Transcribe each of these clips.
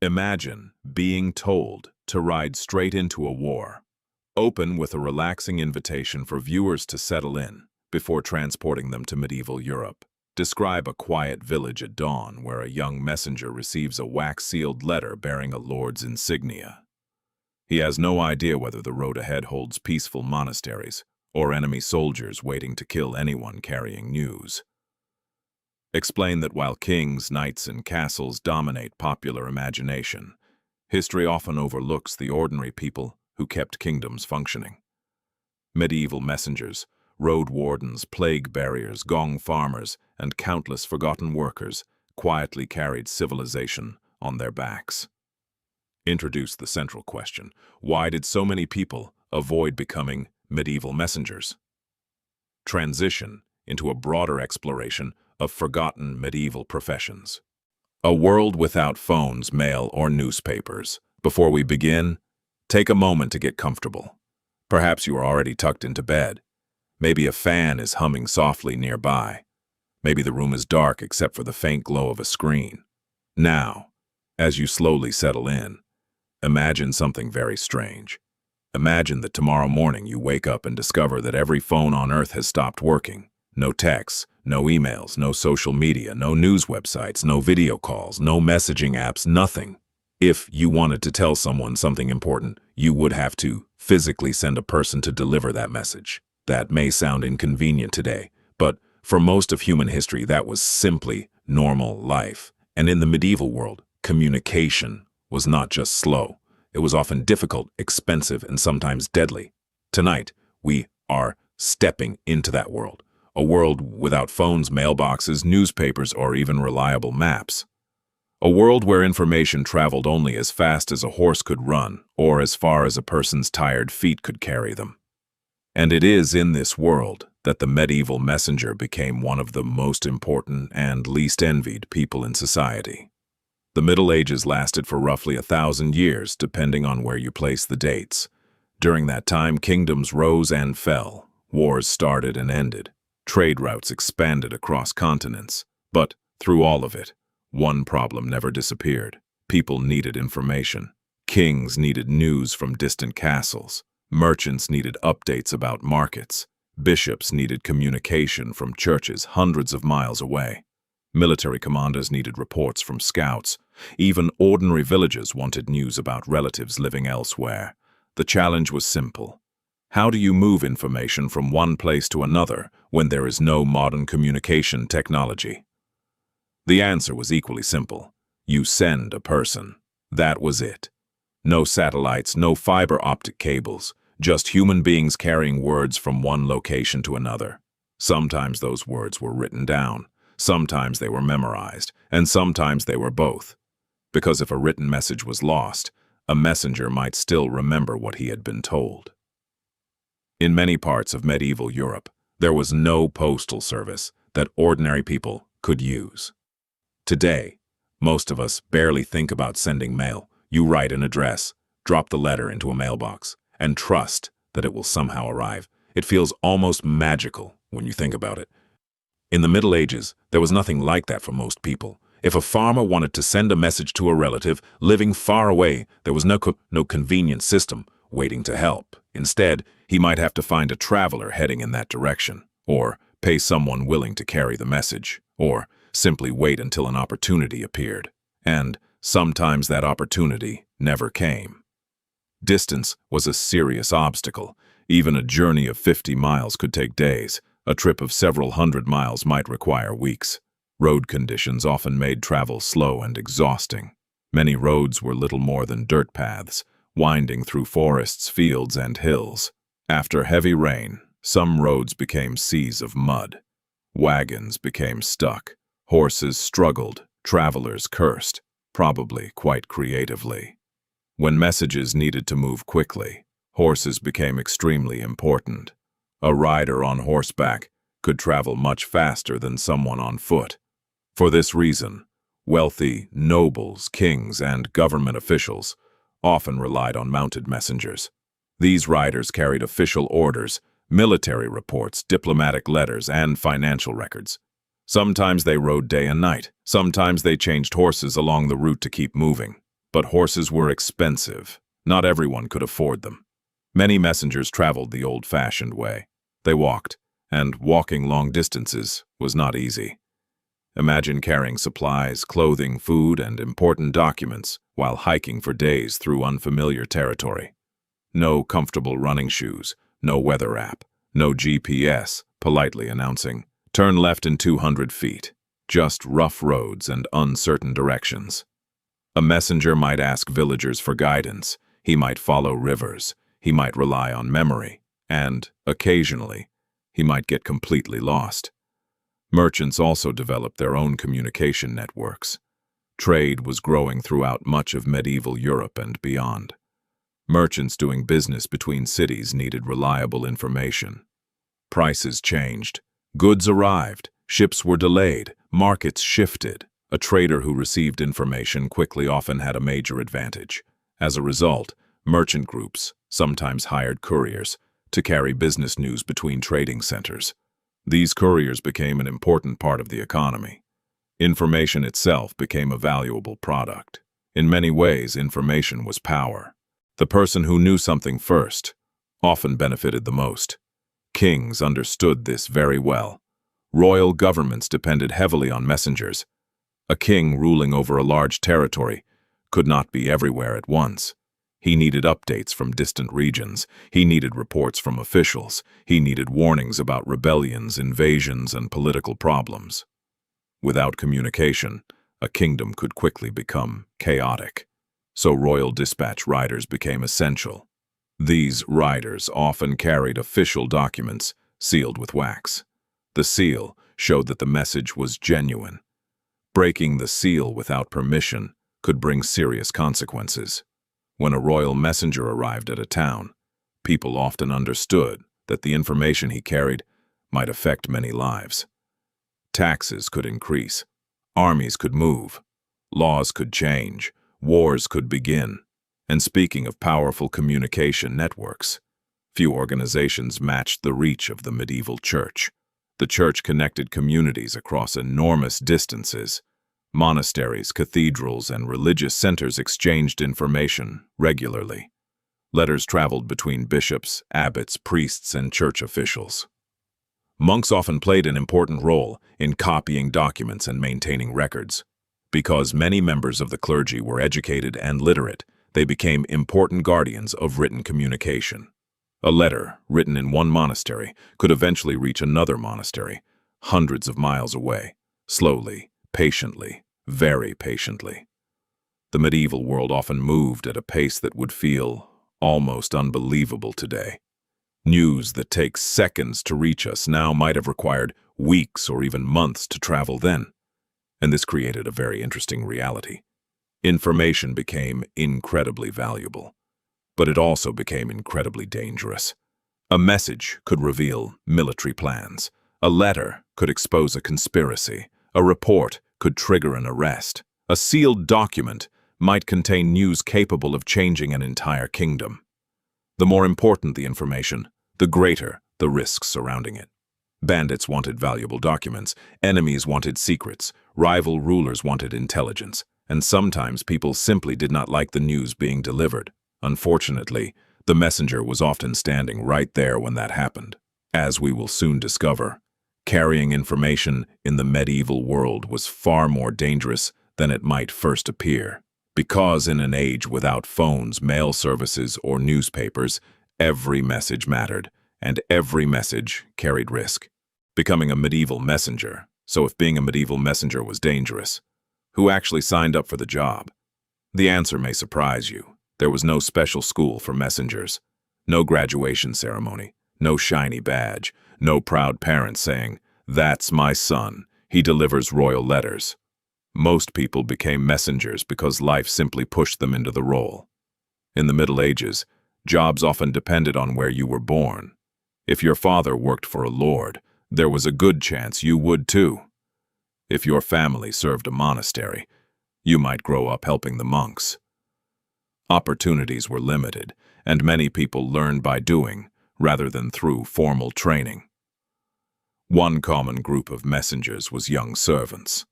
Imagine being told to ride straight into a war. Open with a relaxing invitation for viewers to settle in before transporting them to medieval Europe. Describe a quiet village at dawn where a young messenger receives a wax-sealed letter bearing a lord's insignia. He has no idea whether the road ahead holds peaceful monasteries or enemy soldiers waiting to kill anyone carrying news. Explain that while kings, knights, and castles dominate popular imagination, history often overlooks the ordinary people who kept kingdoms functioning. Medieval messengers, road wardens, plague barriers, gong farmers, and countless forgotten workers quietly carried civilization on their backs. Introduce the central question: why did so many people avoid becoming medieval messengers? Transition into a broader exploration of forgotten medieval professions. A world without phones, mail, or newspapers. Before we begin, take a moment to get comfortable. Perhaps you are already tucked into bed. Maybe a fan is humming softly nearby. Maybe the room is dark except for the faint glow of a screen. Now, as you slowly settle in, imagine something very strange. Imagine that tomorrow morning you wake up and discover that every phone on Earth has stopped working. No texts, no emails, no social media, no news websites, no video calls, no messaging apps, nothing. If you wanted to tell someone something important, you would have to physically send a person to deliver that message. That may sound inconvenient today, but for most of human history, that was simply normal life. And in the medieval world, communication was not just slow. It was often difficult, expensive, and sometimes deadly. Tonight, we are stepping into that world. A world without phones, mailboxes, newspapers, or even reliable maps. A world where information traveled only as fast as a horse could run, or as far as a person's tired feet could carry them. And it is in this world that the medieval messenger became one of the most important and least envied people in society. The Middle Ages lasted for roughly 1,000 years, depending on where you place the dates. During that time, kingdoms rose and fell, wars started and ended. Trade routes expanded across continents. But through all of it, one problem never disappeared. People needed information. Kings needed news from distant castles. Merchants needed updates about markets. Bishops needed communication from churches hundreds of miles away. Military commanders needed reports from scouts. Even ordinary villagers wanted news about relatives living elsewhere. The challenge was simple. How do you move information from one place to another when there is no modern communication technology? The answer was equally simple. You send a person. That was it. No satellites, no fiber optic cables, just human beings carrying words from one location to another. Sometimes those words were written down, sometimes they were memorized, and sometimes they were both. Because if a written message was lost, a messenger might still remember what he had been told. In many parts of medieval Europe, there was no postal service that ordinary people could use. Today, most of us barely think about sending mail. You write an address, drop the letter into a mailbox, and trust that it will somehow arrive. It feels almost magical when you think about it. In the Middle Ages, there was nothing like that for most people. If a farmer wanted to send a message to a relative living far away, there was no convenient system waiting to help. Instead, he might have to find a traveler heading in that direction, or pay someone willing to carry the message, or simply wait until an opportunity appeared. And sometimes that opportunity never came. Distance was a serious obstacle. Even a journey of 50 miles could take days. A trip of several hundred miles might require weeks. Road conditions often made travel slow and exhausting. Many roads were little more than dirt paths, winding through forests, fields, and hills. After heavy rain, some roads became seas of mud. Wagons became stuck. Horses struggled. Travelers cursed, probably quite creatively. When messages needed to move quickly, horses became extremely important. A rider on horseback could travel much faster than someone on foot. For this reason, wealthy nobles, kings, and government officials often relied on mounted messengers. These riders carried official orders, military reports, diplomatic letters, and financial records. Sometimes they rode day and night. Sometimes they changed horses along the route to keep moving. But horses were expensive. Not everyone could afford them. Many messengers traveled the old-fashioned way. They walked, and walking long distances was not easy. Imagine carrying supplies, clothing, food, and important documents while hiking for days through unfamiliar territory. No comfortable running shoes, no weather app, no GPS, politely announcing, "Turn left in 200 feet." Just rough roads and uncertain directions. A messenger might ask villagers for guidance, he might follow rivers, he might rely on memory, and, occasionally, he might get completely lost. Merchants also developed their own communication networks. Trade was growing throughout much of medieval Europe and beyond. Merchants doing business between cities needed reliable information. Prices changed. Goods arrived. Ships were delayed. Markets shifted. A trader who received information quickly often had a major advantage. As a result, merchant groups sometimes hired couriers to carry business news between trading centers. These couriers became an important part of the economy. Information itself became a valuable product. In many ways, information was power. The person who knew something first often benefited the most. Kings understood this very well. Royal governments depended heavily on messengers. A king ruling over a large territory could not be everywhere at once. He needed updates from distant regions. He needed reports from officials. He needed warnings about rebellions, invasions, and political problems. Without communication, a kingdom could quickly become chaotic. So royal dispatch riders became essential. These riders often carried official documents sealed with wax. The seal showed that the message was genuine. Breaking the seal without permission could bring serious consequences. When a royal messenger arrived at a town, people often understood that the information he carried might affect many lives. Taxes could increase, armies could move, laws could change, wars could begin. And speaking of powerful communication networks, few organizations matched the reach of the medieval church. The church connected communities across enormous distances. Monasteries, cathedrals, and religious centers exchanged information regularly. Letters traveled between bishops, abbots, priests, and church officials. Monks often played an important role in copying documents and maintaining records. Because many members of the clergy were educated and literate, they became important guardians of written communication. A letter written in one monastery could eventually reach another monastery, hundreds of miles away, slowly, patiently, very patiently. The medieval world often moved at a pace that would feel almost unbelievable today. News that takes seconds to reach us now might have required weeks or even months to travel then. And this created a very interesting reality. Information became incredibly valuable, but it also became incredibly dangerous. A message could reveal military plans. A letter could expose a conspiracy. A report could trigger an arrest. A sealed document might contain news capable of changing an entire kingdom. The more important the information, the greater the risks surrounding it. Bandits wanted valuable documents, enemies wanted secrets, rival rulers wanted intelligence, and sometimes people simply did not like the news being delivered. Unfortunately, the messenger was often standing right there when that happened. As we will soon discover, carrying information in the medieval world was far more dangerous than it might first appear. Because in an age without phones, mail services, or newspapers, every message mattered, and every message carried risk. Becoming a medieval messenger. So if being a medieval messenger was dangerous, who actually signed up for the job? The answer may surprise you. There was no special school for messengers, no graduation ceremony, no shiny badge, no proud parents saying, "That's my son, he delivers royal letters." Most people became messengers because life simply pushed them into the role. In the Middle Ages, jobs often depended on where you were born. If your father worked for a lord, there was a good chance you would too. If your family served a monastery, you might grow up helping the monks. Opportunities were limited, and many people learned by doing, rather than through formal training. One common group of messengers was young servants.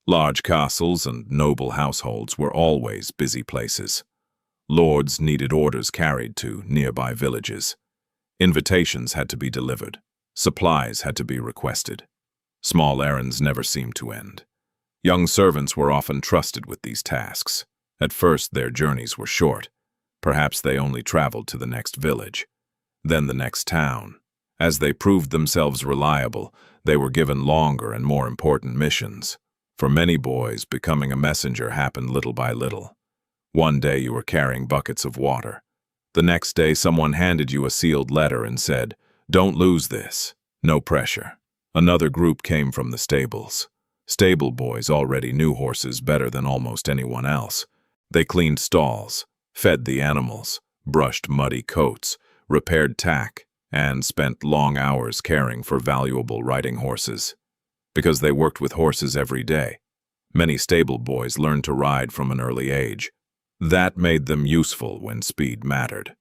Large castles and noble households were always busy places. Lords needed orders carried to nearby villages. Invitations had to be delivered. Supplies had to be requested. Small errands never seemed to end. Young servants were often trusted with these tasks. At first, their journeys were short. Perhaps they only traveled to the next village, then the next town. As they proved themselves reliable, they were given longer and more important missions. For many boys, becoming a messenger happened little by little. One day you were carrying buckets of water. The next day someone handed you a sealed letter and said, "Don't lose this. No pressure." Another group came from the stables. Stable boys already knew horses better than almost anyone else. They cleaned stalls, fed the animals, brushed muddy coats, repaired tack, and spent long hours caring for valuable riding horses. Because they worked with horses every day, many stable boys learned to ride from an early age. That made them useful when speed mattered.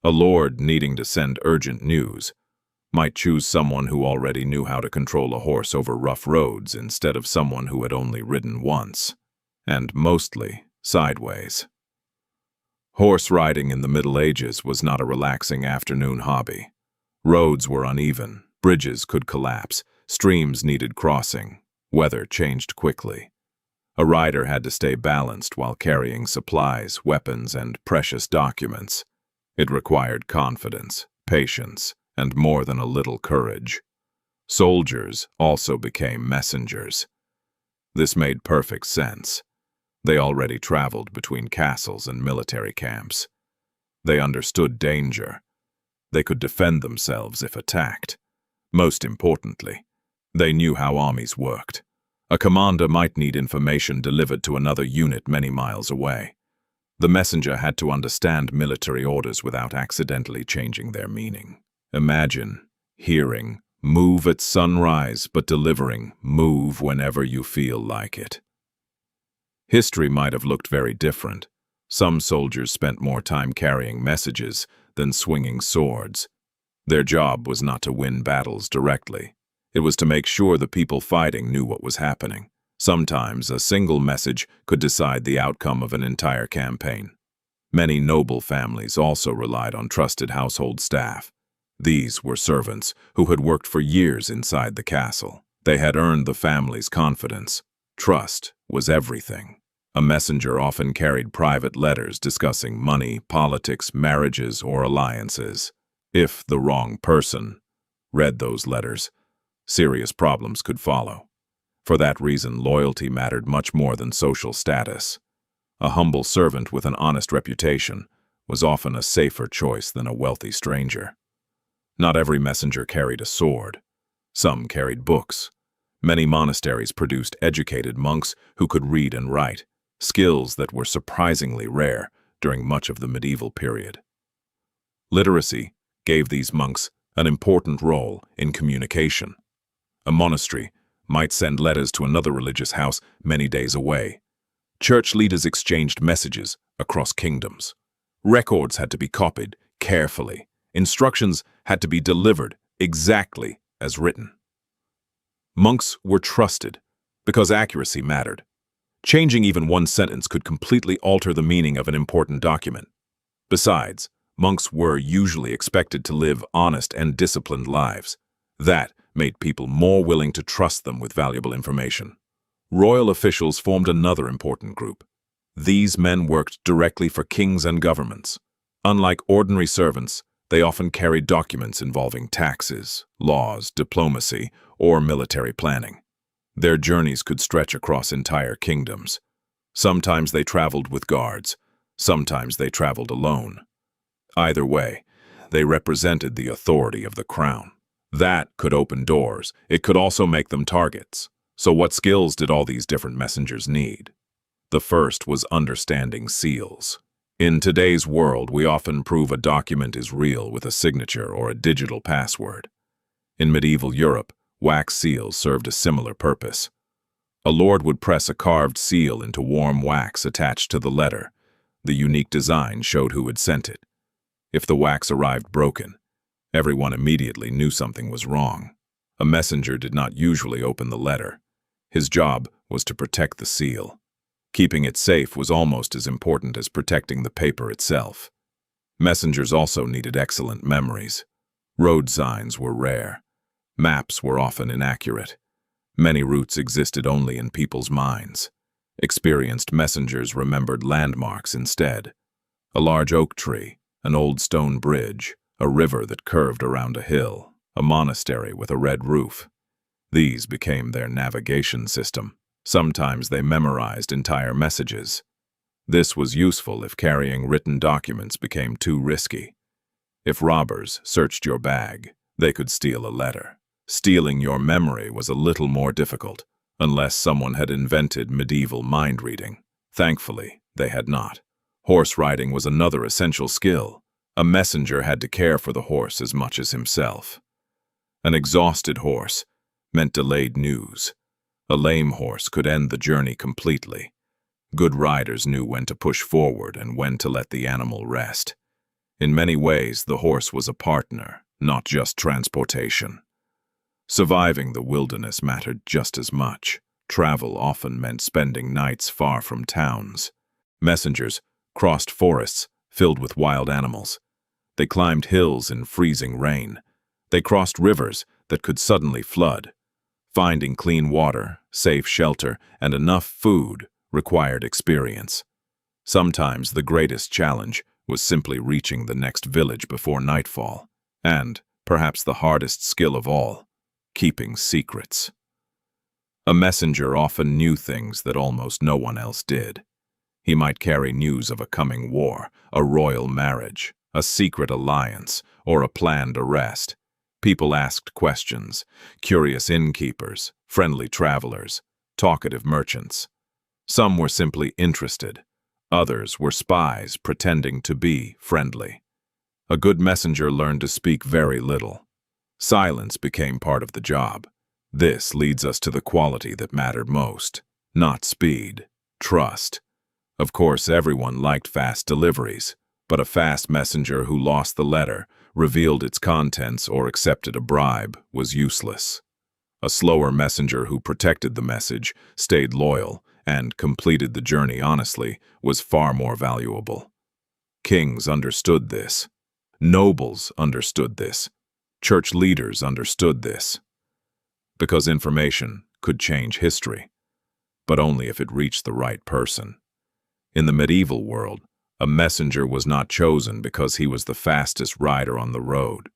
A lord needing to send urgent news might choose someone who already knew how to control a horse over rough roads instead of someone who had only ridden once, and mostly sideways. Horse riding in the Middle Ages was not a relaxing afternoon hobby. Roads were uneven, bridges could collapse, streams needed crossing, weather changed quickly. A rider had to stay balanced while carrying supplies, weapons, and precious documents. It required confidence, patience, and more than a little courage. Soldiers also became messengers. This made perfect sense. They already traveled between castles and military camps. They understood danger. They could defend themselves if attacked. Most importantly, they knew how armies worked. A commander might need information delivered to another unit many miles away. The messenger had to understand military orders without accidentally changing their meaning. Imagine hearing, "Move at sunrise," but delivering, "Move whenever you feel like it." History might have looked very different. Some soldiers spent more time carrying messages than swinging swords. Their job was not to win battles directly. It was to make sure the people fighting knew what was happening. Sometimes a single message could decide the outcome of an entire campaign. Many noble families also relied on trusted household staff. These were servants who had worked for years inside the castle. They had earned the family's confidence. Trust was everything. A messenger often carried private letters discussing money, politics, marriages, or alliances. If the wrong person read those letters, serious problems could follow. For that reason, loyalty mattered much more than social status. A humble servant with an honest reputation was often a safer choice than a wealthy stranger. Not every messenger carried a sword. Some carried books. Many monasteries produced educated monks who could read and write, skills that were surprisingly rare during much of the medieval period. Literacy gave these monks an important role in communication. A monastery might send letters to another religious house many days away. Church leaders exchanged messages across kingdoms. Records had to be copied carefully. Instructions had to be delivered exactly as written. Monks were trusted because accuracy mattered. Changing even one sentence could completely alter the meaning of an important document. Besides, monks were usually expected to live honest and disciplined lives. That made people more willing to trust them with valuable information. Royal officials formed another important group. These men worked directly for kings and governments. Unlike ordinary servants, they often carried documents involving taxes, laws, diplomacy, or military planning. Their journeys could stretch across entire kingdoms. Sometimes they traveled with guards, sometimes they traveled alone. Either way, they represented the authority of the crown. That could open doors. It could also make them targets. So what skills did all these different messengers need? The first was understanding seals. In today's world, we often prove a document is real with a signature or a digital password. In medieval Europe, wax seals served a similar purpose. A lord would press a carved seal into warm wax attached to the letter. The unique design showed who had sent it. If the wax arrived broken, everyone immediately knew something was wrong. A messenger did not usually open the letter. His job was to protect the seal. Keeping it safe was almost as important as protecting the paper itself. Messengers also needed excellent memories. Road signs were rare. Maps were often inaccurate. Many routes existed only in people's minds. Experienced messengers remembered landmarks instead. A large oak tree, an old stone bridge, a river that curved around a hill, a monastery with a red roof. These became their navigation system. Sometimes they memorized entire messages. This was useful if carrying written documents became too risky. If robbers searched your bag, they could steal a letter. Stealing your memory was a little more difficult, unless someone had invented medieval mind reading. Thankfully, they had not. Horse riding was another essential skill. A messenger had to care for the horse as much as himself. An exhausted horse meant delayed news. A lame horse could end the journey completely. Good riders knew when to push forward and when to let the animal rest. In many ways, the horse was a partner, not just transportation. Surviving the wilderness mattered just as much. Travel often meant spending nights far from towns. Messengers crossed forests filled with wild animals. They climbed hills in freezing rain. They crossed rivers that could suddenly flood. Finding clean water, safe shelter, and enough food required experience. Sometimes the greatest challenge was simply reaching the next village before nightfall, and, perhaps the hardest skill of all, keeping secrets. A messenger often knew things that almost no one else did. He might carry news of a coming war, a royal marriage, a secret alliance, or a planned arrest. People asked questions, curious innkeepers, friendly travelers, talkative merchants. Some were simply interested. Others were spies pretending to be friendly. A good messenger learned to speak very little. Silence became part of the job. This leads us to the quality that mattered most, not speed, trust. Of course, everyone liked fast deliveries, but a fast messenger who lost the letter, revealed its contents, or accepted a bribe was useless. A slower messenger who protected the message, stayed loyal, and completed the journey honestly was far more valuable. Kings understood this. Nobles understood this. Church leaders understood this. Because information could change history, but only if it reached the right person. In the medieval world, a messenger was not chosen because he was the fastest rider on the road.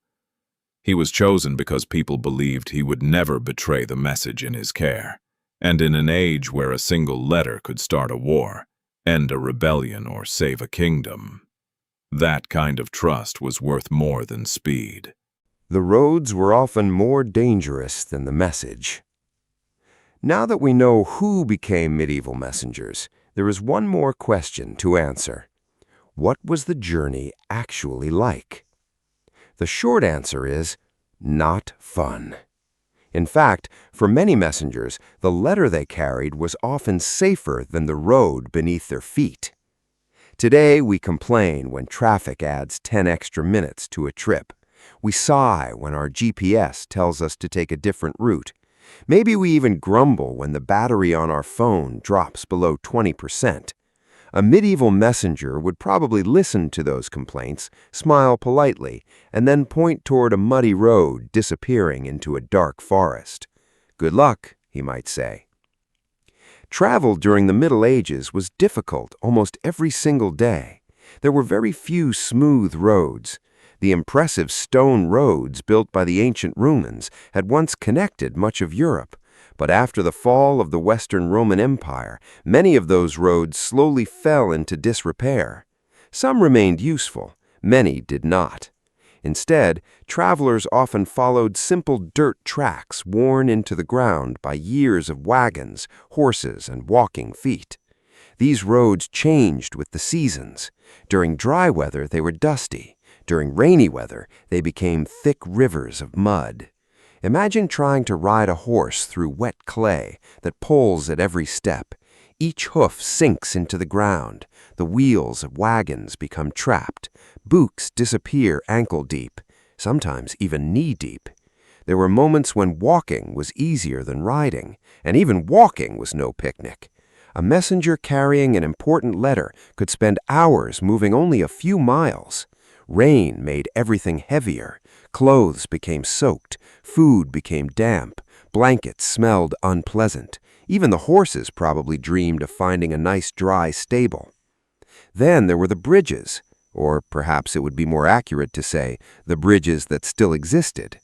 He was chosen because people believed he would never betray the message in his care. And in an age where a single letter could start a war, end a rebellion, or save a kingdom, that kind of trust was worth more than speed. The roads were often more dangerous than the message. Now that we know who became medieval messengers, there is one more question to answer. What was the journey actually like? The short answer is not fun. In fact, for many messengers, the letter they carried was often safer than the road beneath their feet. Today, we complain when traffic adds 10 extra minutes to a trip. We sigh when our GPS tells us to take a different route. Maybe we even grumble when the battery on our phone drops below 20%. A medieval messenger would probably listen to those complaints, smile politely, and then point toward a muddy road disappearing into a dark forest. Good luck, he might say. Travel during the Middle Ages was difficult almost every single day. There were very few smooth roads. The impressive stone roads built by the ancient Romans had once connected much of Europe. But after the fall of the Western Roman Empire, many of those roads slowly fell into disrepair. Some remained useful, many did not. Instead, travelers often followed simple dirt tracks worn into the ground by years of wagons, horses, and walking feet. These roads changed with the seasons. During dry weather, they were dusty. During rainy weather, they became thick rivers of mud. Imagine trying to ride a horse through wet clay that pulls at every step. Each hoof sinks into the ground. The wheels of wagons become trapped. Boots disappear ankle-deep, sometimes even knee-deep. There were moments when walking was easier than riding, and even walking was no picnic. A messenger carrying an important letter could spend hours moving only a few miles. Rain made everything heavier. Clothes became soaked. Food became damp. Blankets smelled unpleasant. Even the horses probably dreamed of finding a nice dry stable. Then there were the bridges, or perhaps it would be more accurate to say the bridges that still existed.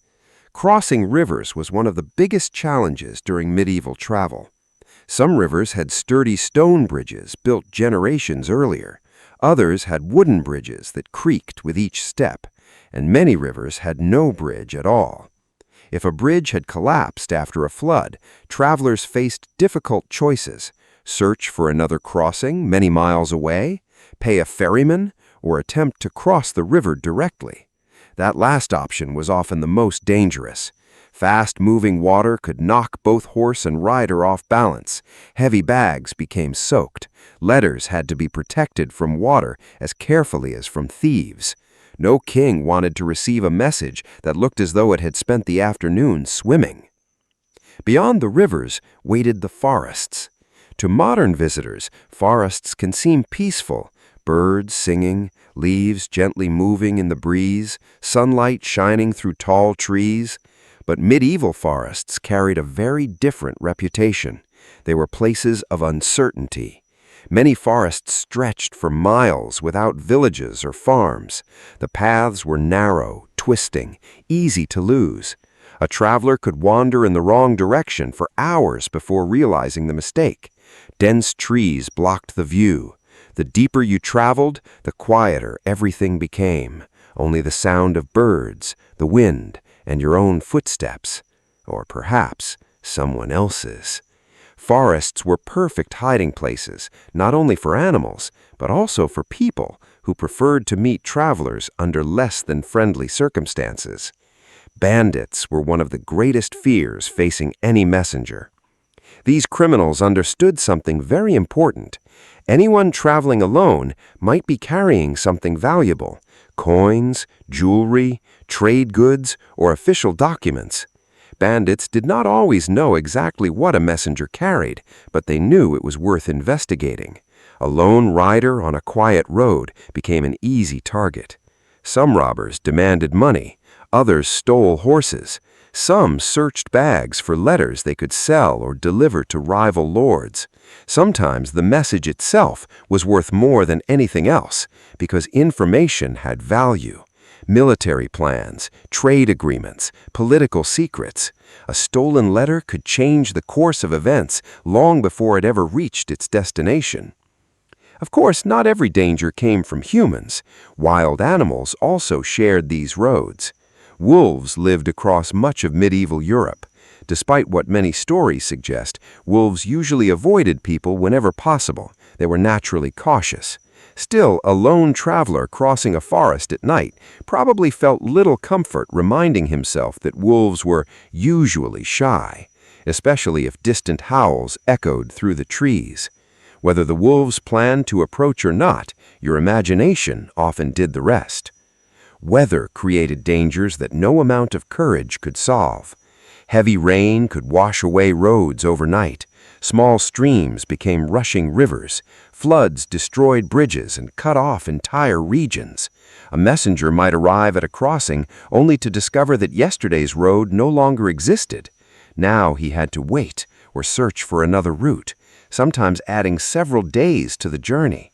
Crossing rivers was one of the biggest challenges during medieval travel. Some rivers had sturdy stone bridges built generations earlier. Others had wooden bridges that creaked with each step, and many rivers had no bridge at all. If a bridge had collapsed after a flood, travelers faced difficult choices: search for another crossing many miles away, pay a ferryman, or attempt to cross the river directly. That last option was often the most dangerous. Fast-moving water could knock both horse and rider off balance. Heavy bags became soaked. Letters had to be protected from water as carefully as from thieves. No king wanted to receive a message that looked as though it had spent the afternoon swimming. Beyond the rivers waited the forests. To modern visitors, forests can seem peaceful. Birds singing, leaves gently moving in the breeze, sunlight shining through tall trees. But medieval forests carried a very different reputation. They were places of uncertainty. Many forests stretched for miles without villages or farms. The paths were narrow, twisting, easy to lose. A traveler could wander in the wrong direction for hours before realizing the mistake. Dense trees blocked the view. The deeper you traveled, the quieter everything became. Only the sound of birds, the wind, and your own footsteps, or perhaps someone else's. Forests were perfect hiding places, not only for animals, but also for people who preferred to meet travelers under less than friendly circumstances. Bandits were one of the greatest fears facing any messenger. These criminals understood something very important. Anyone traveling alone might be carrying something valuable: coins, jewelry, trade goods, or official documents. Bandits did not always know exactly what a messenger carried, but they knew it was worth investigating. A lone rider on a quiet road became an easy target. Some robbers demanded money. Others stole horses. Some searched bags for letters they could sell or deliver to rival lords. Sometimes the message itself was worth more than anything else, because information had value. Military plans, trade agreements, political secrets. A stolen letter could change the course of events long before it ever reached its destination. Of course, not every danger came from humans. Wild animals also shared these roads. Wolves lived across much of medieval Europe. Despite what many stories suggest, wolves usually avoided people whenever possible. They were naturally cautious. Still, a lone traveler crossing a forest at night probably felt little comfort reminding himself that wolves were usually shy, especially if distant howls echoed through the trees. Whether the wolves planned to approach or not, your imagination often did the rest. Weather created dangers that no amount of courage could solve. Heavy rain could wash away roads overnight. Small streams became rushing rivers. Floods destroyed bridges and cut off entire regions. A messenger might arrive at a crossing only to discover that yesterday's road no longer existed. Now he had to wait or search for another route, sometimes adding several days to the journey.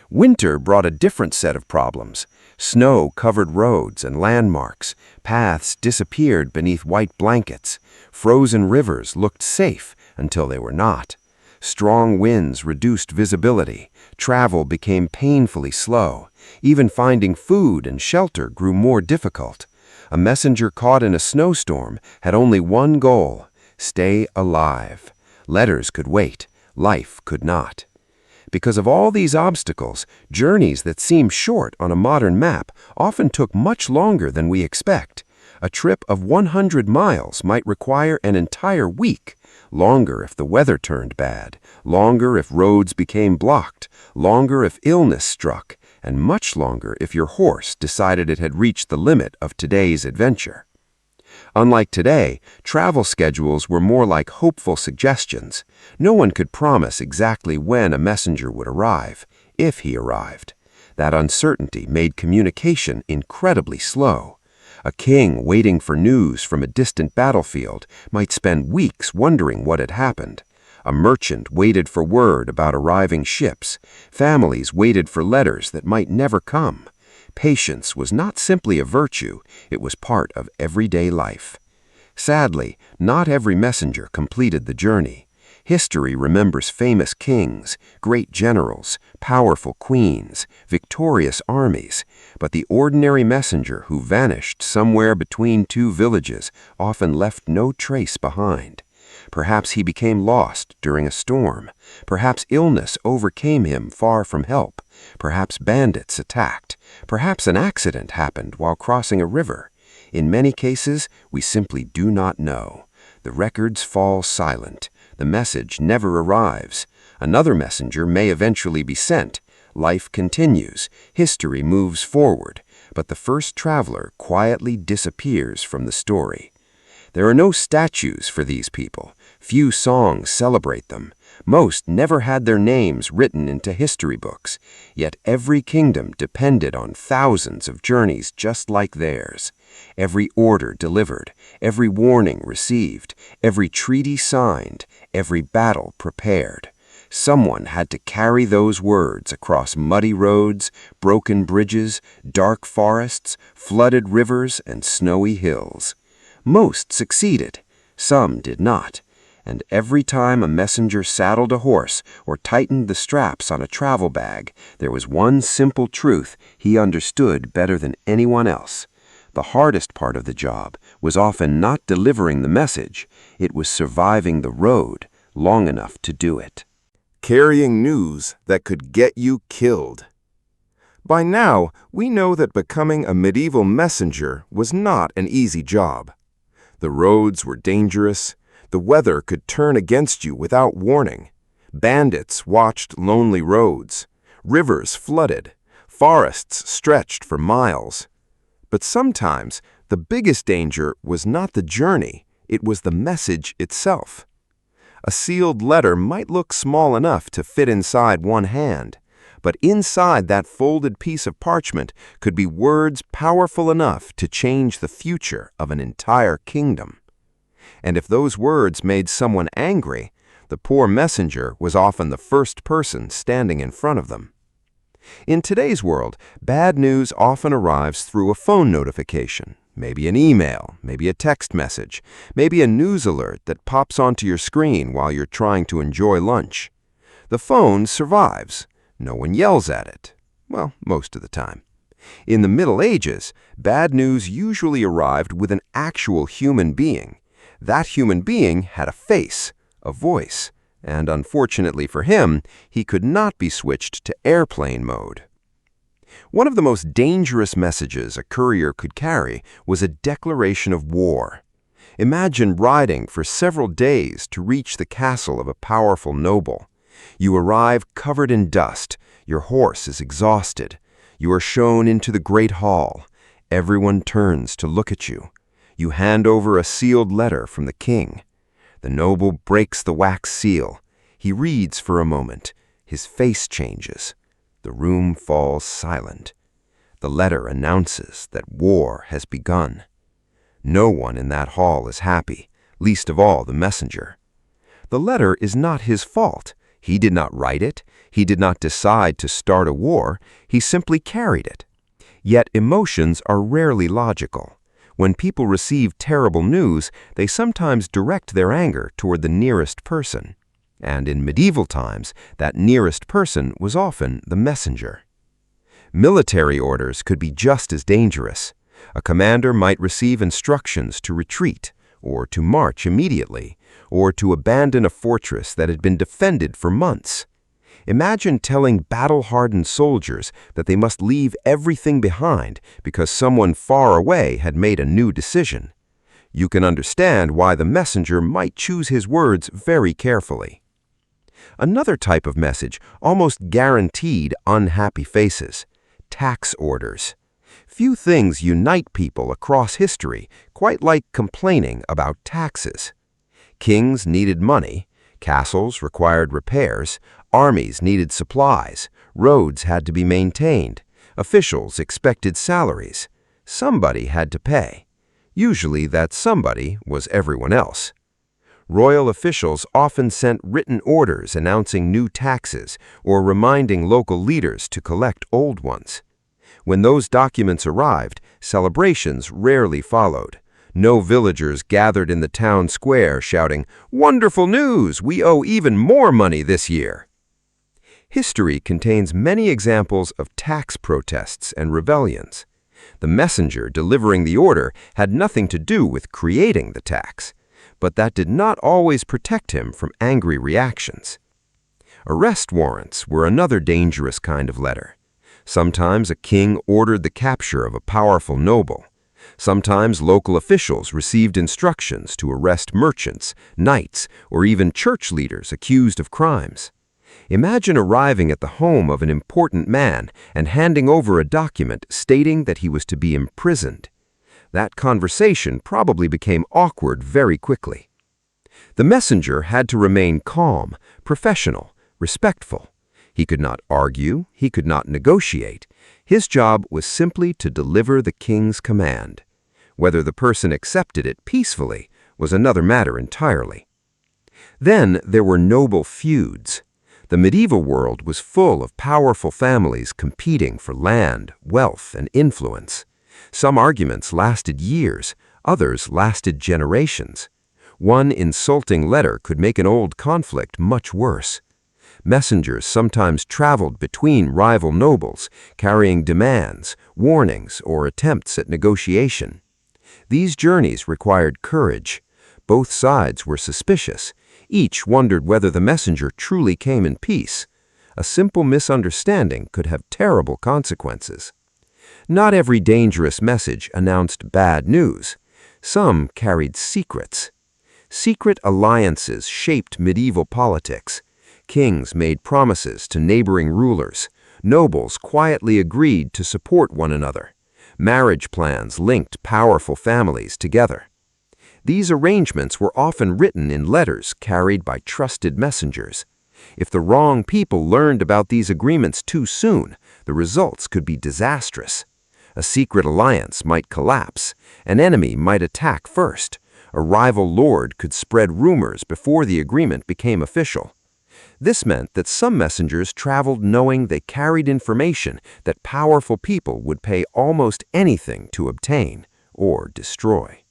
Winter brought a different set of problems. Snow covered roads and landmarks. Paths disappeared beneath white blankets. Frozen rivers looked safe until they were not. Strong winds reduced visibility. Travel became painfully slow. Even finding food and shelter grew more difficult. A messenger caught in a snowstorm had only one goal: stay alive. Letters could wait. Life could not. Because of all these obstacles, journeys that seem short on a modern map often took much longer than we expect. A trip of 100 miles might require an entire week, longer if the weather turned bad, longer if roads became blocked, longer if illness struck, and much longer if your horse decided it had reached the limit of today's adventure. Unlike today, travel schedules were more like hopeful suggestions. No one could promise exactly when a messenger would arrive, if he arrived. That uncertainty made communication incredibly slow. A king waiting for news from a distant battlefield might spend weeks wondering what had happened. A merchant waited for word about arriving ships. Families waited for letters that might never come. Patience was not simply a virtue, it was part of everyday life. Sadly, not every messenger completed the journey. History remembers famous kings, great generals, powerful queens, victorious armies, but the ordinary messenger who vanished somewhere between two villages often left no trace behind. Perhaps he became lost during a storm. Perhaps illness overcame him far from help. Perhaps bandits attacked. Perhaps an accident happened while crossing a river. In many cases, we simply do not know. The records fall silent. The message never arrives. Another messenger may eventually be sent. Life continues. History moves forward. But the first traveler quietly disappears from the story. There are no statues for these people. Few songs celebrate them. Most never had their names written into history books. Yet every kingdom depended on thousands of journeys just like theirs. Every order delivered, every warning received, every treaty signed, every battle prepared. Someone had to carry those words across muddy roads, broken bridges, dark forests, flooded rivers, and snowy hills. Most succeeded, some did not, and every time a messenger saddled a horse or tightened the straps on a travel bag, there was one simple truth he understood better than anyone else. The hardest part of the job was often not delivering the message, it was surviving the road long enough to do it. Carrying news that could get you killed. By now, we know that becoming a medieval messenger was not an easy job. The roads were dangerous. The weather could turn against you without warning. Bandits watched lonely roads. Rivers flooded. Forests stretched for miles. But sometimes, the biggest danger was not the journey, it was the message itself. A sealed letter might look small enough to fit inside one hand, but inside that folded piece of parchment could be words powerful enough to change the future of an entire kingdom. And if those words made someone angry, the poor messenger was often the first person standing in front of them. In today's world, bad news often arrives through a phone notification, maybe an email, maybe a text message, maybe a news alert that pops onto your screen while you're trying to enjoy lunch. The phone survives. No one yells at it. Well, most of the time. In the Middle Ages, bad news usually arrived with an actual human being. That human being had a face, a voice, and unfortunately for him, he could not be switched to airplane mode. One of the most dangerous messages a courier could carry was a declaration of war. Imagine riding for several days to reach the castle of a powerful noble. You arrive covered in dust. Your horse is exhausted. You are shown into the great hall. Everyone turns to look at you. You hand over a sealed letter from the king. The noble breaks the wax seal. He reads for a moment. His face changes. The room falls silent. The letter announces that war has begun. No one in that hall is happy, least of all the messenger. The letter is not his fault. He did not write it. He did not decide to start a war. He simply carried it. Yet emotions are rarely logical. When people receive terrible news, they sometimes direct their anger toward the nearest person. And in medieval times, that nearest person was often the messenger. Military orders could be just as dangerous. A commander might receive instructions to retreat, or to march immediately, or to abandon a fortress that had been defended for months. Imagine telling battle-hardened soldiers that they must leave everything behind because someone far away had made a new decision. You can understand why the messenger might choose his words very carefully. Another type of message almost guaranteed unhappy faces: tax orders. Few things unite people across history quite like complaining about taxes. Kings needed money, castles required repairs, armies needed supplies, roads had to be maintained, officials expected salaries. Somebody had to pay. Usually that somebody was everyone else. Royal officials often sent written orders announcing new taxes or reminding local leaders to collect old ones. When those documents arrived, celebrations rarely followed. No villagers gathered in the town square shouting, "Wonderful news! We owe even more money this year!" History contains many examples of tax protests and rebellions. The messenger delivering the order had nothing to do with creating the tax, but that did not always protect him from angry reactions. Arrest warrants were another dangerous kind of letter. Sometimes a king ordered the capture of a powerful noble. Sometimes local officials received instructions to arrest merchants, knights, or even church leaders accused of crimes. Imagine arriving at the home of an important man and handing over a document stating that he was to be imprisoned. That conversation probably became awkward very quickly. The messenger had to remain calm, professional, respectful. He could not argue, he could not negotiate. His job was simply to deliver the king's command. Whether the person accepted it peacefully was another matter entirely. Then there were noble feuds. The medieval world was full of powerful families competing for land, wealth, and influence. Some arguments lasted years, others lasted generations. One insulting letter could make an old conflict much worse. Messengers sometimes traveled between rival nobles, carrying demands, warnings, or attempts at negotiation. These journeys required courage. Both sides were suspicious. Each wondered whether the messenger truly came in peace. A simple misunderstanding could have terrible consequences. Not every dangerous message announced bad news. Some carried secrets. Secret alliances shaped medieval politics. Kings made promises to neighboring rulers. Nobles quietly agreed to support one another. Marriage plans linked powerful families together. These arrangements were often written in letters carried by trusted messengers. If the wrong people learned about these agreements too soon, the results could be disastrous. A secret alliance might collapse. An enemy might attack first. A rival lord could spread rumors before the agreement became official. This meant that some messengers traveled knowing they carried information that powerful people would pay almost anything to obtain or destroy.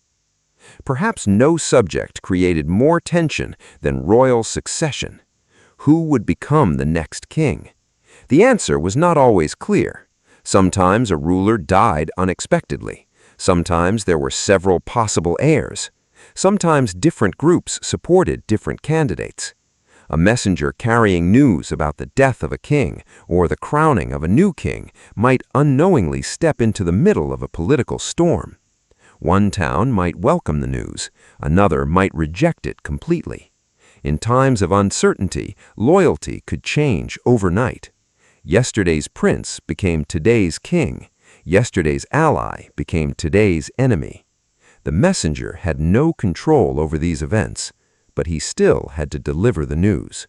Perhaps no subject created more tension than royal succession. Who would become the next king? The answer was not always clear. Sometimes a ruler died unexpectedly. Sometimes there were several possible heirs. Sometimes different groups supported different candidates. A messenger carrying news about the death of a king or the crowning of a new king might unknowingly step into the middle of a political storm. One town might welcome the news, another might reject it completely. In times of uncertainty, loyalty could change overnight. Yesterday's prince became today's king. Yesterday's ally became today's enemy. The messenger had no control over these events, but he still had to deliver the news.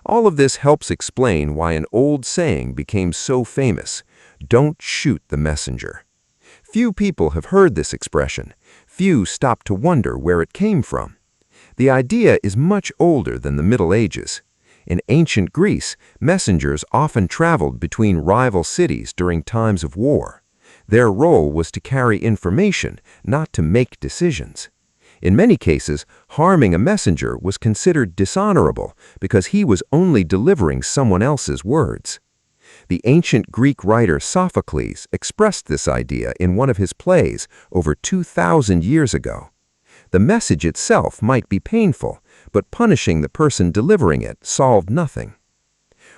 All of this helps explain why an old saying became so famous: "Don't shoot the messenger." Few people have heard this expression. Few stop to wonder where it came from. The idea is much older than the Middle Ages. In ancient Greece, messengers often traveled between rival cities during times of war. Their role was to carry information, not to make decisions. In many cases, harming a messenger was considered dishonorable because he was only delivering someone else's words. The ancient Greek writer Sophocles expressed this idea in one of his plays over 2,000 years ago. The message itself might be painful, but punishing the person delivering it solved nothing.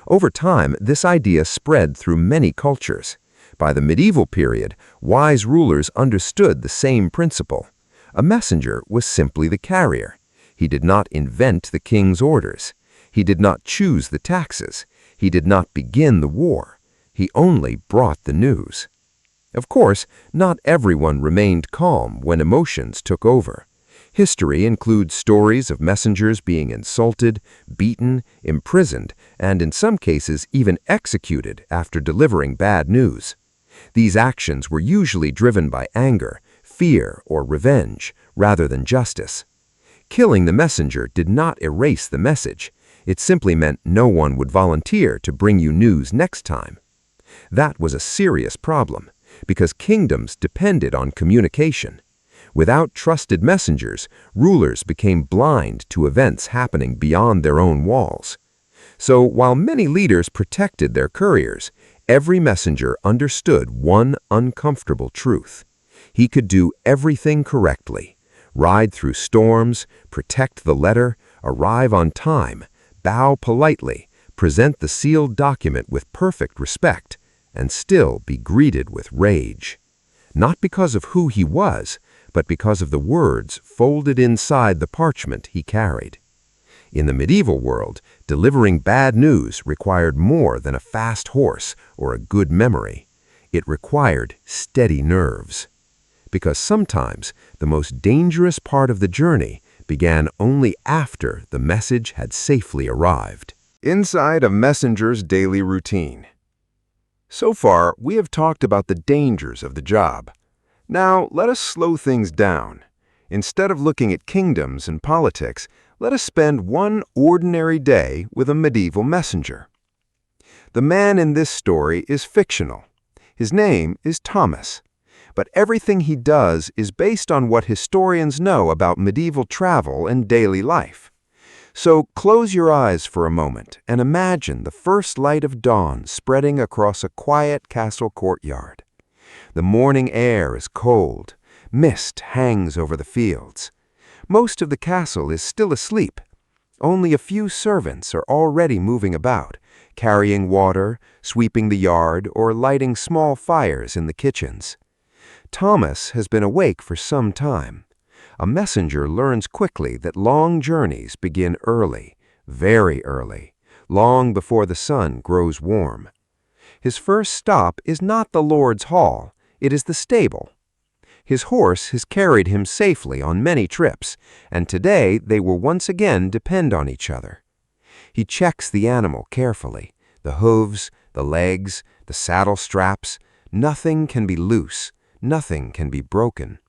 Over time, this idea spread through many cultures. By the medieval period, wise rulers understood the same principle. A messenger was simply the carrier. He did not invent the king's orders. He did not choose the taxes. He did not begin the war. He only brought the news. Of course, not everyone remained calm when emotions took over. History includes stories of messengers being insulted, beaten, imprisoned, and in some cases even executed after delivering bad news. These actions were usually driven by anger, fear, or revenge, rather than justice. Killing the messenger did not erase the message. It simply meant no one would volunteer to bring you news next time. That was a serious problem, because kingdoms depended on communication. Without trusted messengers, rulers became blind to events happening beyond their own walls. So while many leaders protected their couriers, every messenger understood one uncomfortable truth. He could do everything correctly: ride through storms, protect the letter, arrive on time, bow politely, present the sealed document with perfect respect, and still be greeted with rage. Not because of who he was, but because of the words folded inside the parchment he carried. In the medieval world, delivering bad news required more than a fast horse or a good memory. It required steady nerves. Because sometimes the most dangerous part of the journey began only after the message had safely arrived. Inside a messenger's daily routine. So far, we have talked about the dangers of the job. Now, let us slow things down. Instead of looking at kingdoms and politics, let us spend one ordinary day with a medieval messenger. The man in this story is fictional. His name is Thomas. But everything he does is based on what historians know about medieval travel and daily life. So close your eyes for a moment and imagine the first light of dawn spreading across a quiet castle courtyard. The morning air is cold. Mist hangs over the fields. Most of the castle is still asleep. Only a few servants are already moving about, carrying water, sweeping the yard, or lighting small fires in the kitchens. Thomas has been awake for some time. A messenger learns quickly that long journeys begin early, very early, long before the sun grows warm. His first stop is not the Lord's hall, it is the stable. His horse has carried him safely on many trips, and today they will once again depend on each other. He checks the animal carefully, the hooves, the legs, the saddle straps. Nothing can be loose, nothing can be broken.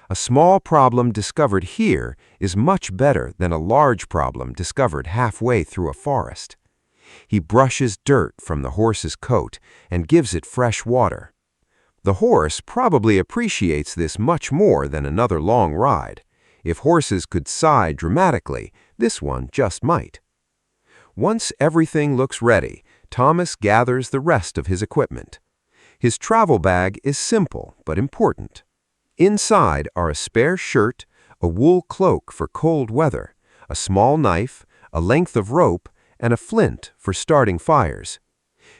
A small problem discovered here is much better than a large problem discovered halfway through a forest. He brushes dirt from the horse's coat and gives it fresh water. The horse probably appreciates this much more than another long ride. If horses could sigh dramatically, this one just might. Once everything looks ready, Thomas gathers the rest of his equipment. His travel bag is simple but important. Inside are a spare shirt, a wool cloak for cold weather, a small knife, a length of rope, and a flint for starting fires.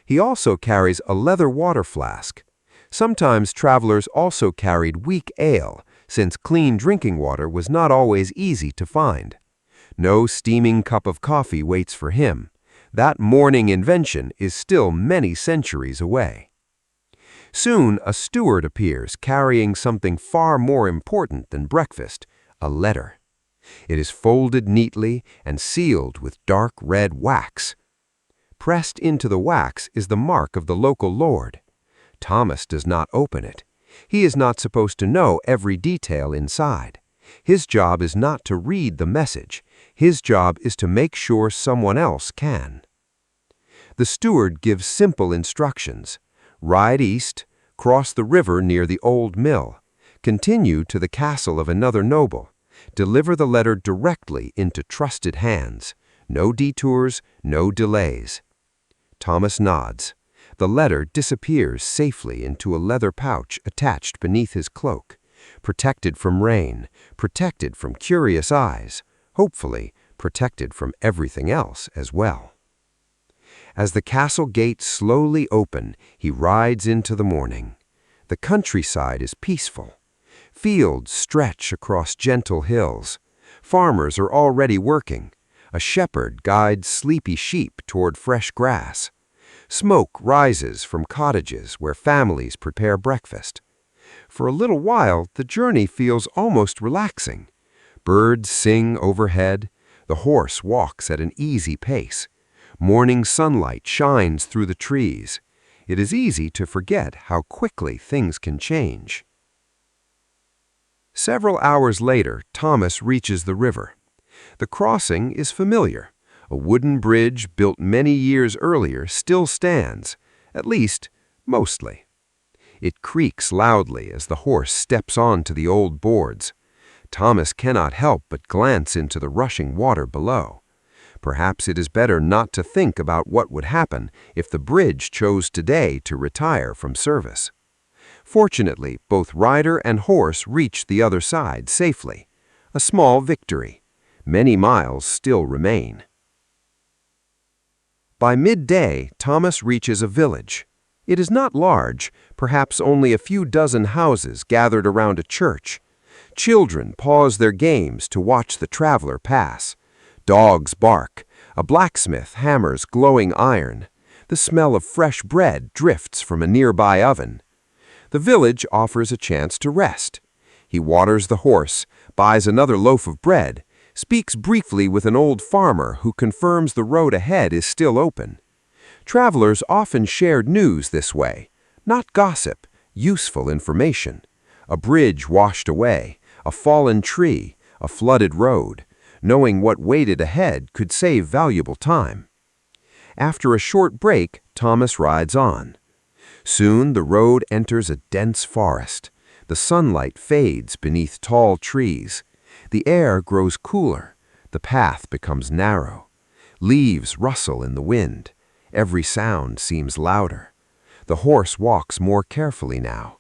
He also carries a leather water flask. Sometimes travelers also carried weak ale, since clean drinking water was not always easy to find. No steaming cup of coffee waits for him. That morning invention is still many centuries away. Soon a steward appears carrying something far more important than breakfast, a letter. It is folded neatly and sealed with dark red wax. Pressed into the wax is the mark of the local lord. Thomas does not open it. He is not supposed to know every detail inside. His job is not to read the message. His job is to make sure someone else can. The steward gives simple instructions. Ride east, cross the river near the old mill, continue to the castle of another noble, deliver the letter directly into trusted hands. No detours, no delays. Thomas nods. The letter disappears safely into a leather pouch attached beneath his cloak, protected from rain, protected from curious eyes, hopefully protected from everything else as well. As the castle gates slowly open, he rides into the morning. The countryside is peaceful. Fields stretch across gentle hills. Farmers are already working. A shepherd guides sleepy sheep toward fresh grass. Smoke rises from cottages where families prepare breakfast. For a little while, the journey feels almost relaxing. Birds sing overhead. The horse walks at an easy pace. Morning sunlight shines through the trees. It is easy to forget how quickly things can change. Several hours later, Thomas reaches the river. The crossing is familiar. A wooden bridge built many years earlier still stands, at least, mostly. It creaks loudly as the horse steps onto the old boards. Thomas cannot help but glance into the rushing water below. Perhaps it is better not to think about what would happen if the bridge chose today to retire from service. Fortunately, both rider and horse reach the other side safely. A small victory. Many miles still remain. By midday, Thomas reaches a village. It is not large, perhaps only a few dozen houses gathered around a church. Children pause their games to watch the traveler pass. Dogs bark. A blacksmith hammers glowing iron. The smell of fresh bread drifts from a nearby oven. The village offers a chance to rest. He waters the horse, buys another loaf of bread, speaks briefly with an old farmer who confirms the road ahead is still open. Travelers often shared news this way, not gossip, useful information. A bridge washed away, a fallen tree, a flooded road. Knowing what waited ahead could save valuable time. After a short break, Thomas rides on. Soon the road enters a dense forest. The sunlight fades beneath tall trees. The air grows cooler. The path becomes narrow. Leaves rustle in the wind. Every sound seems louder. The horse walks more carefully now.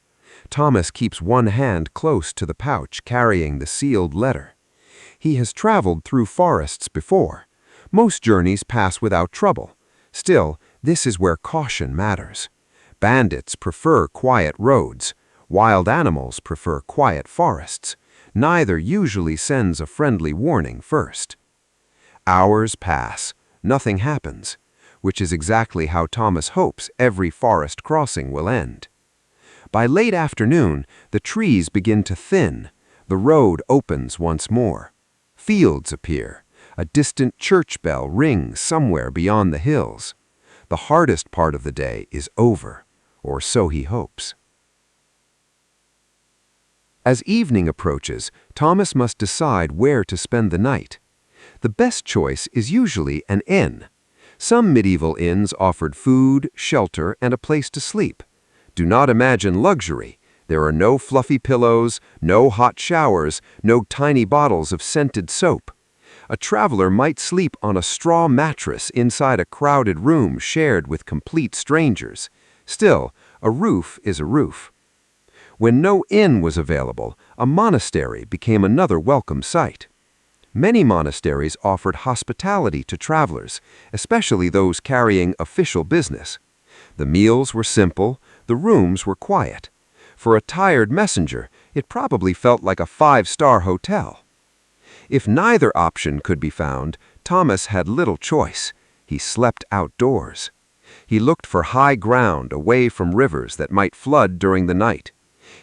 Thomas keeps one hand close to the pouch carrying the sealed letter. He has traveled through forests before. Most journeys pass without trouble. Still, this is where caution matters. Bandits prefer quiet roads. Wild animals prefer quiet forests. Neither usually sends a friendly warning first. Hours pass. Nothing happens, which is exactly how Thomas hopes every forest crossing will end. By late afternoon, the trees begin to thin. The road opens once more. Fields appear. A distant church bell rings somewhere beyond the hills. The hardest part of the day is over, or so he hopes. As evening approaches, Thomas must decide where to spend the night. The best choice is usually an inn. Some medieval inns offered food, shelter, and a place to sleep. Do not imagine luxury. There are no fluffy pillows, no hot showers, no tiny bottles of scented soap. A traveler might sleep on a straw mattress inside a crowded room shared with complete strangers. Still, a roof is a roof. When no inn was available, a monastery became another welcome sight. Many monasteries offered hospitality to travelers, especially those carrying official business. The meals were simple, the rooms were quiet. For a tired messenger, it probably felt like a five-star hotel. If neither option could be found, Thomas had little choice. He slept outdoors. He looked for high ground away from rivers that might flood during the night.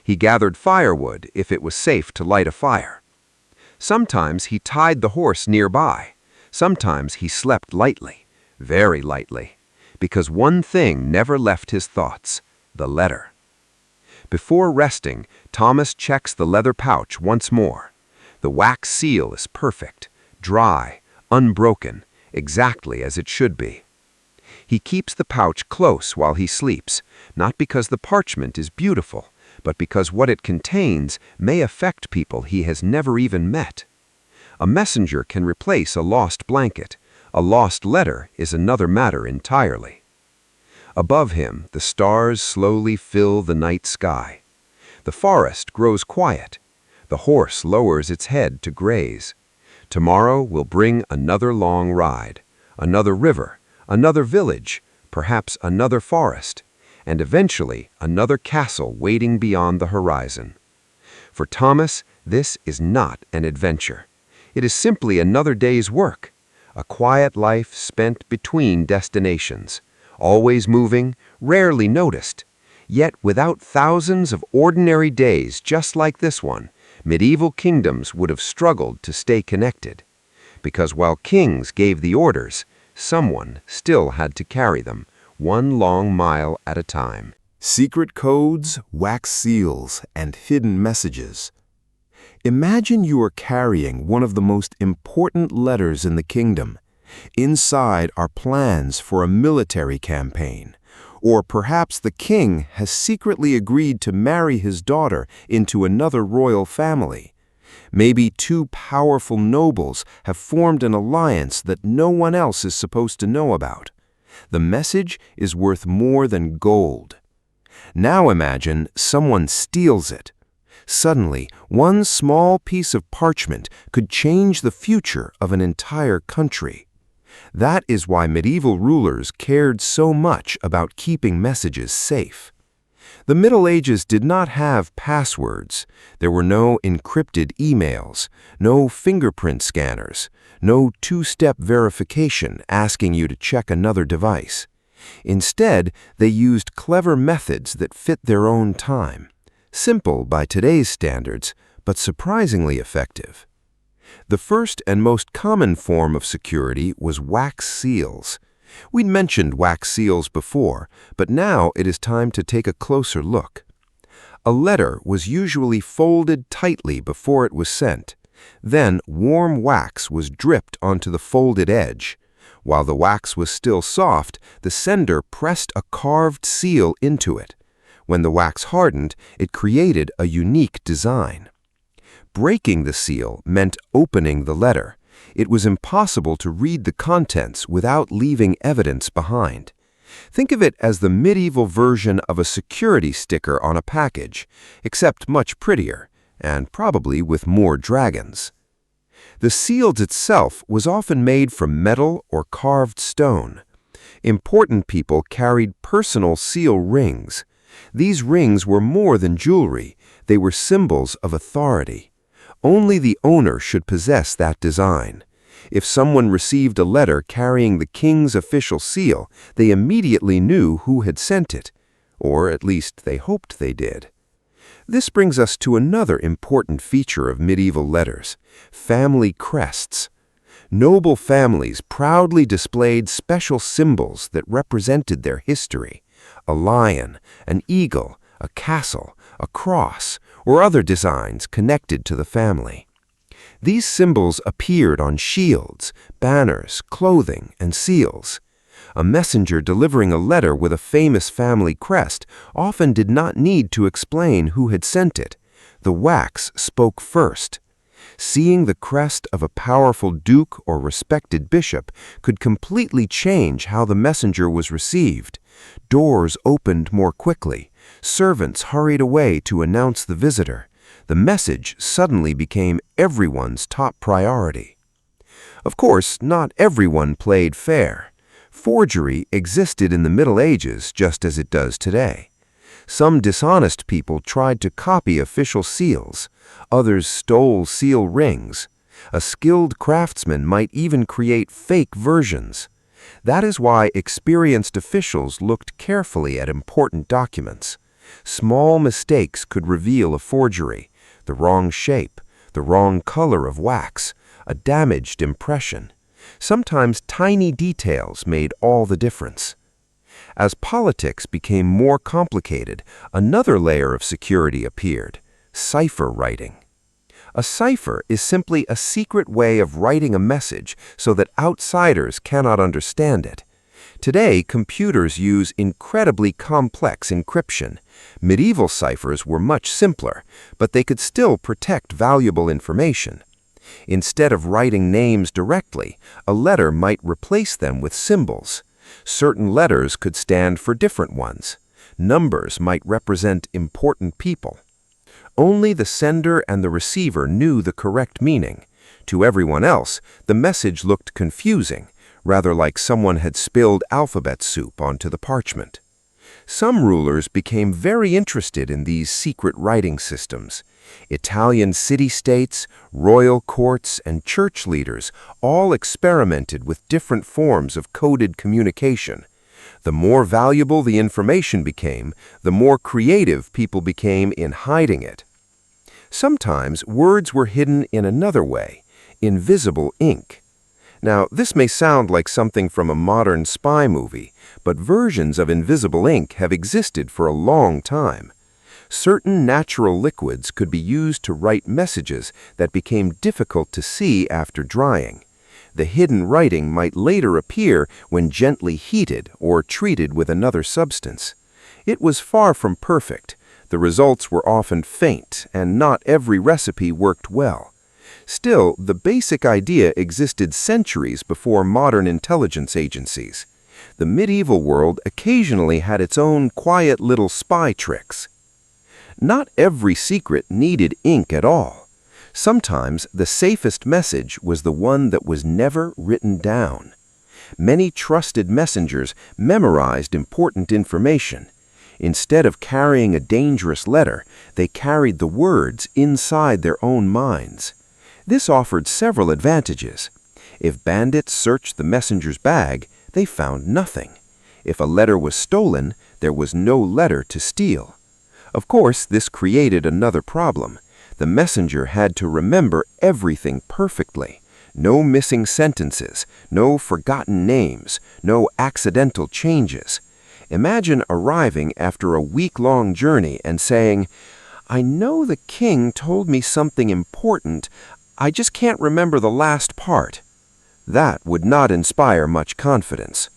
He gathered firewood if it was safe to light a fire. Sometimes he tied the horse nearby. Sometimes he slept lightly, very lightly, because one thing never left his thoughts: the letter. Before resting, Thomas checks the leather pouch once more. The wax seal is perfect, dry, unbroken, exactly as it should be. He keeps the pouch close while he sleeps, not because the parchment is beautiful, but because what it contains may affect people he has never even met. A messenger can replace a lost blanket. A lost letter is another matter entirely. Above him, the stars slowly fill the night sky. The forest grows quiet. The horse lowers its head to graze. Tomorrow will bring another long ride, another river, another village, perhaps another forest, and eventually another castle waiting beyond the horizon. For Thomas, this is not an adventure. It is simply another day's work, a quiet life spent between destinations, always moving, rarely noticed. Yet without thousands of ordinary days just like this one, medieval kingdoms would have struggled to stay connected. Because while kings gave the orders, someone still had to carry them, one long mile at a time. Secret codes, wax seals, and hidden messages. Imagine you are carrying one of the most important letters in the kingdom. Inside are plans for a military campaign. Or perhaps the king has secretly agreed to marry his daughter into another royal family. Maybe two powerful nobles have formed an alliance that no one else is supposed to know about. The message is worth more than gold. Now imagine someone steals it. Suddenly, one small piece of parchment could change the future of an entire country. That is why medieval rulers cared so much about keeping messages safe. The Middle Ages did not have passwords. There were no encrypted emails, no fingerprint scanners, no two-step verification asking you to check another device. Instead, they used clever methods that fit their own time. Simple by today's standards, but surprisingly effective. The first and most common form of security was wax seals. We'd mentioned wax seals before, but now it is time to take a closer look. A letter was usually folded tightly before it was sent. Then warm wax was dripped onto the folded edge. While the wax was still soft, the sender pressed a carved seal into it. When the wax hardened, it created a unique design. Breaking the seal meant opening the letter. It was impossible to read the contents without leaving evidence behind. Think of it as the medieval version of a security sticker on a package, except much prettier, and probably with more dragons. The seal itself was often made from metal or carved stone. Important people carried personal seal rings. These rings were more than jewelry. They were symbols of authority. Only the owner should possess that design. If someone received a letter carrying the king's official seal, they immediately knew who had sent it, or at least they hoped they did. This brings us to another important feature of medieval letters: family crests. Noble families proudly displayed special symbols that represented their history: a lion, an eagle, a castle, a cross, or other designs connected to the family. These symbols appeared on shields, banners, clothing, and seals. A messenger delivering a letter with a famous family crest often did not need to explain who had sent it. The wax spoke first. Seeing the crest of a powerful duke or respected bishop could completely change how the messenger was received. Doors opened more quickly. Servants hurried away to announce the visitor. The message suddenly became everyone's top priority. Of course, not everyone played fair. Forgery existed in the Middle Ages just as it does today. Some dishonest people tried to copy official seals. Others stole seal rings. A skilled craftsman might even create fake versions. That is why experienced officials looked carefully at important documents. Small mistakes could reveal a forgery: the wrong shape, the wrong color of wax, a damaged impression. Sometimes tiny details made all the difference. As politics became more complicated, another layer of security appeared: cipher writing. A cipher is simply a secret way of writing a message so that outsiders cannot understand it. Today, computers use incredibly complex encryption. Medieval ciphers were much simpler, but they could still protect valuable information. Instead of writing names directly, a letter might replace them with symbols. Certain letters could stand for different ones. Numbers might represent important people. Only the sender and the receiver knew the correct meaning. To everyone else, the message looked confusing, rather like someone had spilled alphabet soup onto the parchment. Some rulers became very interested in these secret writing systems. Italian city-states, royal courts, and church leaders all experimented with different forms of coded communication. The more valuable the information became, the more creative people became in hiding it. Sometimes words were hidden in another way, invisible ink. Now, this may sound like something from a modern spy movie, but versions of invisible ink have existed for a long time. Certain natural liquids could be used to write messages that became difficult to see after drying. The hidden writing might later appear when gently heated or treated with another substance. It was far from perfect. The results were often faint, and not every recipe worked well. Still, the basic idea existed centuries before modern intelligence agencies. The medieval world occasionally had its own quiet little spy tricks. Not every secret needed ink at all. Sometimes the safest message was the one that was never written down. Many trusted messengers memorized important information. Instead of carrying a dangerous letter, they carried the words inside their own minds. This offered several advantages. If bandits searched the messenger's bag, they found nothing. If a letter was stolen, there was no letter to steal. Of course, this created another problem. The messenger had to remember everything perfectly. No missing sentences, no forgotten names, no accidental changes. Imagine arriving after a week-long journey and saying, "I know the king told me something important. I just can't remember the last part." That would not inspire much confidence.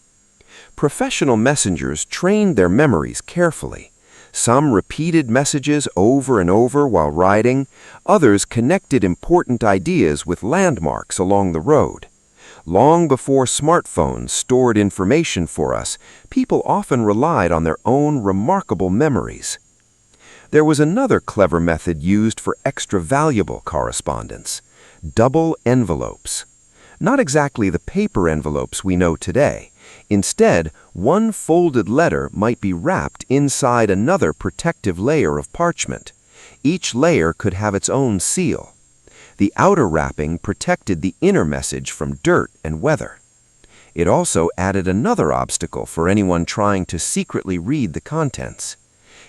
Professional messengers trained their memories carefully. Some repeated messages over and over while riding. Others connected important ideas with landmarks along the road. Long before smartphones stored information for us, people often relied on their own remarkable memories. There was another clever method used for extra valuable correspondence: double envelopes. Not exactly the paper envelopes we know today. Instead, one folded letter might be wrapped inside another protective layer of parchment. Each layer could have its own seal. The outer wrapping protected the inner message from dirt and weather. It also added another obstacle for anyone trying to secretly read the contents.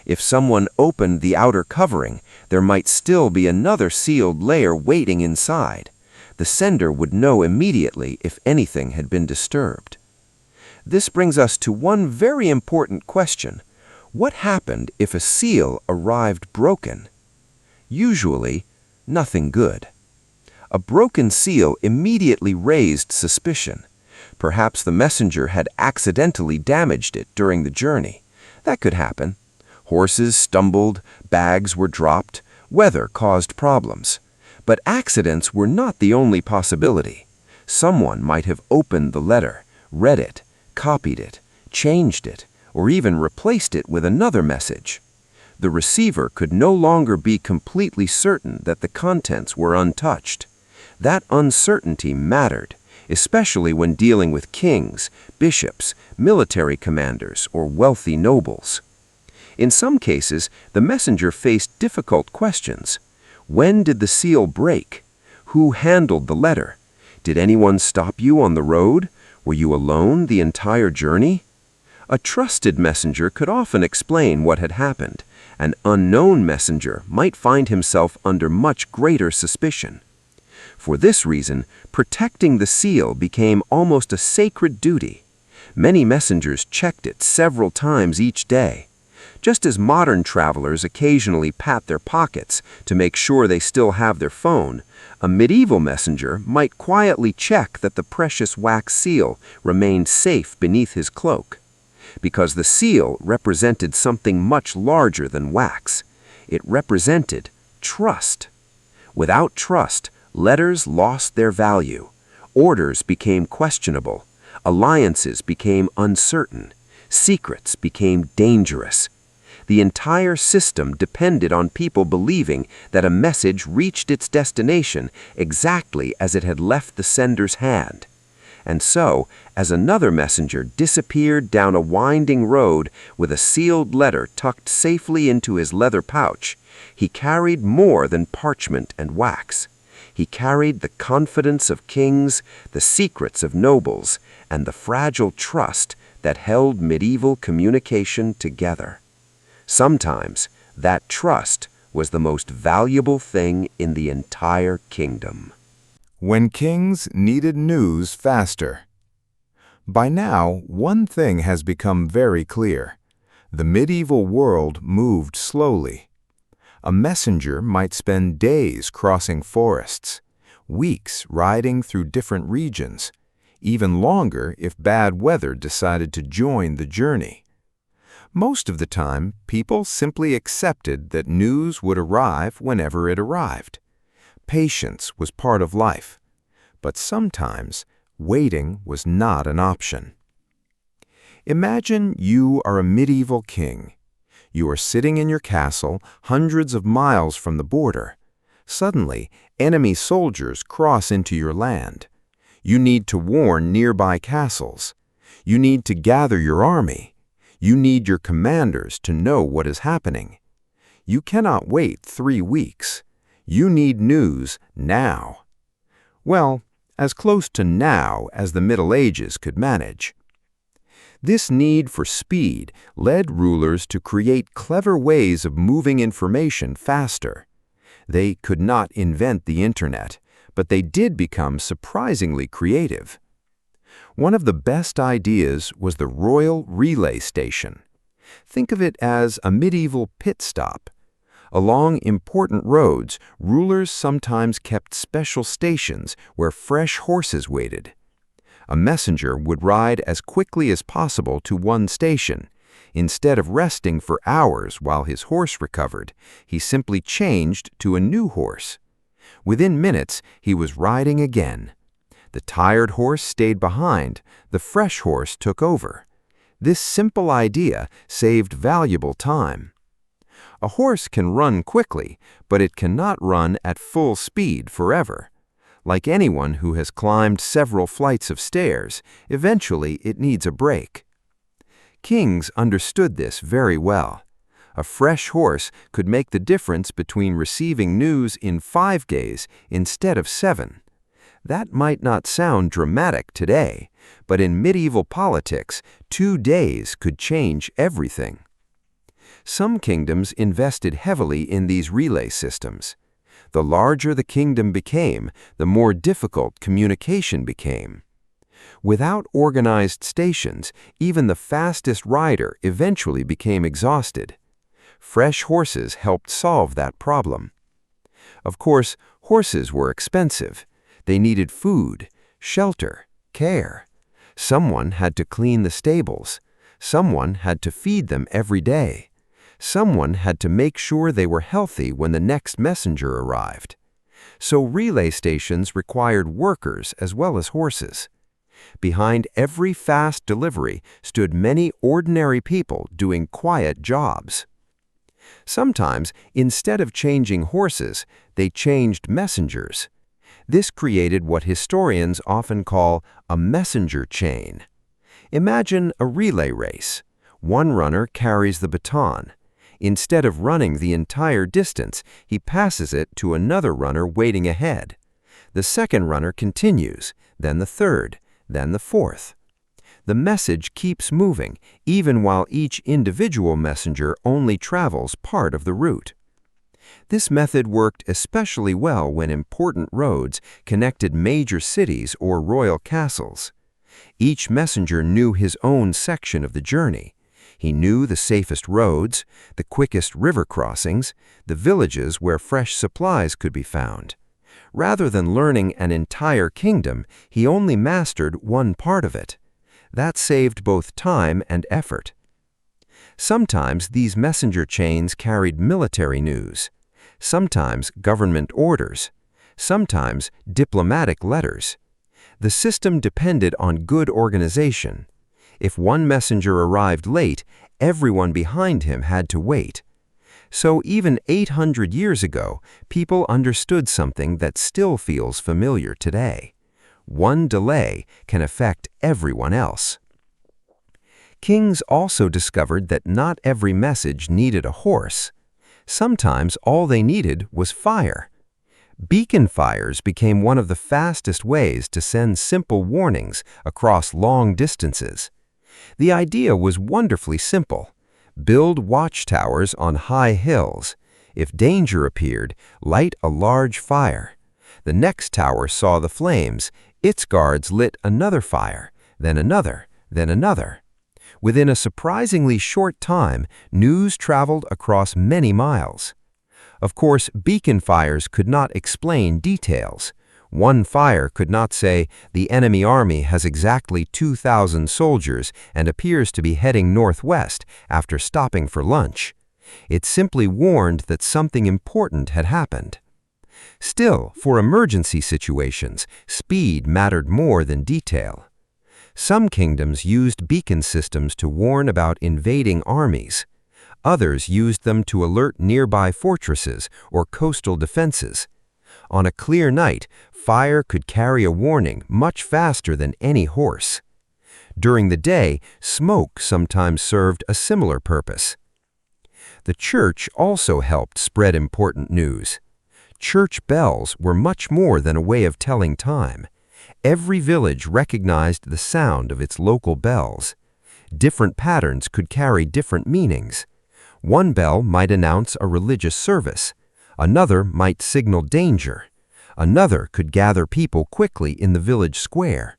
If someone opened the outer covering, there might still be another sealed layer waiting inside. The sender would know immediately if anything had been disturbed. This brings us to one very important question. What happened if a seal arrived broken? Usually, nothing good. A broken seal immediately raised suspicion. Perhaps the messenger had accidentally damaged it during the journey. That could happen. Horses stumbled, bags were dropped, weather caused problems. But accidents were not the only possibility. Someone might have opened the letter, read it, copied it, changed it, or even replaced it with another message. The receiver could no longer be completely certain that the contents were untouched. That uncertainty mattered, especially when dealing with kings, bishops, military commanders, or wealthy nobles. In some cases, the messenger faced difficult questions. When did the seal break? Who handled the letter? Did anyone stop you on the road? Were you alone the entire journey? A trusted messenger could often explain what had happened. An unknown messenger might find himself under much greater suspicion. For this reason, protecting the seal became almost a sacred duty. Many messengers checked it several times each day. Just as modern travelers occasionally pat their pockets to make sure they still have their phone, a medieval messenger might quietly check that the precious wax seal remained safe beneath his cloak. Because the seal represented something much larger than wax. It represented trust. Without trust, letters lost their value. Orders became questionable. Alliances became uncertain. Secrets became dangerous. The entire system depended on people believing that a message reached its destination exactly as it had left the sender's hand. And so, as another messenger disappeared down a winding road with a sealed letter tucked safely into his leather pouch, he carried more than parchment and wax. He carried the confidence of kings, the secrets of nobles, and the fragile trust that held medieval communication together. Sometimes that trust was the most valuable thing in the entire kingdom. When kings needed news faster. By now, one thing has become very clear. The medieval world moved slowly. A messenger might spend days crossing forests, weeks riding through different regions, even longer if bad weather decided to join the journey. Most of the time, people simply accepted that news would arrive whenever it arrived. Patience was part of life, but sometimes waiting was not an option. Imagine you are a medieval king. You are sitting in your castle hundreds of miles from the border. Suddenly, enemy soldiers cross into your land. You need to warn nearby castles. You need to gather your army. You need your commanders to know what is happening. You cannot wait 3 weeks. You need news now. Well, as close to now as the Middle Ages could manage. This need for speed led rulers to create clever ways of moving information faster. They could not invent the internet, but they did become surprisingly creative. One of the best ideas was the royal relay station. Think of it as a medieval pit stop. Along important roads, rulers sometimes kept special stations where fresh horses waited. A messenger would ride as quickly as possible to one station. Instead of resting for hours while his horse recovered, he simply changed to a new horse. Within minutes, he was riding again. The tired horse stayed behind. The fresh horse took over. This simple idea saved valuable time. A horse can run quickly, but it cannot run at full speed forever. Like anyone who has climbed several flights of stairs, eventually it needs a break. Kings understood this very well. A fresh horse could make the difference between receiving news in 5 days instead of 7. That might not sound dramatic today, but in medieval politics, 2 days could change everything. Some kingdoms invested heavily in these relay systems. The larger the kingdom became, the more difficult communication became. Without organized stations, even the fastest rider eventually became exhausted. Fresh horses helped solve that problem. Of course, horses were expensive. They needed food, shelter, care. Someone had to clean the stables. Someone had to feed them every day. Someone had to make sure they were healthy when the next messenger arrived. So relay stations required workers as well as horses. Behind every fast delivery stood many ordinary people doing quiet jobs. Sometimes, instead of changing horses, they changed messengers. This created what historians often call a messenger chain. Imagine a relay race. One runner carries the baton. Instead of running the entire distance, he passes it to another runner waiting ahead. The second runner continues, then the third, then the fourth. The message keeps moving, even while each individual messenger only travels part of the route. This method worked especially well when important roads connected major cities or royal castles. Each messenger knew his own section of the journey. He knew the safest roads, the quickest river crossings, the villages where fresh supplies could be found. Rather than learning an entire kingdom, he only mastered one part of it. That saved both time and effort. Sometimes these messenger chains carried military news, sometimes government orders, sometimes diplomatic letters. The system depended on good organization. If one messenger arrived late, everyone behind him had to wait. So even 800 years ago, people understood something that still feels familiar today. One delay can affect everyone else. Kings also discovered that not every message needed a horse. Sometimes all they needed was fire. Beacon fires became one of the fastest ways to send simple warnings across long distances. The idea was wonderfully simple. Build watchtowers on high hills. If danger appeared, light a large fire. The next tower saw the flames. Its guards lit another fire, then another, then another. Within a surprisingly short time, news traveled across many miles. Of course, beacon fires could not explain details. One fire could not say, "The enemy army has exactly 2,000 soldiers and appears to be heading northwest," after stopping for lunch. It simply warned that something important had happened. Still, for emergency situations, speed mattered more than detail. Some kingdoms used beacon systems to warn about invading armies. Others used them to alert nearby fortresses or coastal defenses. On a clear night, fire could carry a warning much faster than any horse. During the day, smoke sometimes served a similar purpose. The church also helped spread important news. Church bells were much more than a way of telling time. Every village recognized the sound of its local bells. Different patterns could carry different meanings. One bell might announce a religious service. Another might signal danger. Another could gather people quickly in the village square.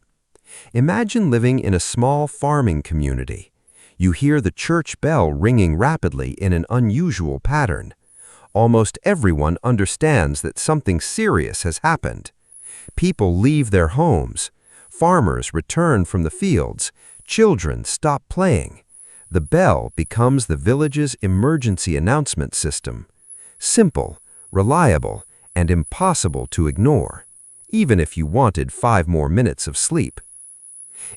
Imagine living in a small farming community. You hear the church bell ringing rapidly in an unusual pattern. Almost everyone understands that something serious has happened. People leave their homes. Farmers return from the fields. Children stop playing. The bell becomes the village's emergency announcement system. Simple, reliable, and impossible to ignore, even if you wanted 5 more minutes of sleep.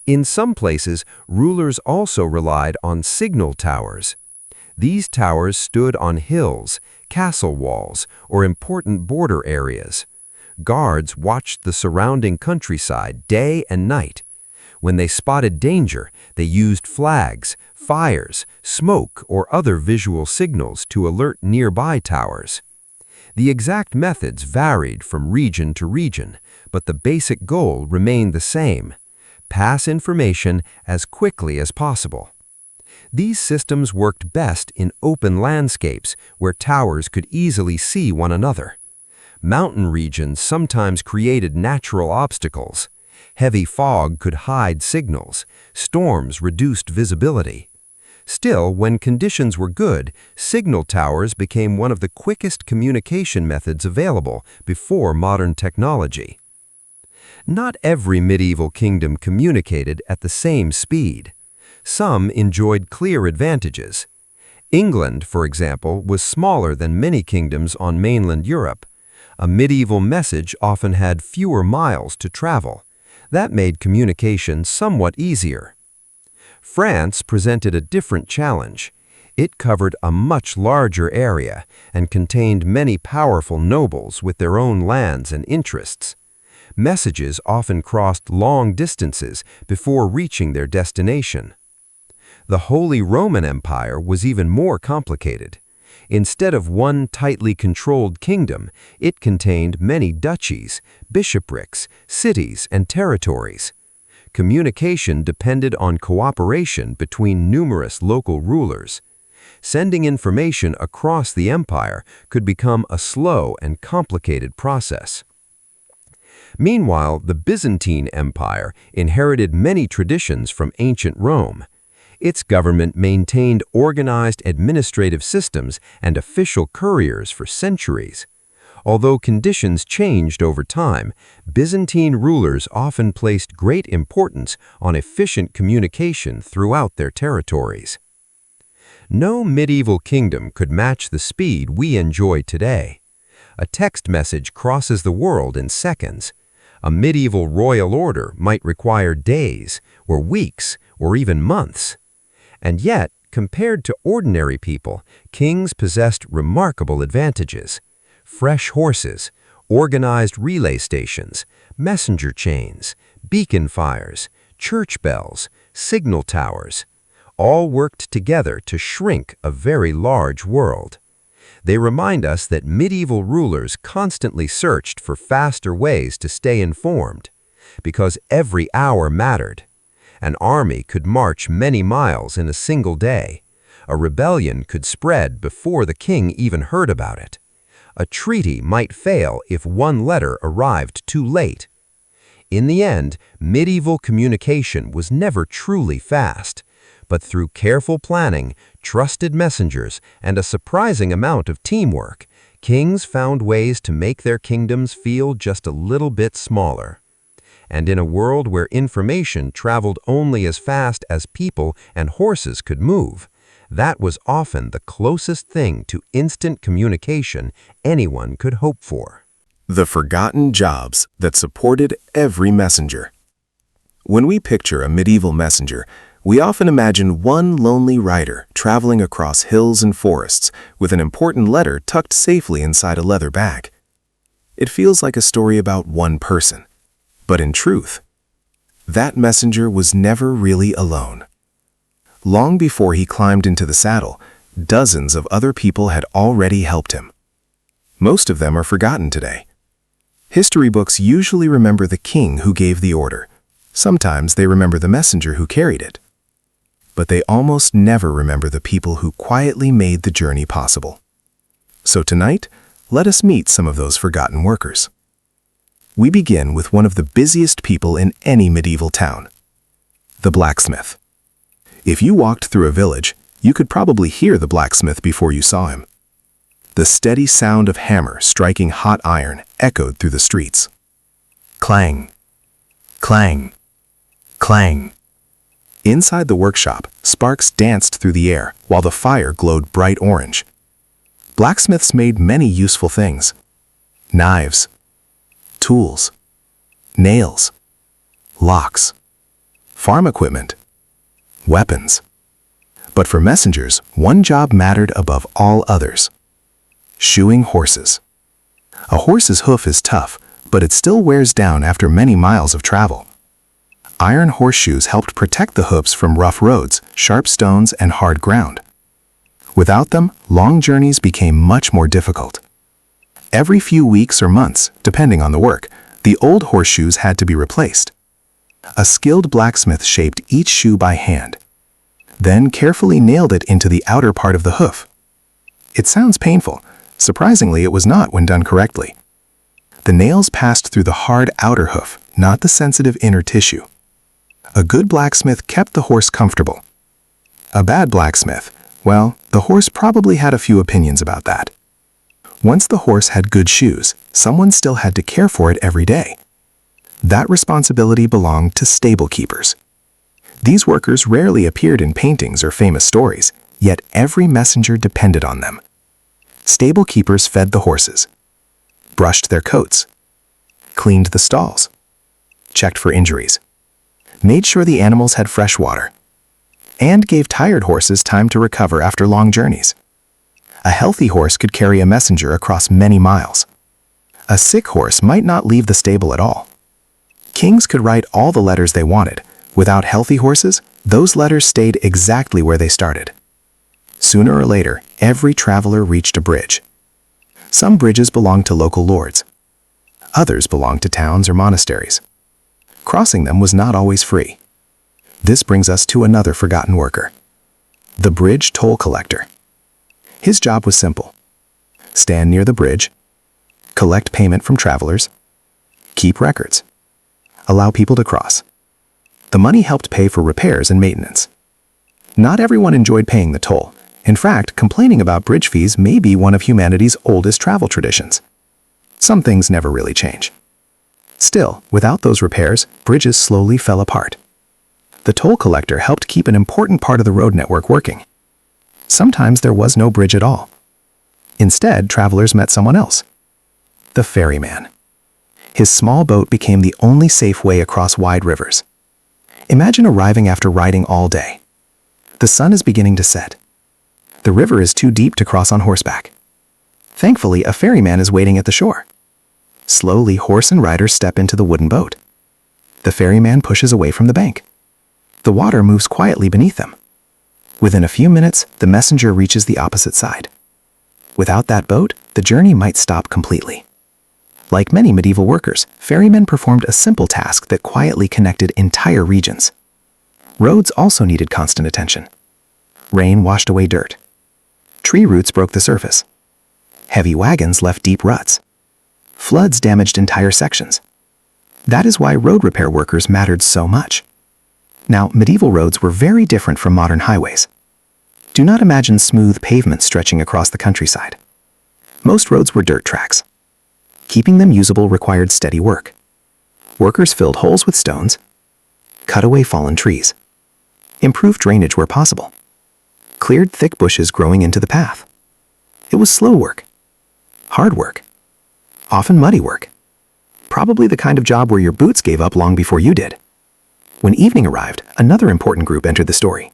In some places, rulers also relied on signal towers. These towers stood on hills, castle walls, or important border areas. Guards watched the surrounding countryside day and night. When they spotted danger, they used flags, fires, smoke, or other visual signals to alert nearby towers. The exact methods varied from region to region, but the basic goal remained the same: pass information as quickly as possible. These systems worked best in open landscapes where towers could easily see one another. Mountain regions sometimes created natural obstacles. Heavy fog could hide signals. Storms reduced visibility. Still, when conditions were good, signal towers became one of the quickest communication methods available before modern technology. Not every medieval kingdom communicated at the same speed. Some enjoyed clear advantages. England, for example, was smaller than many kingdoms on mainland Europe. A medieval message often had fewer miles to travel. That made communication somewhat easier. France presented a different challenge. It covered a much larger area and contained many powerful nobles with their own lands and interests. Messages often crossed long distances before reaching their destination. The Holy Roman Empire was even more complicated. Instead of one tightly controlled kingdom, it contained many duchies, bishoprics, cities, and territories. Communication depended on cooperation between numerous local rulers. Sending information across the empire could become a slow and complicated process. Meanwhile, the Byzantine Empire inherited many traditions from ancient Rome. Its government maintained organized administrative systems and official couriers for centuries. Although conditions changed over time, Byzantine rulers often placed great importance on efficient communication throughout their territories. No medieval kingdom could match the speed we enjoy today. A text message crosses the world in seconds. A medieval royal order might require days, or weeks, or even months. And yet, compared to ordinary people, kings possessed remarkable advantages. Fresh horses, organized relay stations, messenger chains, beacon fires, church bells, signal towers, all worked together to shrink a very large world. They remind us that medieval rulers constantly searched for faster ways to stay informed, because every hour mattered. An army could march many miles in a single day. A rebellion could spread before the king even heard about it. A treaty might fail if one letter arrived too late. In the end, medieval communication was never truly fast, but through careful planning, trusted messengers, and a surprising amount of teamwork, kings found ways to make their kingdoms feel just a little bit smaller. And in a world where information traveled only as fast as people and horses could move, that was often the closest thing to instant communication anyone could hope for. The forgotten jobs that supported every messenger. When we picture a medieval messenger, we often imagine one lonely rider traveling across hills and forests with an important letter tucked safely inside a leather bag. It feels like a story about one person. But in truth, that messenger was never really alone. Long before he climbed into the saddle, dozens of other people had already helped him. Most of them are forgotten today. History books usually remember the king who gave the order. Sometimes they remember the messenger who carried it. But they almost never remember the people who quietly made the journey possible. So tonight, let us meet some of those forgotten workers. We begin with one of the busiest people in any medieval town, the blacksmith. If you walked through a village, you could probably hear the blacksmith before you saw him. The steady sound of hammer striking hot iron echoed through the streets. Clang, clang, clang. Inside the workshop, sparks danced through the air while the fire glowed bright orange. Blacksmiths made many useful things: knives, tools, nails, locks, farm equipment, weapons. But for messengers, one job mattered above all others: shoeing horses. A horse's hoof is tough, but it still wears down after many miles of travel. Iron horseshoes helped protect the hoofs from rough roads, sharp stones, and hard ground. Without them, long journeys became much more difficult. Every few weeks or months, depending on the work, the old horseshoes had to be replaced. A skilled blacksmith shaped each shoe by hand, then carefully nailed it into the outer part of the hoof. It sounds painful. Surprisingly, it was not when done correctly. The nails passed through the hard outer hoof, not the sensitive inner tissue. A good blacksmith kept the horse comfortable. A bad blacksmith, well, the horse probably had a few opinions about that. Once the horse had good shoes, someone still had to care for it every day. That responsibility belonged to stable keepers. These workers rarely appeared in paintings or famous stories, yet every messenger depended on them. Stable keepers fed the horses, brushed their coats, cleaned the stalls, checked for injuries, made sure the animals had fresh water, and gave tired horses time to recover after long journeys. A healthy horse could carry a messenger across many miles. A sick horse might not leave the stable at all. Kings could write all the letters they wanted. Without healthy horses, those letters stayed exactly where they started. Sooner or later, every traveler reached a bridge. Some bridges belonged to local lords. Others belonged to towns or monasteries. Crossing them was not always free. This brings us to another forgotten worker, the bridge toll collector. His job was simple: stand near the bridge, collect payment from travelers, keep records, allow people to cross. The money helped pay for repairs and maintenance. Not everyone enjoyed paying the toll. In fact, complaining about bridge fees may be one of humanity's oldest travel traditions. Some things never really change. Still, without those repairs, bridges slowly fell apart. The toll collector helped keep an important part of the road network working. Sometimes there was no bridge at all. Instead, travelers met someone else: the ferryman. His small boat became the only safe way across wide rivers. Imagine arriving after riding all day. The sun is beginning to set. The river is too deep to cross on horseback. Thankfully, a ferryman is waiting at the shore. Slowly, horse and rider step into the wooden boat. The ferryman pushes away from the bank. The water moves quietly beneath them. Within a few minutes, the messenger reaches the opposite side. Without that boat, the journey might stop completely. Like many medieval workers, ferrymen performed a simple task that quietly connected entire regions. Roads also needed constant attention. Rain washed away dirt. Tree roots broke the surface. Heavy wagons left deep ruts. Floods damaged entire sections. That is why road repair workers mattered so much. Now, medieval roads were very different from modern highways. Do not imagine smooth pavements stretching across the countryside. Most roads were dirt tracks. Keeping them usable required steady work. Workers filled holes with stones, cut away fallen trees, improved drainage where possible, cleared thick bushes growing into the path. It was slow work, hard work, often muddy work. Probably the kind of job where your boots gave up long before you did. When evening arrived, another important group entered the story.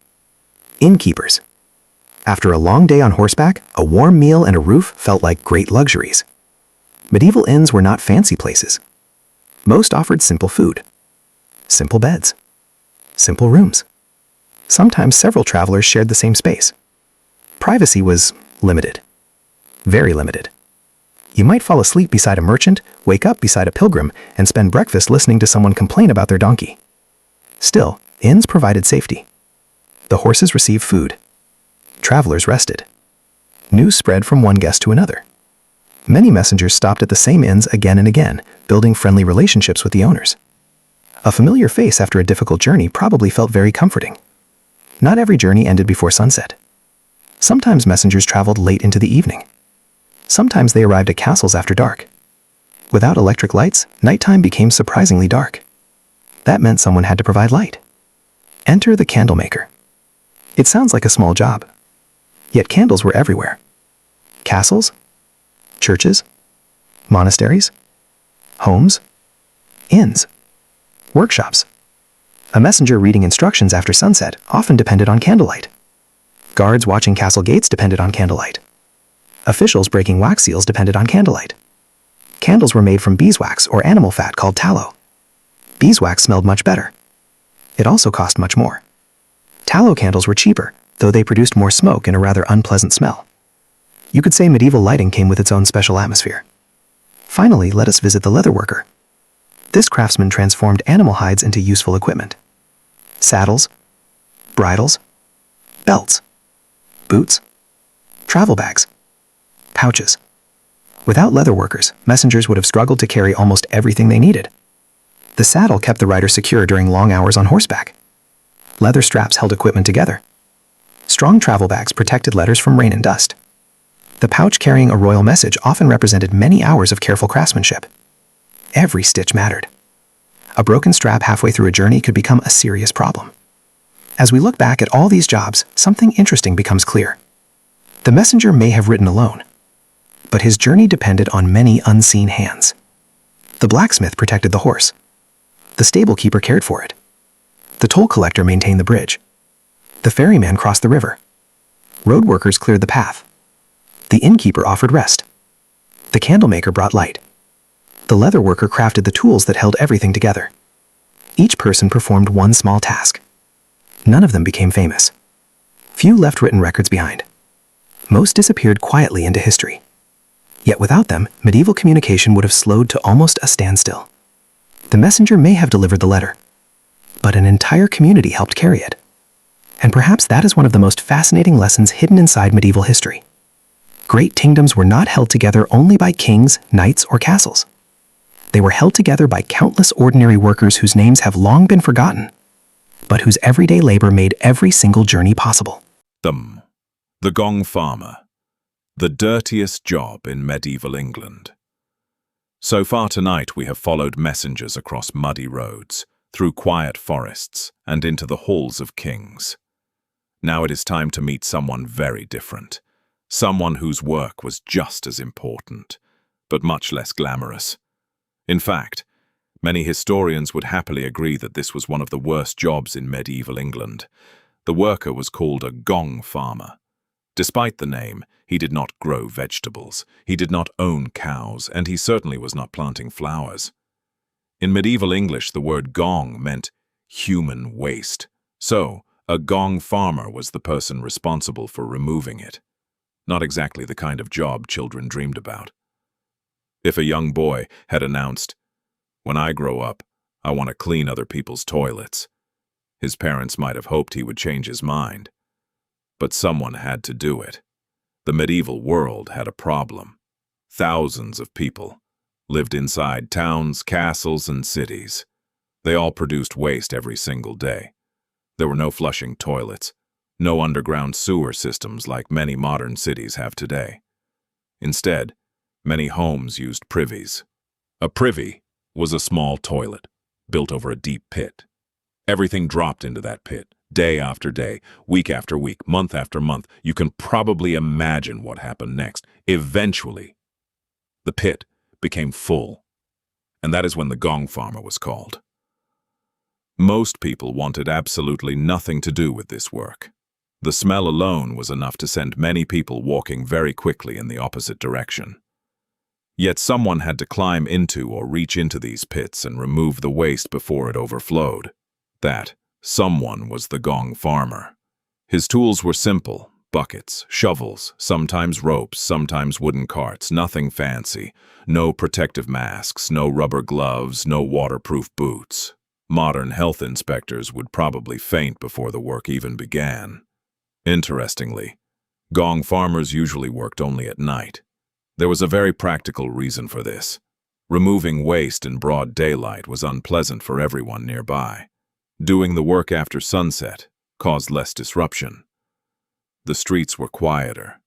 Innkeepers. After a long day on horseback, a warm meal and a roof felt like great luxuries. Medieval inns were not fancy places. Most offered simple food, simple beds, simple rooms. Sometimes several travelers shared the same space. Privacy was limited, very limited. You might fall asleep beside a merchant, wake up beside a pilgrim, and spend breakfast listening to someone complain about their donkey. Still, inns provided safety. The horses received food. Travelers rested. News spread from one guest to another. Many messengers stopped at the same inns again and again, building friendly relationships with the owners. A familiar face after a difficult journey probably felt very comforting. Not every journey ended before sunset. Sometimes messengers traveled late into the evening. Sometimes they arrived at castles after dark. Without electric lights, nighttime became surprisingly dark. That meant someone had to provide light. Enter the candle maker. It sounds like a small job. Yet candles were everywhere. Castles, churches, monasteries, homes, inns, workshops. A messenger reading instructions after sunset often depended on candlelight. Guards watching castle gates depended on candlelight. Officials breaking wax seals depended on candlelight. Candles were made from beeswax or animal fat called tallow. Beeswax smelled much better. It also cost much more. Tallow candles were cheaper, though they produced more smoke and a rather unpleasant smell. You could say medieval lighting came with its own special atmosphere. Finally, let us visit the leatherworker. This craftsman transformed animal hides into useful equipment. Saddles, bridles, belts, boots, travel bags, pouches. Without leatherworkers, messengers would have struggled to carry almost everything they needed. The saddle kept the rider secure during long hours on horseback. Leather straps held equipment together. Strong travel bags protected letters from rain and dust. The pouch carrying a royal message often represented many hours of careful craftsmanship. Every stitch mattered. A broken strap halfway through a journey could become a serious problem. As we look back at all these jobs, something interesting becomes clear. The messenger may have ridden alone, but his journey depended on many unseen hands. The blacksmith protected the horse. The stable keeper cared for it. The toll collector maintained the bridge. The ferryman crossed the river. Road workers cleared the path. The innkeeper offered rest. The candlemaker brought light. The leather worker crafted the tools that held everything together. Each person performed one small task. None of them became famous. Few left written records behind. Most disappeared quietly into history. Yet without them, medieval communication would have slowed to almost a standstill. The messenger may have delivered the letter, but an entire community helped carry it. And perhaps that is one of the most fascinating lessons hidden inside medieval history. Great kingdoms were not held together only by kings, knights, or castles. They were held together by countless ordinary workers whose names have long been forgotten, but whose everyday labor made every single journey possible. The gong farmer. The dirtiest job in medieval England. So far tonight we have followed messengers across muddy roads, through quiet forests, and into the halls of kings. Now it is time to meet someone very different. Someone whose work was just as important, but much less glamorous. In fact, many historians would happily agree that this was one of the worst jobs in medieval England. The worker was called a gong farmer. Despite the name, he did not grow vegetables, he did not own cows, and he certainly was not planting flowers. In medieval English, the word gong meant human waste. So, a gong farmer was the person responsible for removing it. Not exactly the kind of job children dreamed about. If a young boy had announced, "When I grow up, I want to clean other people's toilets," His parents might have hoped he would change his mind. But someone had to do it. The medieval world had a problem. Thousands of people lived inside towns, castles, and cities. They all produced waste every single day. There were no flushing toilets, no underground sewer systems like many modern cities have today. Instead, many homes used privies. A privy was a small toilet built over a deep pit. Everything dropped into that pit, day after day, week after week, month after month. You can probably imagine what happened next. Eventually, the pit became full, and that is when the gong farmer was called. Most people wanted absolutely nothing to do with this work. The smell alone was enough to send many people walking very quickly in the opposite direction. Yet someone had to climb into or reach into these pits and remove the waste before it overflowed. That someone was the gong farmer. His tools were simple: buckets, shovels, sometimes ropes, sometimes wooden carts, nothing fancy. No protective masks, no rubber gloves, no waterproof boots. Modern health inspectors would probably faint before the work even began. Interestingly, gong farmers usually worked only at night. There was a very practical reason for this. Removing waste in broad daylight was unpleasant for everyone nearby. Doing the work after sunset caused less disruption. The streets were quieter.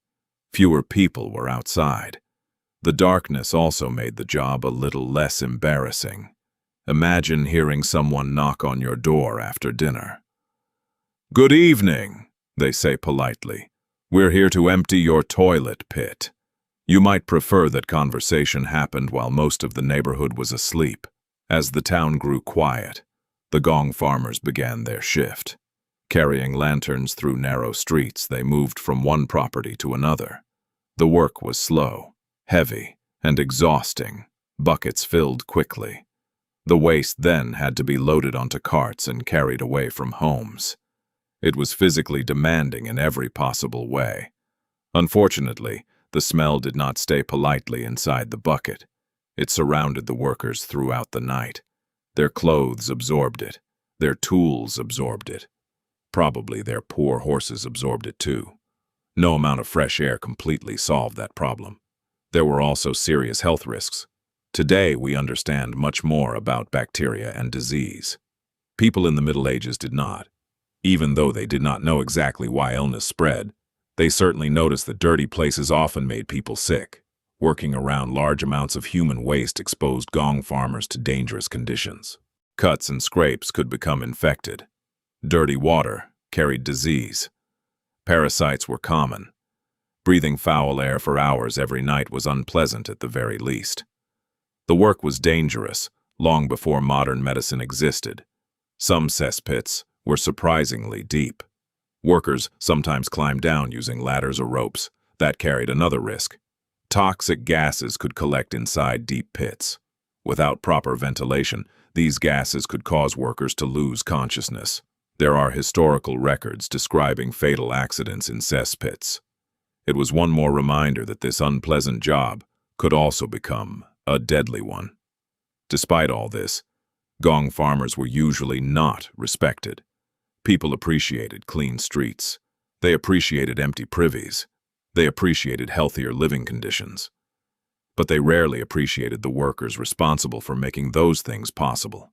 Fewer people were outside. The darkness also made the job a little less embarrassing. Imagine hearing someone knock on your door after dinner. "Good evening," they say politely. "We're here to empty your toilet pit." You might prefer that conversation happened while most of the neighborhood was asleep. As the town grew quiet, the gong farmers began their shift. Carrying lanterns through narrow streets, they moved from one property to another. The work was slow, heavy, and exhausting. Buckets filled quickly. The waste then had to be loaded onto carts and carried away from homes. It was physically demanding in every possible way. Unfortunately, the smell did not stay politely inside the bucket. It surrounded the workers throughout the night. Their clothes absorbed it. Their tools absorbed it. Probably their poor horses absorbed it too. No amount of fresh air completely solved that problem. There were also serious health risks. Today we understand much more about bacteria and disease. People in the Middle Ages did not. Even though they did not know exactly why illness spread, they certainly noticed that dirty places often made people sick. Working around large amounts of human waste exposed gong farmers to dangerous conditions. Cuts and scrapes could become infected. Dirty water carried disease. Parasites were common. Breathing foul air for hours every night was unpleasant at the very least. The work was dangerous long before modern medicine existed. Some cesspits were surprisingly deep. Workers sometimes climbed down using ladders or ropes. That carried another risk. Toxic gases could collect inside deep pits. Without proper ventilation, these gases could cause workers to lose consciousness. There are historical records describing fatal accidents in cesspits. It was one more reminder that this unpleasant job could also become a deadly one. Despite all this, gong farmers were usually not respected. People appreciated clean streets. They appreciated empty privies. They appreciated healthier living conditions. But they rarely appreciated the workers responsible for making those things possible.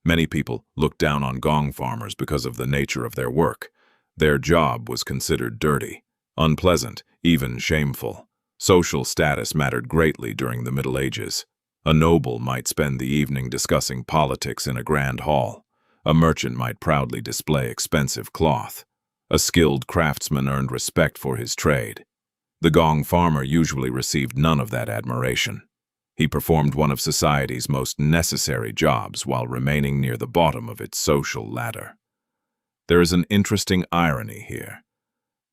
Many people looked down on gong farmers because of the nature of their work. Their job was considered dirty, unpleasant, even shameful. Social status mattered greatly during the Middle Ages. A noble might spend the evening discussing politics in a grand hall. A merchant might proudly display expensive cloth. A skilled craftsman earned respect for his trade. The gong farmer usually received none of that admiration. He performed one of society's most necessary jobs while remaining near the bottom of its social ladder. There is an interesting irony here.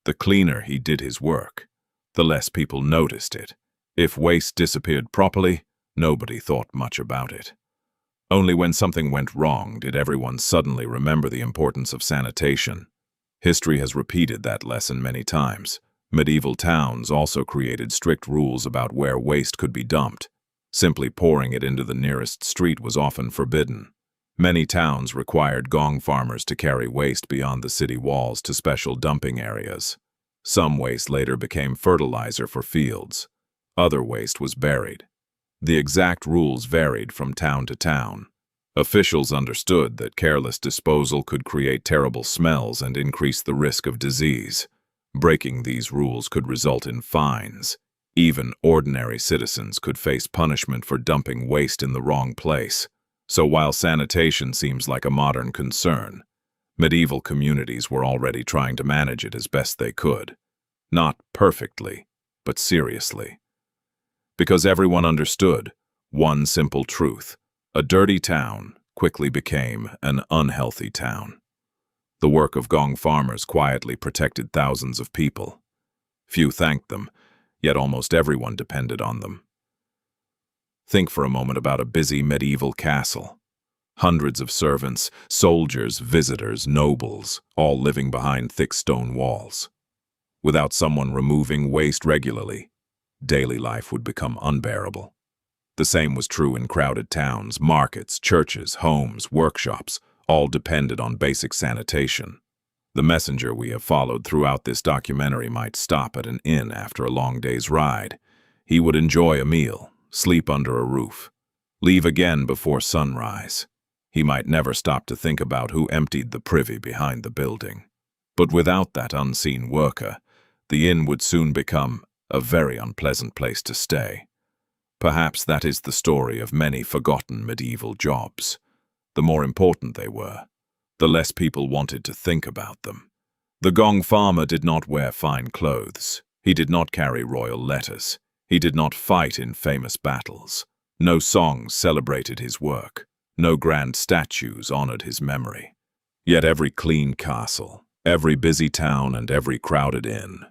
The cleaner he did his work, the less people noticed it. If waste disappeared properly, nobody thought much about it. Only when something went wrong did everyone suddenly remember the importance of sanitation. History has repeated that lesson many times. Medieval towns also created strict rules about where waste could be dumped. Simply pouring it into the nearest street was often forbidden. Many towns required gong farmers to carry waste beyond the city walls to special dumping areas. Some waste later became fertilizer for fields. Other waste was buried. The exact rules varied from town to town. Officials understood that careless disposal could create terrible smells and increase the risk of disease. Breaking these rules could result in fines. Even ordinary citizens could face punishment for dumping waste in the wrong place. So while sanitation seems like a modern concern, medieval communities were already trying to manage it as best they could. Not perfectly, but seriously. Because everyone understood one simple truth: a dirty town quickly became an unhealthy town. The work of gong farmers quietly protected thousands of people. Few thanked them, yet almost everyone depended on them. Think for a moment about a busy medieval castle. Hundreds of servants, soldiers, visitors, nobles, all living behind thick stone walls. Without someone removing waste regularly, daily life would become unbearable. The same was true in crowded towns. Markets, churches, homes, workshops, all depended on basic sanitation. The messenger we have followed throughout this documentary might stop at an inn after a long day's ride. He would enjoy a meal, sleep under a roof, leave again before sunrise. He might never stop to think about who emptied the privy behind the building. But without that unseen worker, the inn would soon become a very unpleasant place to stay. Perhaps that is the story of many forgotten medieval jobs. The more important they were, the less people wanted to think about them. The gong farmer did not wear fine clothes. He did not carry royal letters. He did not fight in famous battles. No songs celebrated his work. No grand statues honored his memory. Yet every clean castle, every busy town, and every crowded inn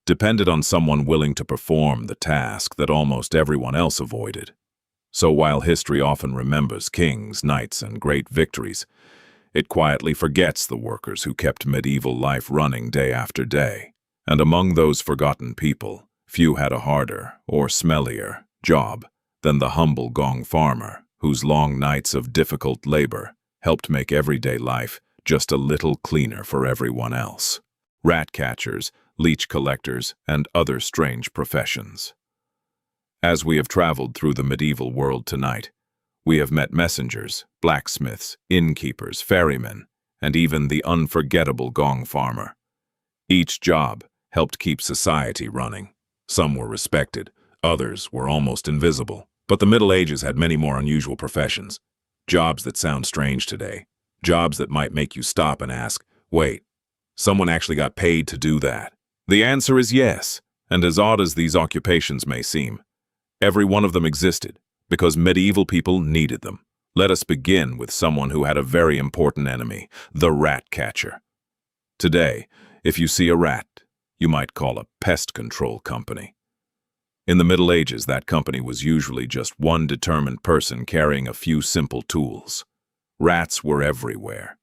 depended on someone willing to perform the task that almost everyone else avoided. So while history often remembers kings, knights, and great victories, it quietly forgets the workers who kept medieval life running day after day. And among those forgotten people, few had a harder or smellier job than the humble gong farmer, whose long nights of difficult labor helped make everyday life just a little cleaner for everyone else. Rat catchers, leech collectors, and other strange professions. As we have traveled through the medieval world tonight, we have met messengers, blacksmiths, innkeepers, ferrymen, and even the unforgettable gong farmer. Each job helped keep society running. Some were respected, others were almost invisible. But the Middle Ages had many more unusual professions. Jobs that sound strange today. Jobs that might make you stop and ask, wait, someone actually got paid to do that? The answer is yes, and as odd as these occupations may seem, every one of them existed because medieval people needed them. Let us begin with someone who had a very important enemy, the rat catcher. Today, if you see a rat, you might call a pest control company. In the Middle Ages, that company was usually just one determined person carrying a few simple tools. Rats were everywhere.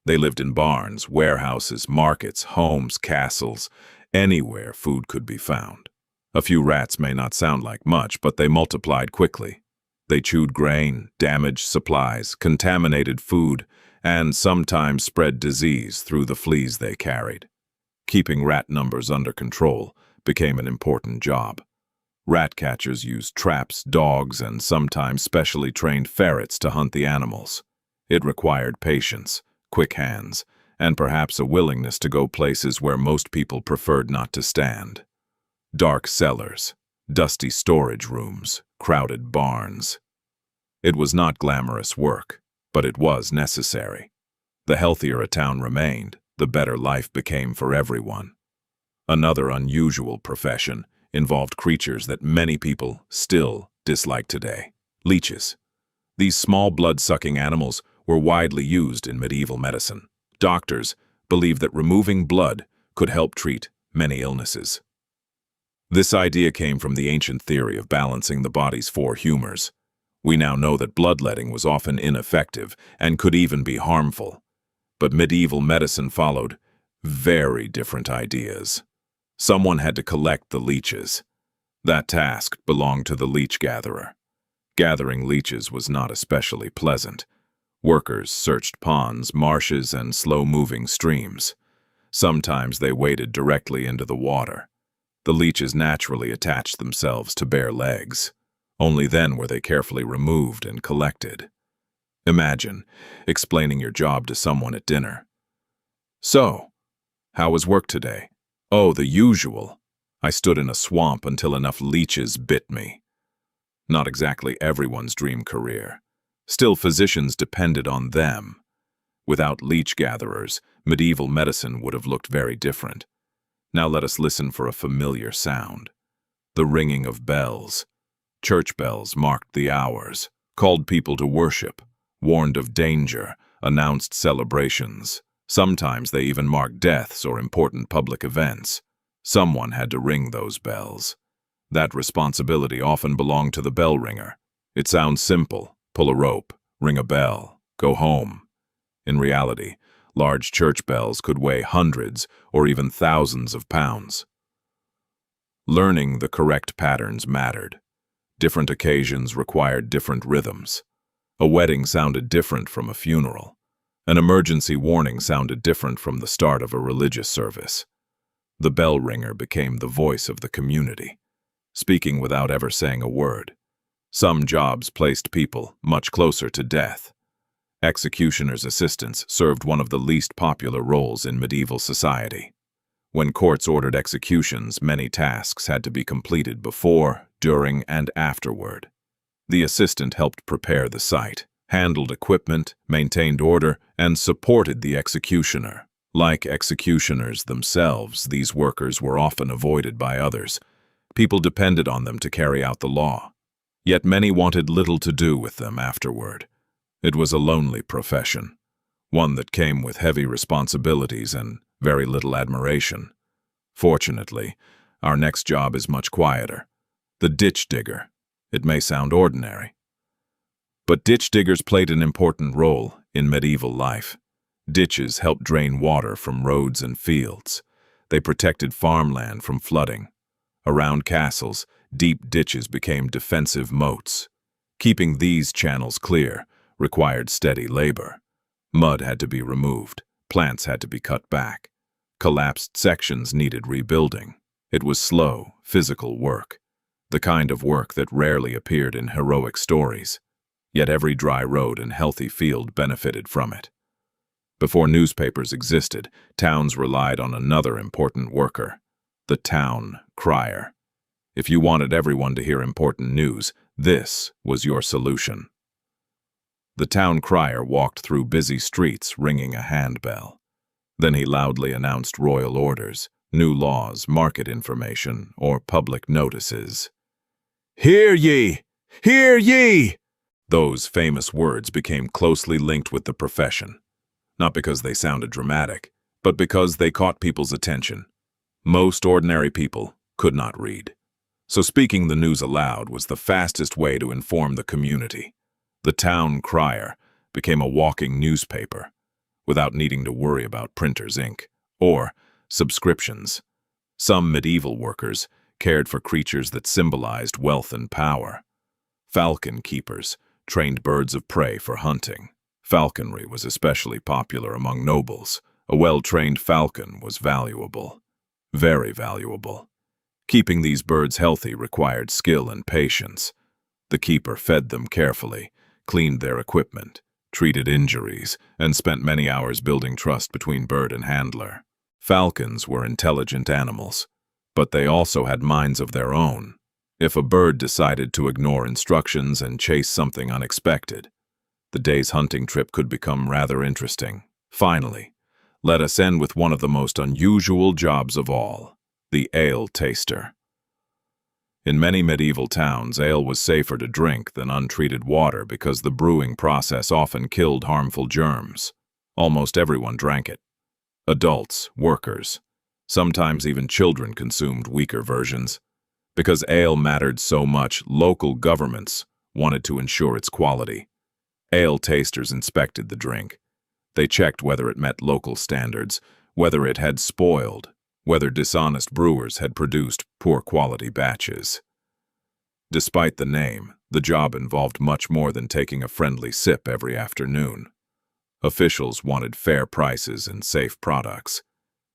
They lived in barns, warehouses, markets, homes, castles, anywhere food could be found. A few rats may not sound like much, but they multiplied quickly. They chewed grain, damaged supplies, contaminated food, and sometimes spread disease through the fleas they carried. Keeping rat numbers under control became an important job. Rat catchers used traps, dogs, and sometimes specially trained ferrets to hunt the animals. It required patience, quick hands, and perhaps a willingness to go places where most people preferred not to stand. Dark cellars, dusty storage rooms, crowded barns. It was not glamorous work, but it was necessary. The healthier a town remained, the better life became for everyone. Another unusual profession involved creatures that many people still dislike today: leeches. These small blood-sucking animals were widely used in medieval medicine. Doctors believed that removing blood could help treat many illnesses. This idea came from the ancient theory of balancing the body's four humors. We now know that bloodletting was often ineffective and could even be harmful. But medieval medicine followed very different ideas. Someone had to collect the leeches. That task belonged to the leech gatherer. Gathering leeches was not especially pleasant. Workers searched ponds, marshes, and slow-moving streams. Sometimes they waded directly into the water. The leeches naturally attached themselves to bare legs. Only then were they carefully removed and collected. Imagine explaining your job to someone at dinner. "So, how was work today?" "Oh, the usual. I stood in a swamp until enough leeches bit me." Not exactly everyone's dream career. Still, physicians depended on them. Without leech gatherers, medieval medicine would have looked very different. Now let us listen for a familiar sound. The ringing of bells. Church bells marked the hours, called people to worship, warned of danger, announced celebrations. Sometimes they even marked deaths or important public events. Someone had to ring those bells. That responsibility often belonged to the bell ringer. It sounds simple: pull a rope, ring a bell, go home. In reality, large church bells could weigh hundreds or even thousands of pounds. Learning the correct patterns mattered. Different occasions required different rhythms. A wedding sounded different from a funeral. An emergency warning sounded different from the start of a religious service. The bell ringer became the voice of the community, speaking without ever saying a word. Some jobs placed people much closer to death. Executioner's assistants served one of the least popular roles in medieval society. When courts ordered executions, many tasks had to be completed before, during, and afterward. The assistant helped prepare the site, handled equipment, maintained order, and supported the executioner. Like executioners themselves, these workers were often avoided by others. People depended on them to carry out the law. Yet many wanted little to do with them afterward. It was a lonely profession, one that came with heavy responsibilities and very little admiration. Fortunately, our next job is much quieter. The ditch digger. It may sound ordinary, but ditch diggers played an important role in medieval life. Ditches helped drain water from roads and fields. They protected farmland from flooding. Around castles, deep ditches became defensive moats. Keeping these channels clear required steady labor. Mud had to be removed. Plants had to be cut back. Collapsed sections needed rebuilding. It was slow, physical work, the kind of work that rarely appeared in heroic stories. Yet every dry road and healthy field benefited from it. Before newspapers existed, towns relied on another important worker, the town crier. If you wanted everyone to hear important news, this was your solution. The town crier walked through busy streets ringing a handbell. Then he loudly announced royal orders, new laws, market information, or public notices. "Hear ye! Hear ye!" Those famous words became closely linked with the profession, not because they sounded dramatic, but because they caught people's attention. Most ordinary people could not read. So speaking the news aloud was the fastest way to inform the community. The town crier became a walking newspaper, without needing to worry about printer's ink or subscriptions. Some medieval workers cared for creatures that symbolized wealth and power. Falcon keepers trained birds of prey for hunting. Falconry was especially popular among nobles. A well-trained falcon was valuable, very valuable. Keeping these birds healthy required skill and patience. The keeper fed them carefully, cleaned their equipment, treated injuries, and spent many hours building trust between bird and handler. Falcons were intelligent animals, but they also had minds of their own. If a bird decided to ignore instructions and chase something unexpected, the day's hunting trip could become rather interesting. Finally, let us end with one of the most unusual jobs of all, the ale taster. In many medieval towns, ale was safer to drink than untreated water because the brewing process often killed harmful germs. Almost everyone drank it. Adults, workers, sometimes even children consumed weaker versions. Because ale mattered so much, local governments wanted to ensure its quality. Ale tasters inspected the drink. They checked whether it met local standards, whether it had spoiled, whether dishonest brewers had produced poor-quality batches. Despite the name, the job involved much more than taking a friendly sip every afternoon. Officials wanted fair prices and safe products.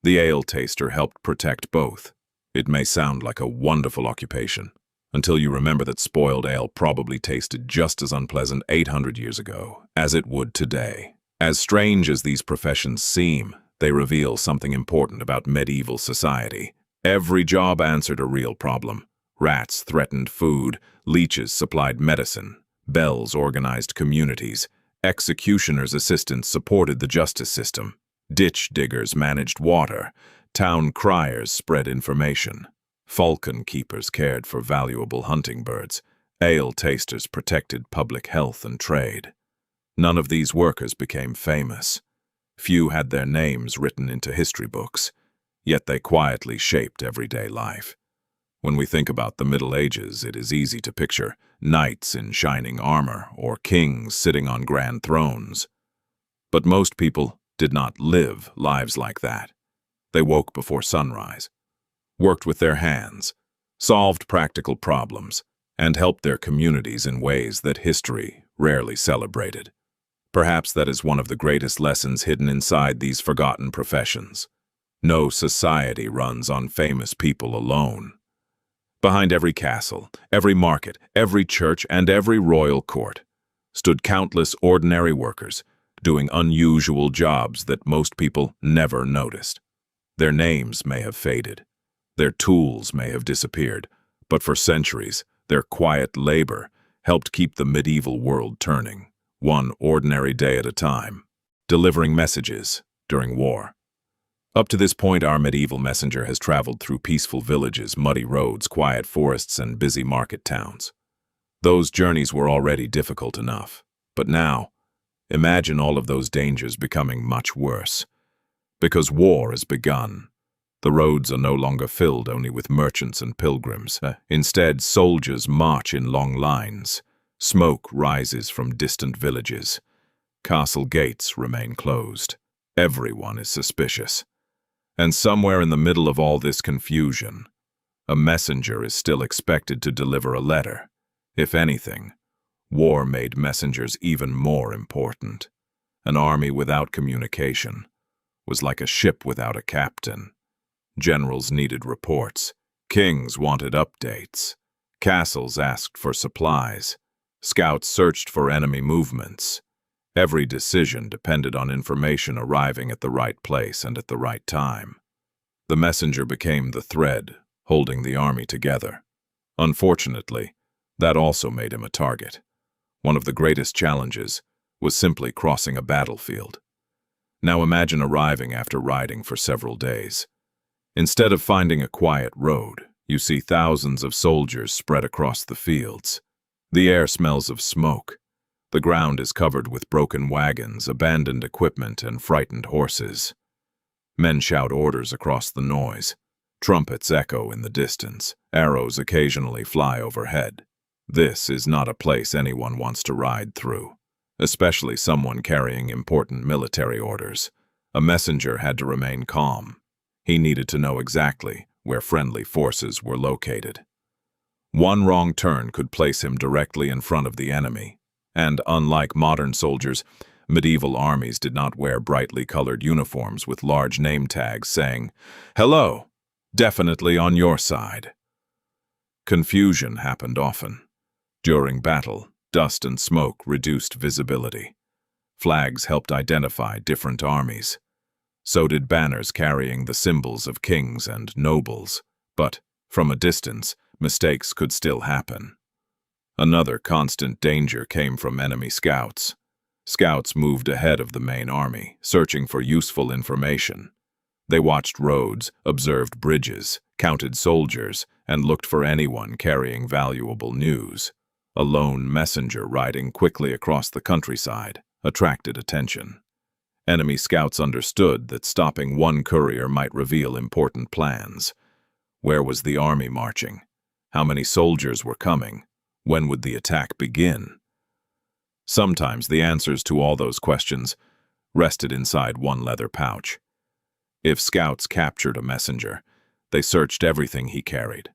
The ale taster helped protect both. It may sound like a wonderful occupation, until you remember that spoiled ale probably tasted just as unpleasant 800 years ago as it would today. As strange as these professions seem, they reveal something important about medieval society. Every job answered a real problem. Rats threatened food, leeches supplied medicine, bells organized communities, executioners' assistants supported the justice system, ditch diggers managed water, town criers spread information, falcon keepers cared for valuable hunting birds, ale tasters protected public health and trade. None of these workers became famous. Few had their names written into history books, yet they quietly shaped everyday life. When we think about the Middle Ages, it is easy to picture knights in shining armor or kings sitting on grand thrones. But most people did not live lives like that. They woke before sunrise, worked with their hands, solved practical problems, and helped their communities in ways that history rarely celebrated. Perhaps that is one of the greatest lessons hidden inside these forgotten professions. No society runs on famous people alone. Behind every castle, every market, every church, and every royal court stood countless ordinary workers doing unusual jobs that most people never noticed. Their names may have faded, their tools may have disappeared, but for centuries, their quiet labor helped keep the medieval world turning, one ordinary day at a time, delivering messages during war. Up to this point, our medieval messenger has traveled through peaceful villages, muddy roads, quiet forests, and busy market towns. Those journeys were already difficult enough, but now, imagine all of those dangers becoming much worse. Because war has begun. The roads are no longer filled only with merchants and pilgrims. Instead, soldiers march in long lines. Smoke rises from distant villages. Castle gates remain closed. Everyone is suspicious. And somewhere in the middle of all this confusion, a messenger is still expected to deliver a letter. If anything, war made messengers even more important. An army without communication was like a ship without a captain. Generals needed reports. Kings wanted updates. Castles asked for supplies. Scouts searched for enemy movements. Every decision depended on information arriving at the right place and at the right time. The messenger became the thread holding the army together. Unfortunately, that also made him a target. One of the greatest challenges was simply crossing a battlefield. Now imagine arriving after riding for several days. Instead of finding a quiet road, you see thousands of soldiers spread across the fields. The air smells of smoke. The ground is covered with broken wagons, abandoned equipment, and frightened horses. Men shout orders across the noise. Trumpets echo in the distance. Arrows occasionally fly overhead. This is not a place anyone wants to ride through, especially someone carrying important military orders. A messenger had to remain calm. He needed to know exactly where friendly forces were located. One wrong turn could place him directly in front of the enemy. And unlike modern soldiers, medieval armies did not wear brightly colored uniforms with large name tags saying, "Hello, definitely on your side." Confusion happened often. During battle, dust and smoke reduced visibility. Flags helped identify different armies. So did banners carrying the symbols of kings and nobles. But, from a distance, mistakes could still happen. Another constant danger came from enemy scouts. Scouts moved ahead of the main army, searching for useful information. They watched roads, observed bridges, counted soldiers, and looked for anyone carrying valuable news. A lone messenger riding quickly across the countryside attracted attention. Enemy scouts understood that stopping one courier might reveal important plans. Where was the army marching? How many soldiers were coming? When would the attack begin? Sometimes the answers to all those questions rested inside one leather pouch. If scouts captured a messenger, they searched everything he carried.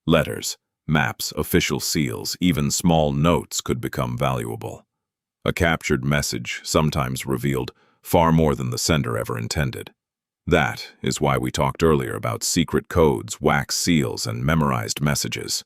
Letters, maps, official seals, even small notes could become valuable. A captured message sometimes revealed far more than the sender ever intended. That is why we talked earlier about secret codes, wax seals, and memorized messages.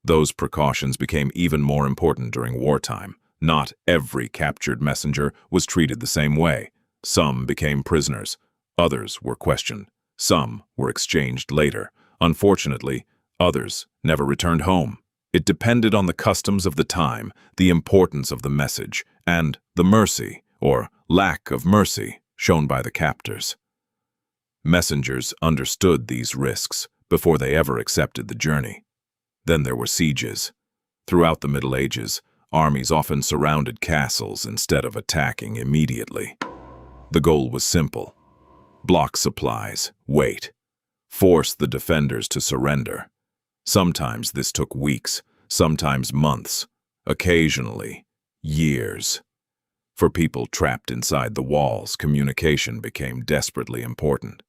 Those precautions became even more important during wartime. Not every captured messenger was treated the same way. Some became prisoners. Others were questioned. Some were exchanged later. Unfortunately, others never returned home. It depended on the customs of the time, the importance of the message, and the mercy, or lack of mercy, shown by the captors. Messengers understood these risks before they ever accepted the journey. Then there were sieges. Throughout the Middle Ages, armies often surrounded castles instead of attacking immediately. The goal was simple: block supplies, wait, force the defenders to surrender. Sometimes this took weeks, sometimes months, occasionally years. For people trapped inside the walls, communication became desperately important.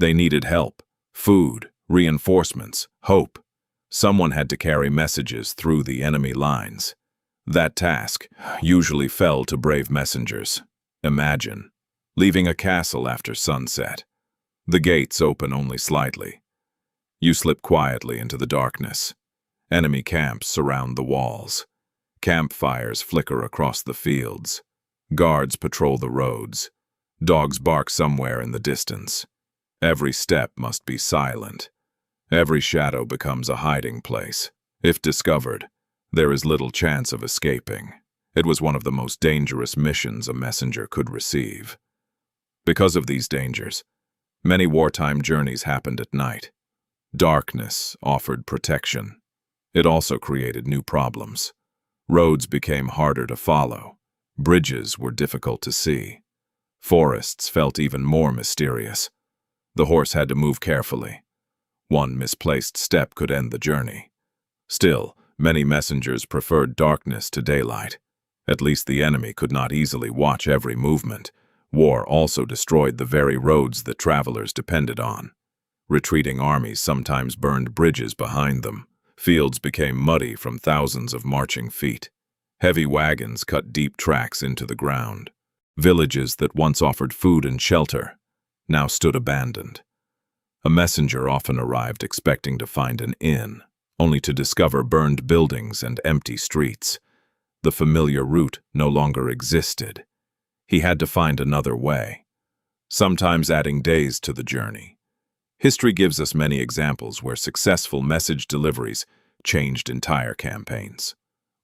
They needed help, food, reinforcements, hope. Someone had to carry messages through the enemy lines. That task usually fell to brave messengers. Imagine leaving a castle after sunset. The gates open only slightly. You slip quietly into the darkness. Enemy camps surround the walls. Campfires flicker across the fields. Guards patrol the roads. Dogs bark somewhere in the distance. Every step must be silent. Every shadow becomes a hiding place. If discovered, there is little chance of escaping. It was one of the most dangerous missions a messenger could receive. Because of these dangers, many wartime journeys happened at night. Darkness offered protection. It also created new problems. Roads became harder to follow. Bridges were difficult to see. Forests felt even more mysterious. The horse had to move carefully. One misplaced step could end the journey. Still, many messengers preferred darkness to daylight. At least the enemy could not easily watch every movement. War also destroyed the very roads that travelers depended on. Retreating armies sometimes burned bridges behind them. Fields became muddy from thousands of marching feet. Heavy wagons cut deep tracks into the ground. Villages that once offered food and shelter now stood abandoned. A messenger often arrived expecting to find an inn, only to discover burned buildings and empty streets. The familiar route no longer existed. He had to find another way, sometimes adding days to the journey. History gives us many examples where successful message deliveries changed entire campaigns.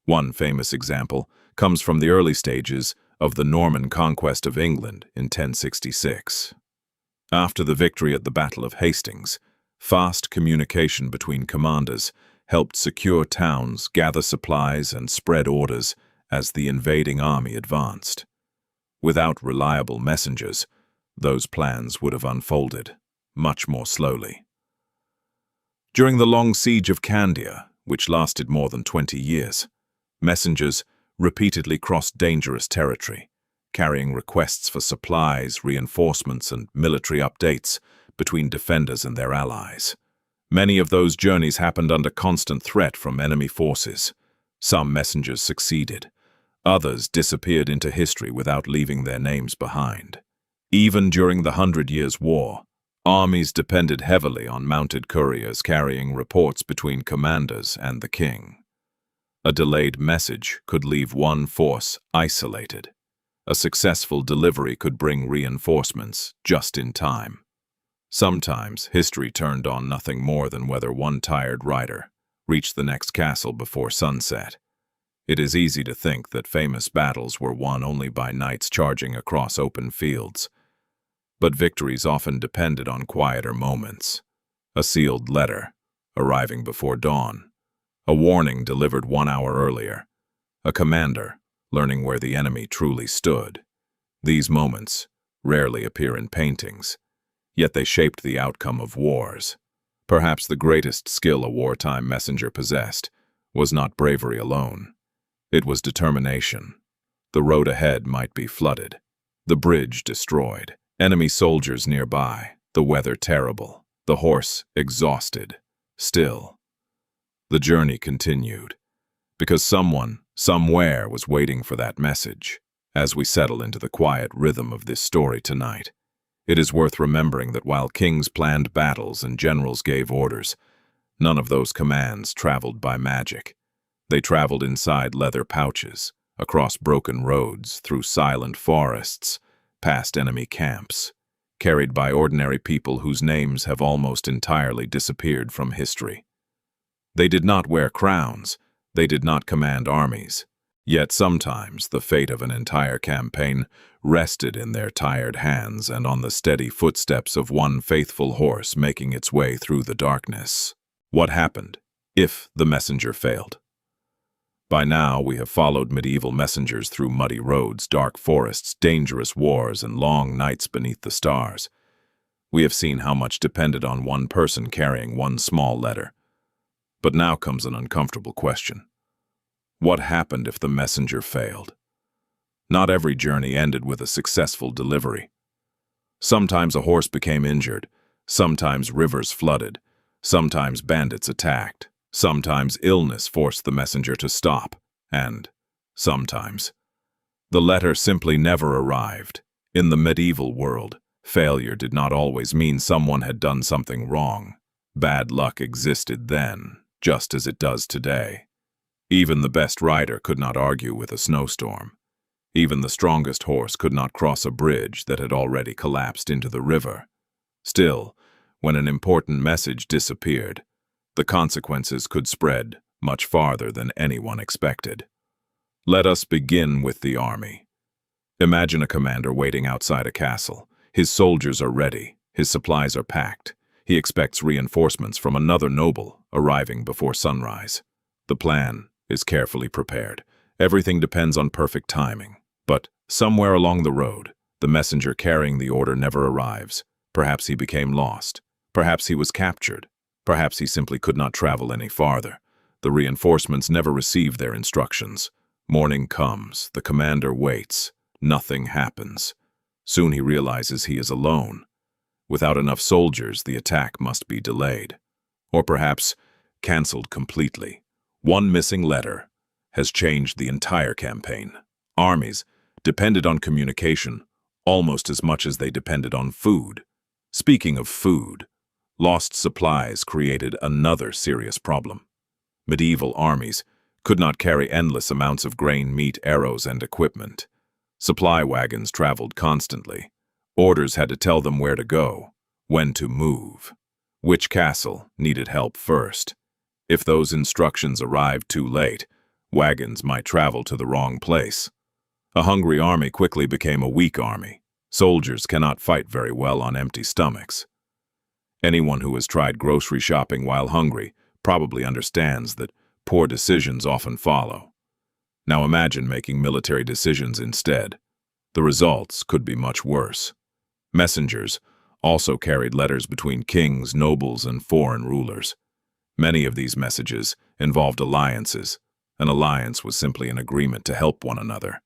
One famous example comes from the early stages of the Norman conquest of England in 1066. After the victory at the Battle of Hastings, fast communication between commanders helped secure towns, gather supplies, and spread orders as the invading army advanced. Without reliable messengers, those plans would have unfolded much more slowly. During the long siege of Candia, which lasted more than 20 years, messengers repeatedly crossed dangerous territory, carrying requests for supplies, reinforcements, and military updates between defenders and their allies. Many of those journeys happened under constant threat from enemy forces. Some messengers succeeded. Others disappeared into history without leaving their names behind. Even during the 100 Years' War, armies depended heavily on mounted couriers carrying reports between commanders and the king. A delayed message could leave one force isolated. A successful delivery could bring reinforcements just in time. Sometimes history turned on nothing more than whether one tired rider reached the next castle before sunset. It is easy to think that famous battles were won only by knights charging across open fields. But victories often depended on quieter moments. A sealed letter, arriving before dawn. A warning delivered 1 hour earlier. A commander, learning where the enemy truly stood. These moments rarely appear in paintings, yet they shaped the outcome of wars. Perhaps the greatest skill a wartime messenger possessed was not bravery alone. It was determination. The road ahead might be flooded, the bridge destroyed, enemy soldiers nearby, the weather terrible, the horse exhausted. Still, the journey continued. because someone, somewhere, was waiting for that message. As we settle into the quiet rhythm of this story tonight, it is worth remembering that while kings planned battles and generals gave orders, none of those commands traveled by magic. They traveled inside leather pouches, across broken roads, through silent forests, past enemy camps, carried by ordinary people whose names have almost entirely disappeared from history. They did not wear crowns, they did not command armies, yet sometimes the fate of an entire campaign rested in their tired hands and on the steady footsteps of one faithful horse making its way through the darkness. What happened if the messenger failed? By now, we have followed medieval messengers through muddy roads, dark forests, dangerous wars, and long nights beneath the stars. We have seen how much depended on one person carrying one small letter. But now comes an uncomfortable question. What happened if the messenger failed? Not every journey ended with a successful delivery. Sometimes a horse became injured, sometimes rivers flooded, sometimes bandits attacked. Sometimes illness forced the messenger to stop, and sometimes the letter simply never arrived. In the medieval world, failure did not always mean someone had done something wrong. Bad luck existed then, just as it does today. Even the best rider could not argue with a snowstorm. Even the strongest horse could not cross a bridge that had already collapsed into the river. Still, when an important message disappeared, the consequences could spread much farther than anyone expected. Let us begin with the army. Imagine a commander waiting outside a castle. His soldiers are ready, his supplies are packed. He expects reinforcements from another noble arriving before sunrise. The plan is carefully prepared. Everything depends on perfect timing. But somewhere along the road, the messenger carrying the order never arrives. Perhaps he became lost. Perhaps he was captured. Perhaps he simply could not travel any farther. The reinforcements never receive their instructions. Morning comes, the commander waits. Nothing happens. Soon he realizes he is alone. Without enough soldiers, the attack must be delayed. Or perhaps canceled completely. One missing letter has changed the entire campaign. Armies depended on communication almost as much as they depended on food. Speaking of food, lost supplies created another serious problem. Medieval armies could not carry endless amounts of grain, meat, arrows, and equipment. Supply wagons traveled constantly. Orders had to tell them where to go, when to move, which castle needed help first. If those instructions arrived too late, wagons might travel to the wrong place. A hungry army quickly became a weak army. Soldiers cannot fight very well on empty stomachs. Anyone who has tried grocery shopping while hungry probably understands that poor decisions often follow. Now imagine making military decisions instead. The results could be much worse. Messengers also carried letters between kings, nobles, and foreign rulers. Many of these messages involved alliances. An alliance was simply an agreement to help one another.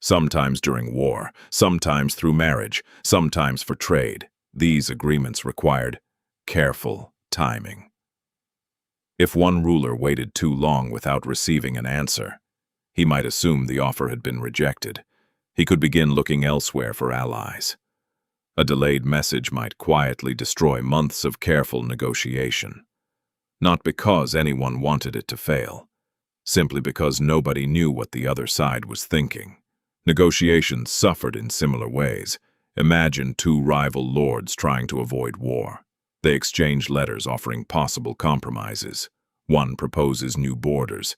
Sometimes during war, sometimes through marriage, sometimes for trade. These agreements required careful timing. If one ruler waited too long without receiving an answer, he might assume the offer had been rejected. He could begin looking elsewhere for allies. A delayed message might quietly destroy months of careful negotiation. Not because anyone wanted it to fail, simply because nobody knew what the other side was thinking. Negotiations suffered in similar ways. Imagine two rival lords trying to avoid war. They exchange letters offering possible compromises. One proposes new borders.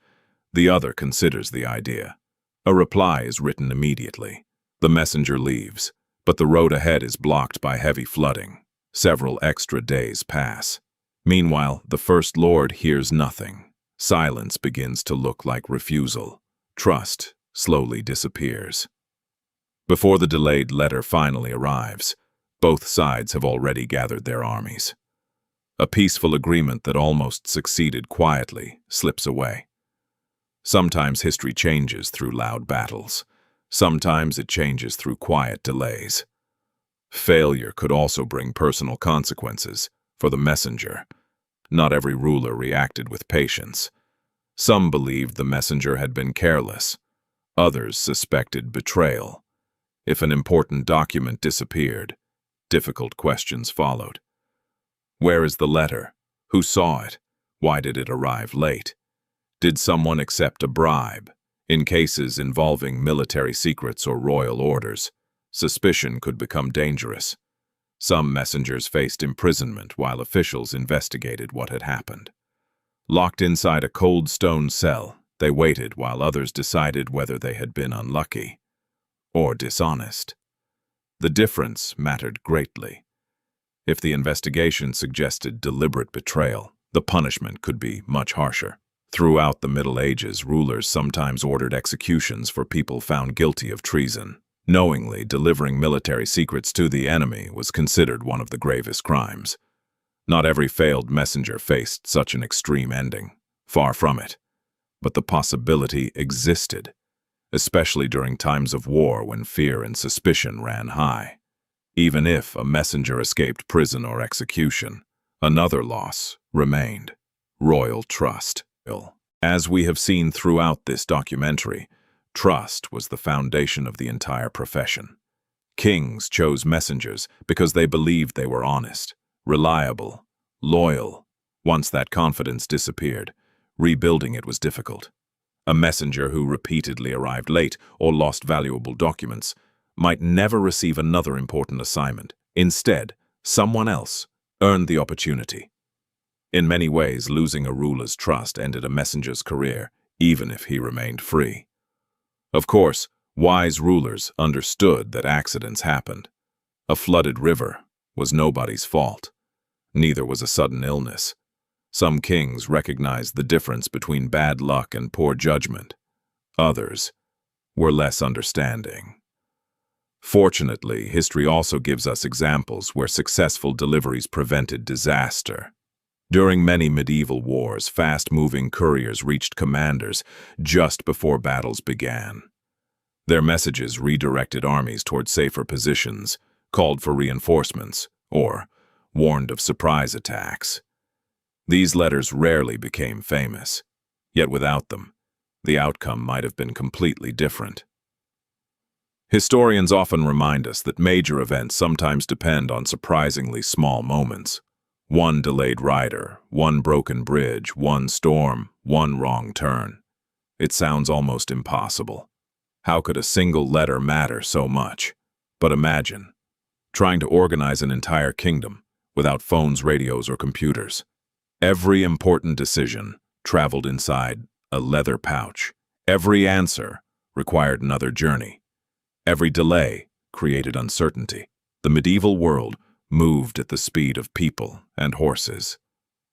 The other considers the idea. A reply is written immediately. The messenger leaves, but the road ahead is blocked by heavy flooding. Several extra days pass. Meanwhile, the First Lord hears nothing. Silence begins to look like refusal. Trust slowly disappears. Before the delayed letter finally arrives, both sides have already gathered their armies. A peaceful agreement that almost succeeded quietly slips away. Sometimes history changes through loud battles. Sometimes it changes through quiet delays. Failure could also bring personal consequences for the messenger. Not every ruler reacted with patience. Some believed the messenger had been careless. Others suspected betrayal. If an important document disappeared, difficult questions followed. Where is the letter? Who saw it? Why did it arrive late? Did someone accept a bribe? In cases involving military secrets or royal orders, suspicion could become dangerous. Some messengers faced imprisonment while officials investigated what had happened. Locked inside a cold stone cell, they waited while others decided whether they had been unlucky or dishonest. The difference mattered greatly. If the investigation suggested deliberate betrayal, the punishment could be much harsher. Throughout the Middle Ages, rulers sometimes ordered executions for people found guilty of treason. Knowingly delivering military secrets to the enemy was considered one of the gravest crimes. Not every failed messenger faced such an extreme ending. Far from it. But the possibility existed, especially during times of war when fear and suspicion ran high. Even if a messenger escaped prison or execution, another loss remained: royal trust. As we have seen throughout this documentary, trust was the foundation of the entire profession. Kings chose messengers because they believed they were honest, reliable, loyal. Once that confidence disappeared, rebuilding it was difficult. A messenger who repeatedly arrived late or lost valuable documents might never receive another important assignment. Instead, someone else earned the opportunity. In many ways, losing a ruler's trust ended a messenger's career, even if he remained free. Of course, wise rulers understood that accidents happened. A flooded river was nobody's fault. Neither was a sudden illness. Some kings recognized the difference between bad luck and poor judgment. Others were less understanding. Fortunately, history also gives us examples where successful deliveries prevented disaster. During many medieval wars, fast-moving couriers reached commanders just before battles began. Their messages redirected armies toward safer positions, called for reinforcements, or warned of surprise attacks. These letters rarely became famous, yet without them, the outcome might have been completely different. Historians often remind us that major events sometimes depend on surprisingly small moments. One delayed rider, one broken bridge, one storm, one wrong turn. It sounds almost impossible. How could a single letter matter so much? But imagine trying to organize an entire kingdom without phones, radios, or computers. Every important decision traveled inside a leather pouch. Every answer required another journey. Every delay created uncertainty. The medieval world moved at the speed of people and horses.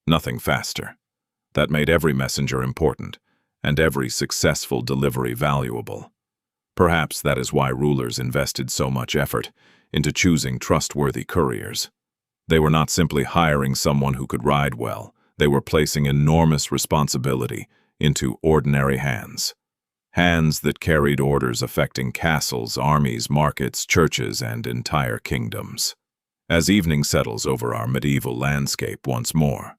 Nothing faster. That made every messenger important, and every successful delivery valuable. Perhaps that is why rulers invested so much effort into choosing trustworthy couriers. They were not simply hiring someone who could ride well, they were placing enormous responsibility into ordinary hands. Hands that carried orders affecting castles, armies, markets, churches, and entire kingdoms. As evening settles over our medieval landscape once more,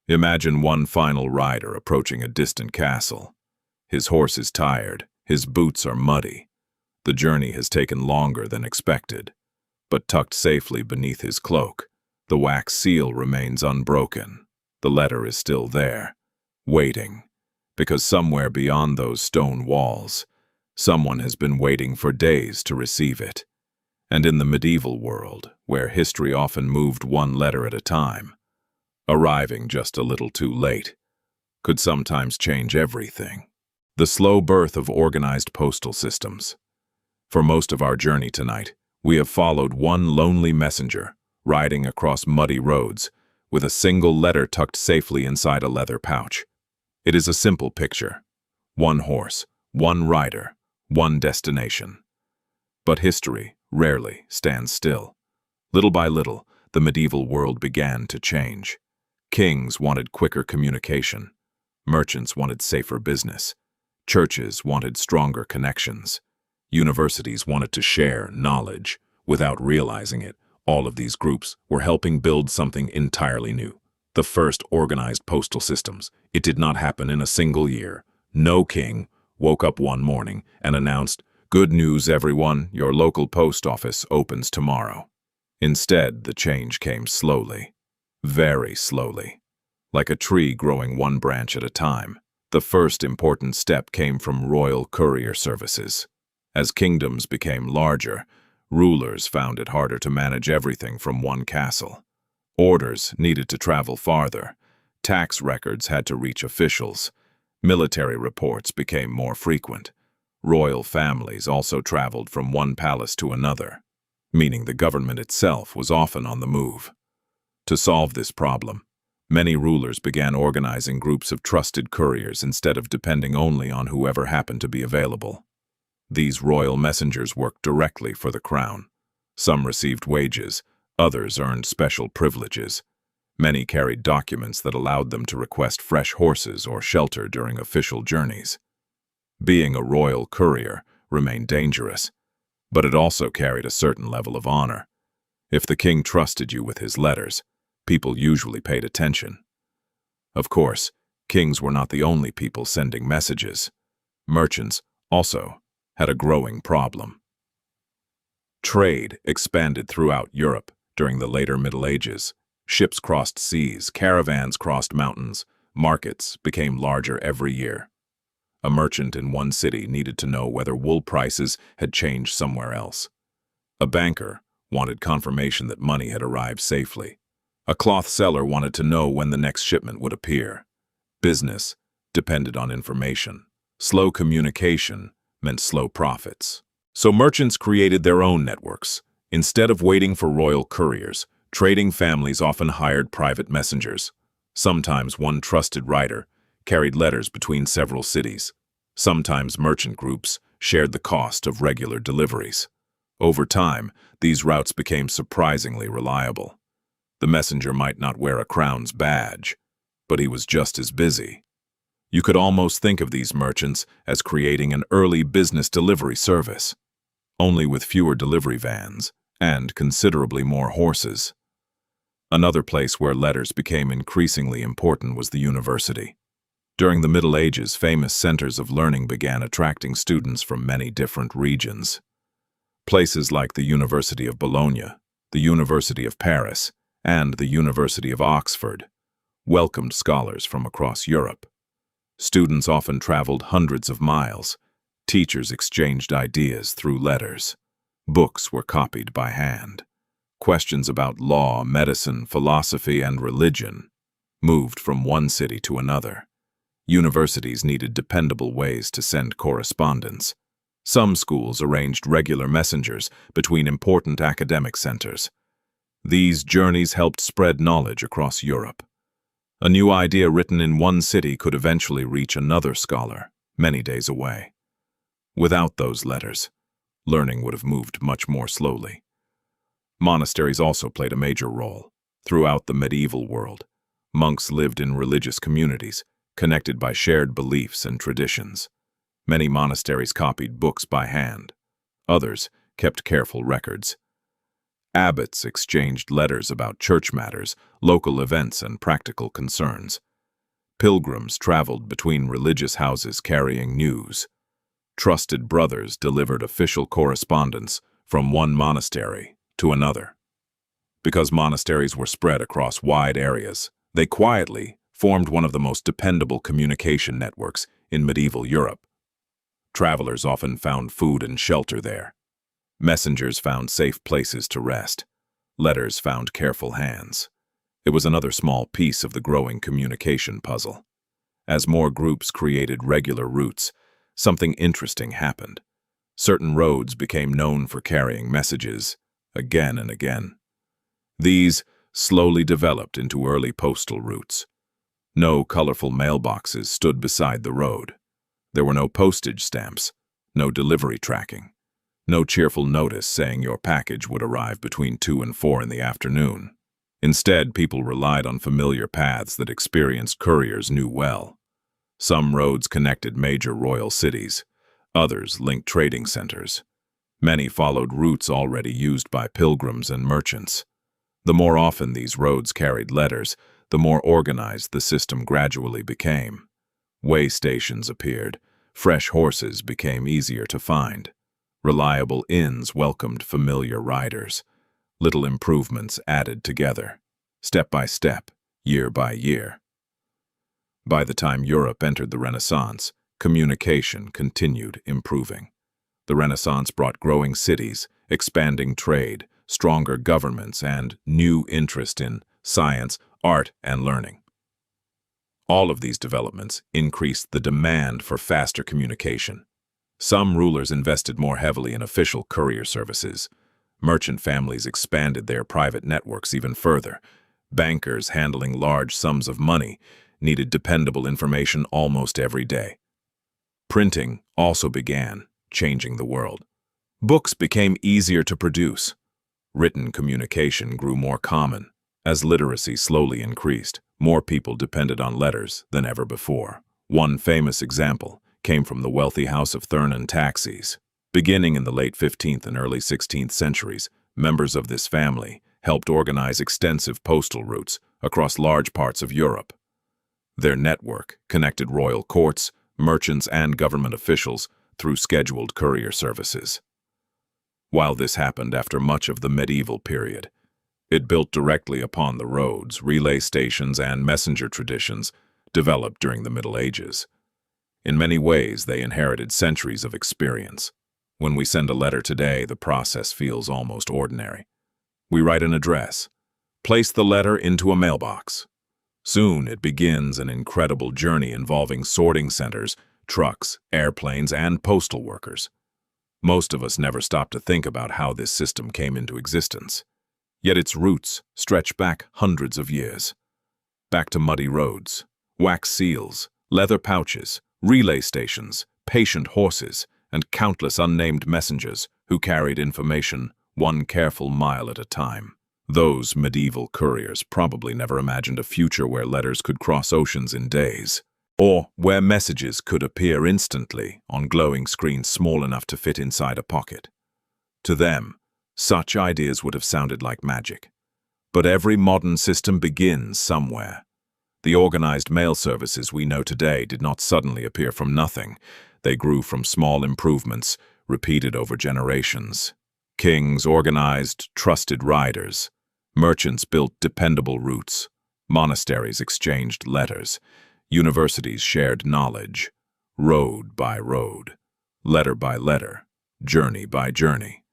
imagine one final rider approaching a distant castle. His horse is tired, his boots are muddy. The journey has taken longer than expected, but tucked safely beneath his cloak, the wax seal remains unbroken. The letter is still there, waiting, because somewhere beyond those stone walls, someone has been waiting for days to receive it. And in the medieval world, where history often moved one letter at a time, arriving just a little too late could sometimes change everything. The slow birth of organized postal systems. For most of our journey tonight, we have followed one lonely messenger, riding across muddy roads, with a single letter tucked safely inside a leather pouch. It is a simple picture. One horse, one rider, one destination. But history rarely stands still. Little by little, the medieval world began to change. Kings wanted quicker communication. Merchants wanted safer business. Churches wanted stronger connections. Universities wanted to share knowledge. Without realizing it, all of these groups were helping build something entirely new: The first organized postal systems. It did not happen in a single year. No king woke up one morning and announced, "Good news, everyone, your local post office opens tomorrow." Instead, the change came slowly, very slowly, like a tree growing one branch at a time. The first important step came from royal courier services. As kingdoms became larger, rulers found it harder to manage everything from one castle. Orders needed to travel farther. Tax records had to reach officials. Military reports became more frequent. Royal families also traveled from one palace to another, meaning the government itself was often on the move. To solve this problem, many rulers began organizing groups of trusted couriers instead of depending only on whoever happened to be available. These royal messengers worked directly for the crown. Some received wages, others earned special privileges. Many carried documents that allowed them to request fresh horses or shelter during official journeys. Being a royal courier remained dangerous, but it also carried a certain level of honor. If the king trusted you with his letters, people usually paid attention. Of course, kings were not the only people sending messages. Merchants also had a growing problem. Trade expanded throughout Europe during the later Middle Ages. Ships crossed seas, caravans crossed mountains, markets became larger every year. A merchant in one city needed to know whether wool prices had changed somewhere else. A banker wanted confirmation that money had arrived safely. A cloth seller wanted to know when the next shipment would appear. Business depended on information. Slow communication meant slow profits. So merchants created their own networks. Instead of waiting for royal couriers, trading families often hired private messengers. Sometimes one trusted rider carried letters between several cities. Sometimes merchant groups shared the cost of regular deliveries. Over time, these routes became surprisingly reliable. The messenger might not wear a crown's badge, but he was just as busy. You could almost think of these merchants as creating an early business delivery service, only with fewer delivery vans and considerably more horses. Another place where letters became increasingly important was the university. During the Middle Ages, famous centers of learning began attracting students from many different regions. Places like the University of Bologna, the University of Paris, and the University of Oxford welcomed scholars from across Europe. Students often traveled hundreds of miles. Teachers exchanged ideas through letters. Books were copied by hand. Questions about law, medicine, philosophy, and religion moved from one city to another. Universities needed dependable ways to send correspondence. Some schools arranged regular messengers between important academic centers. These journeys helped spread knowledge across Europe. A new idea written in one city could eventually reach another scholar many days away. Without those letters, learning would have moved much more slowly. Monasteries also played a major role. Throughout the medieval world, monks lived in religious communities, connected by shared beliefs and traditions. Many monasteries copied books by hand. Others kept careful records. Abbots exchanged letters about church matters, local events, and practical concerns. Pilgrims traveled between religious houses carrying news. Trusted brothers delivered official correspondence from one monastery to another. Because monasteries were spread across wide areas, they quietly formed one of the most dependable communication networks in medieval Europe. Travelers often found food and shelter there. Messengers found safe places to rest. Letters found careful hands. It was another small piece of the growing communication puzzle. As more groups created regular routes, something interesting happened. Certain roads became known for carrying messages again and again. These slowly developed into early postal routes. No colorful mailboxes stood beside the road. There were no postage stamps, no delivery tracking, no cheerful notice saying your package would arrive between 2 and 4 in the afternoon. Instead, people relied on familiar paths that experienced couriers knew well. Some roads connected major royal cities. Others linked trading centers. Many followed routes already used by pilgrims and merchants. The more often these roads carried letters, the more organized the system gradually became. Way stations appeared. Fresh horses became easier to find. Reliable inns welcomed familiar riders. Little improvements added together, step by step, year by year. By the time Europe entered the Renaissance, communication continued improving. The Renaissance brought growing cities, expanding trade, stronger governments, and new interest in science, art, and learning. All of these developments increased the demand for faster communication. Some rulers invested more heavily in official courier services. Merchant families expanded their private networks even further. Bankers handling large sums of money needed dependable information almost every day. Printing also began, changing the world. Books became easier to produce. Written communication grew more common. As literacy slowly increased, more people depended on letters than ever before. One famous example came from the wealthy house of Thurn and Taxis. Beginning in the late 15th and early 16th centuries, members of this family helped organize extensive postal routes across large parts of Europe. Their network connected royal courts, merchants, and government officials through scheduled courier services. While this happened after much of the medieval period, it built directly upon the roads, relay stations, and messenger traditions developed during the Middle Ages. In many ways, they inherited centuries of experience. When we send a letter today, the process feels almost ordinary. We write an address, place the letter into a mailbox. Soon it begins an incredible journey involving sorting centers, trucks, airplanes, and postal workers. Most of us never stop to think about how this system came into existence. Yet its roots stretch back hundreds of years. Back to muddy roads, wax seals, leather pouches, relay stations, patient horses, and countless unnamed messengers who carried information one careful mile at a time. Those medieval couriers probably never imagined a future where letters could cross oceans in days, or where messages could appear instantly on glowing screens small enough to fit inside a pocket. To them, such ideas would have sounded like magic. But every modern system begins somewhere. The organized mail services we know today did not suddenly appear from nothing. They grew from small improvements, repeated over generations. Kings organized trusted riders. Merchants built dependable routes. Monasteries exchanged letters. Universities shared knowledge. Road by road, letter by letter, journey by journey.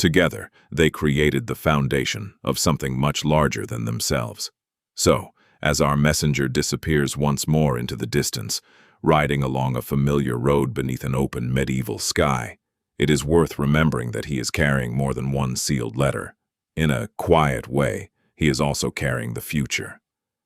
Together, they created the foundation of something much larger than themselves. So, as our messenger disappears once more into the distance, riding along a familiar road beneath an open medieval sky, it is worth remembering that he is carrying more than one sealed letter. In a quiet way, he is also carrying the future.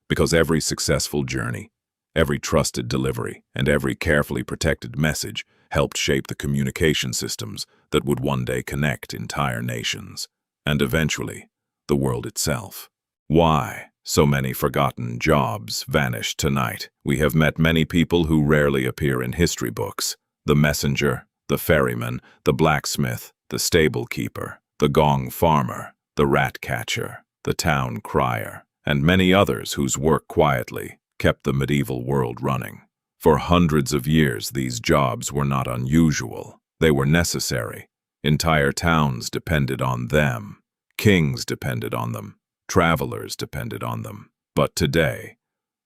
Because every successful journey, every trusted delivery, and every carefully protected message helped shape the communication systems that would one day connect entire nations, and eventually, the world itself. Why so many forgotten jobs vanished tonight? We have met many people who rarely appear in history books. The messenger, the ferryman, the blacksmith, the stable keeper, the gong farmer, the rat catcher, the town crier, and many others whose work quietly kept the medieval world running. For hundreds of years, these jobs were not unusual. They were necessary. Entire towns depended on them. Kings depended on them. Travelers depended on them. But today,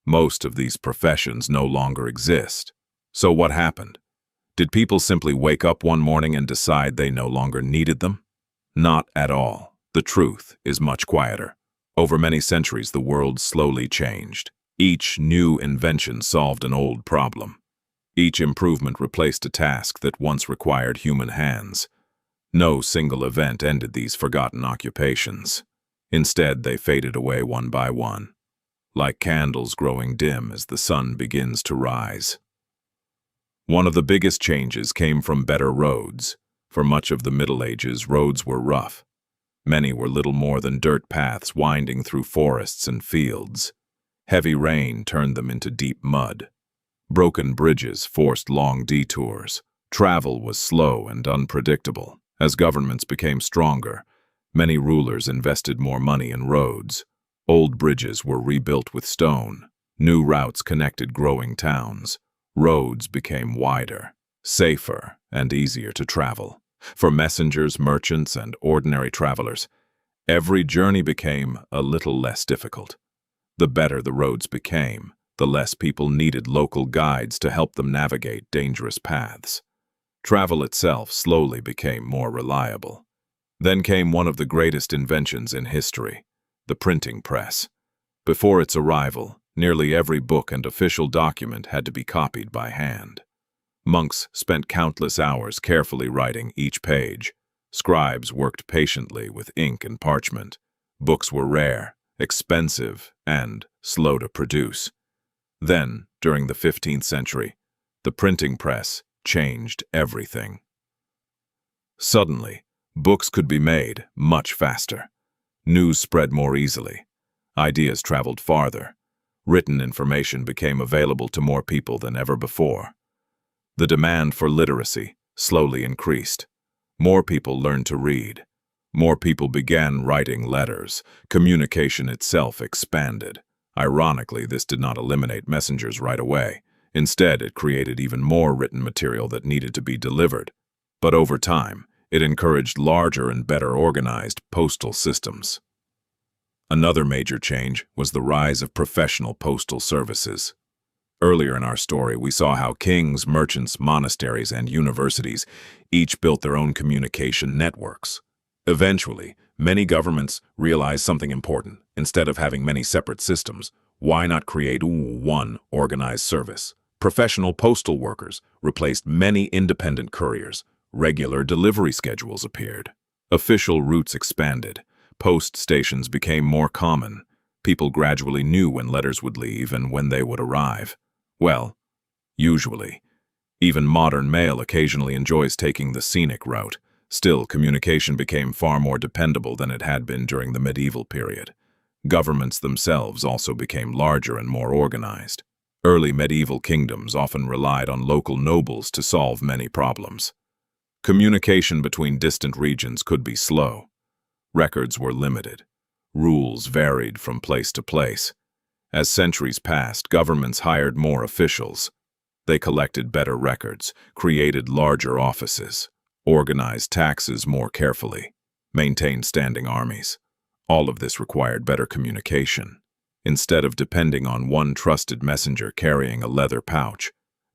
most of these professions no longer exist. So what happened? Did people simply wake up one morning and decide they no longer needed them? Not at all. The truth is much quieter. Over many centuries, the world slowly changed. Each new invention solved an old problem. Each improvement replaced a task that once required human hands. No single event ended these forgotten occupations. Instead, they faded away one by one, like candles growing dim as the sun begins to rise. One of the biggest changes came from better roads. For much of the Middle Ages, roads were rough. Many were little more than dirt paths winding through forests and fields. Heavy rain turned them into deep mud. Broken bridges forced long detours. Travel was slow and unpredictable. As governments became stronger, many rulers invested more money in roads. Old bridges were rebuilt with stone. New routes connected growing towns. Roads became wider, safer, and easier to travel. For messengers, merchants, and ordinary travelers, every journey became a little less difficult. The better the roads became, the less people needed local guides to help them navigate dangerous paths. Travel itself slowly became more reliable. Then came one of the greatest inventions in history, the printing press. Before its arrival, nearly every book and official document had to be copied by hand. Monks spent countless hours carefully writing each page. Scribes worked patiently with ink and parchment. Books were rare, expensive, and slow to produce. Then, during the 15th century, the printing press changed everything. Suddenly, books could be made much faster. News spread more easily. Ideas traveled farther. Written information became available to more people than ever before. The demand for literacy slowly increased. More people learned to read. More people began writing letters. Communication itself expanded. Ironically, this did not eliminate messengers right away. Instead, it created even more written material that needed to be delivered. But over time, it encouraged larger and better organized postal systems. Another major change was the rise of professional postal services. Earlier in our story, we saw how kings, merchants, monasteries, and universities each built their own communication networks. Eventually, many governments realized something important. Instead of having many separate systems, why not create one organized service? Professional postal workers replaced many independent couriers. Regular delivery schedules appeared. Official routes expanded. Post stations became more common. People gradually knew when letters would leave and when they would arrive. Well, usually. Even modern mail occasionally enjoys taking the scenic route. Still, communication became far more dependable than it had been during the medieval period. Governments themselves also became larger and more organized. Early medieval kingdoms often relied on local nobles to solve many problems. Communication between distant regions could be slow. Records were limited. Rules varied from place to place. As centuries passed, governments hired more officials. They collected better records, created larger offices, organized taxes more carefully, maintained standing armies. All of this required better communication. Instead of depending on one trusted messenger carrying a leather pouch,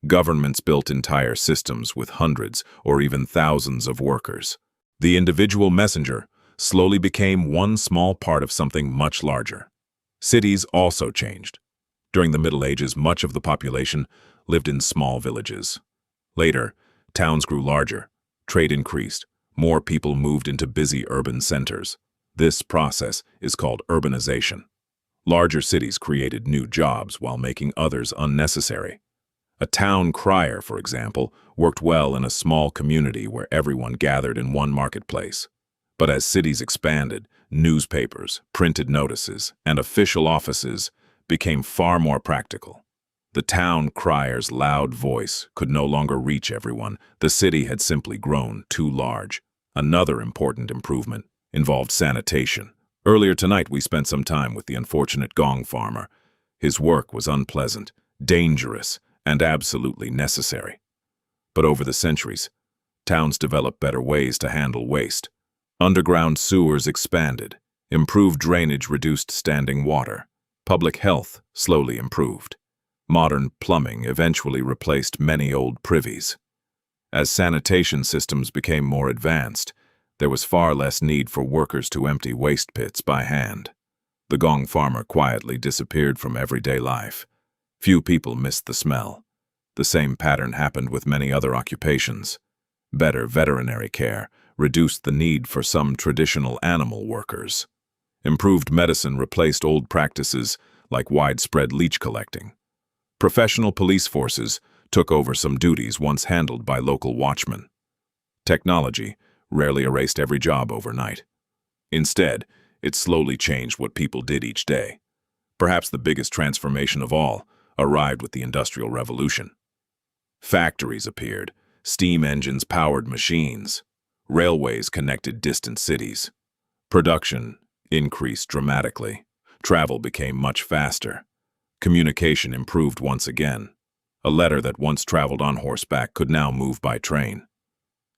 governments built entire systems with hundreds or even thousands of workers. The individual messenger slowly became one small part of something much larger. Cities also changed. During the Middle Ages, much of the population lived in small villages. Later, towns grew larger, trade increased, more people moved into busy urban centers. This process is called urbanization. Larger cities created new jobs while making others unnecessary. A town crier, for example, worked well in a small community where everyone gathered in one marketplace. But as cities expanded, newspapers, printed notices, and official offices became far more practical. The town crier's loud voice could no longer reach everyone. The city had simply grown too large. Another important improvement involved sanitation. Earlier tonight, we spent some time with the unfortunate gong farmer. His work was unpleasant, dangerous, and absolutely necessary. But over the centuries, towns developed better ways to handle waste. Underground sewers expanded. Improved drainage reduced standing water. Public health slowly improved. Modern plumbing eventually replaced many old privies. As sanitation systems became more advanced, there was far less need for workers to empty waste pits by hand. The gong farmer quietly disappeared from everyday life. Few people missed the smell. The same pattern happened with many other occupations. Better veterinary care reduced the need for some traditional animal workers. Improved medicine replaced old practices like widespread leech collecting. Professional police forces took over some duties once handled by local watchmen. Technology rarely erased every job overnight. Instead, it slowly changed what people did each day. Perhaps the biggest transformation of all arrived with the Industrial Revolution. Factories appeared, steam engines powered machines, railways connected distant cities. Production increased dramatically. Travel became much faster. Communication improved once again. A letter that once traveled on horseback could now move by train.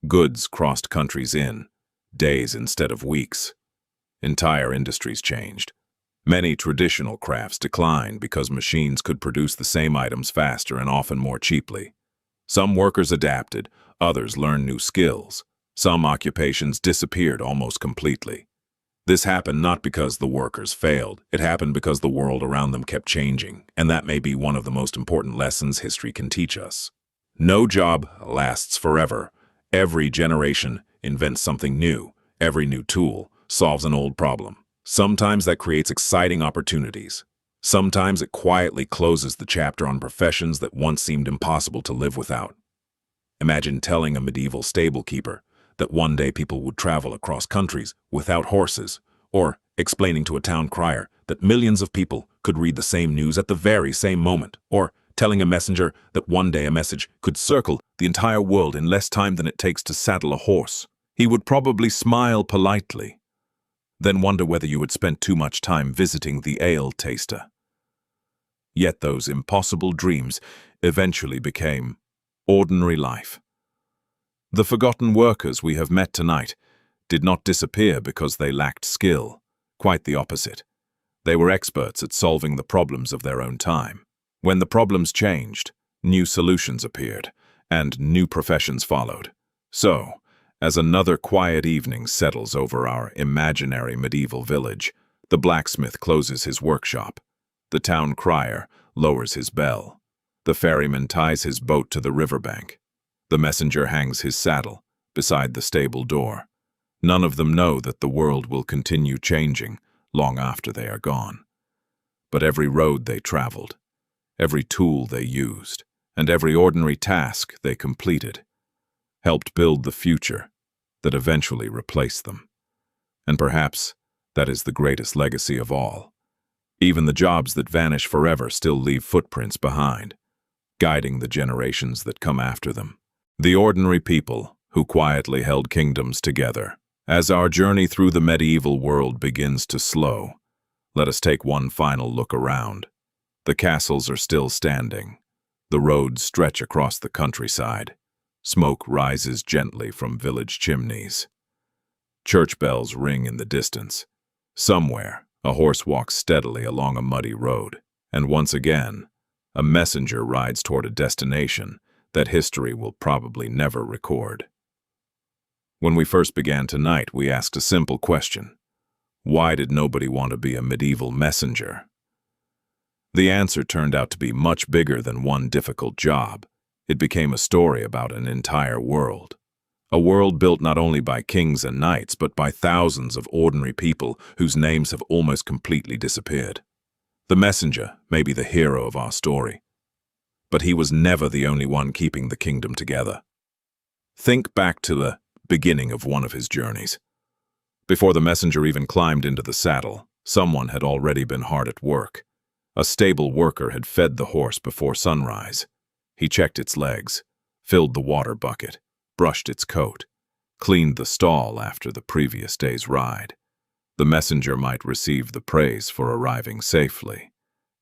Goods crossed countries in days instead of weeks. Entire industries changed. Many traditional crafts declined because machines could produce the same items faster and often more cheaply. Some workers adapted, others learned new skills. Some occupations disappeared almost completely. This happened not because the workers failed, it happened because the world around them kept changing, and that may be one of the most important lessons history can teach us. No job lasts forever. Every generation invents something new. Every new tool solves an old problem. Sometimes that creates exciting opportunities. Sometimes it quietly closes the chapter on professions that once seemed impossible to live without. Imagine telling a medieval stable keeper that one day people would travel across countries without horses, or explaining to a town crier that millions of people could read the same news at the very same moment, or telling a messenger that one day a message could circle the entire world in less time than it takes to saddle a horse. He would probably smile politely, then wonder whether you had spent too much time visiting the ale taster. Yet those impossible dreams eventually became ordinary life. The forgotten workers we have met tonight did not disappear because they lacked skill. Quite the opposite. They were experts at solving the problems of their own time. When the problems changed, new solutions appeared, and new professions followed. So, as another quiet evening settles over our imaginary medieval village, the blacksmith closes his workshop. The town crier lowers his bell. The ferryman ties his boat to the riverbank. The messenger hangs his saddle beside the stable door. None of them know that the world will continue changing long after they are gone. But every road they traveled, every tool they used, and every ordinary task they completed helped build the future that eventually replaced them. And perhaps that is the greatest legacy of all. Even the jobs that vanish forever still leave footprints behind, guiding the generations that come after them. The ordinary people who quietly held kingdoms together. As our journey through the medieval world begins to slow, let us take one final look around. The castles are still standing. The roads stretch across the countryside. Smoke rises gently from village chimneys. Church bells ring in the distance. Somewhere, a horse walks steadily along a muddy road. And once again, a messenger rides toward a destination that history will probably never record. When we first began tonight, we asked a simple question. Why did nobody want to be a medieval messenger? The answer turned out to be much bigger than one difficult job. It became a story about an entire world. A world built not only by kings and knights, but by thousands of ordinary people whose names have almost completely disappeared. The messenger may be the hero of our story, but he was never the only one keeping the kingdom together. Think back to the beginning of one of his journeys. Before the messenger even climbed into the saddle, someone had already been hard at work. A stable worker had fed the horse before sunrise. He checked its legs, filled the water bucket, brushed its coat, cleaned the stall after the previous day's ride. The messenger might receive the praise for arriving safely,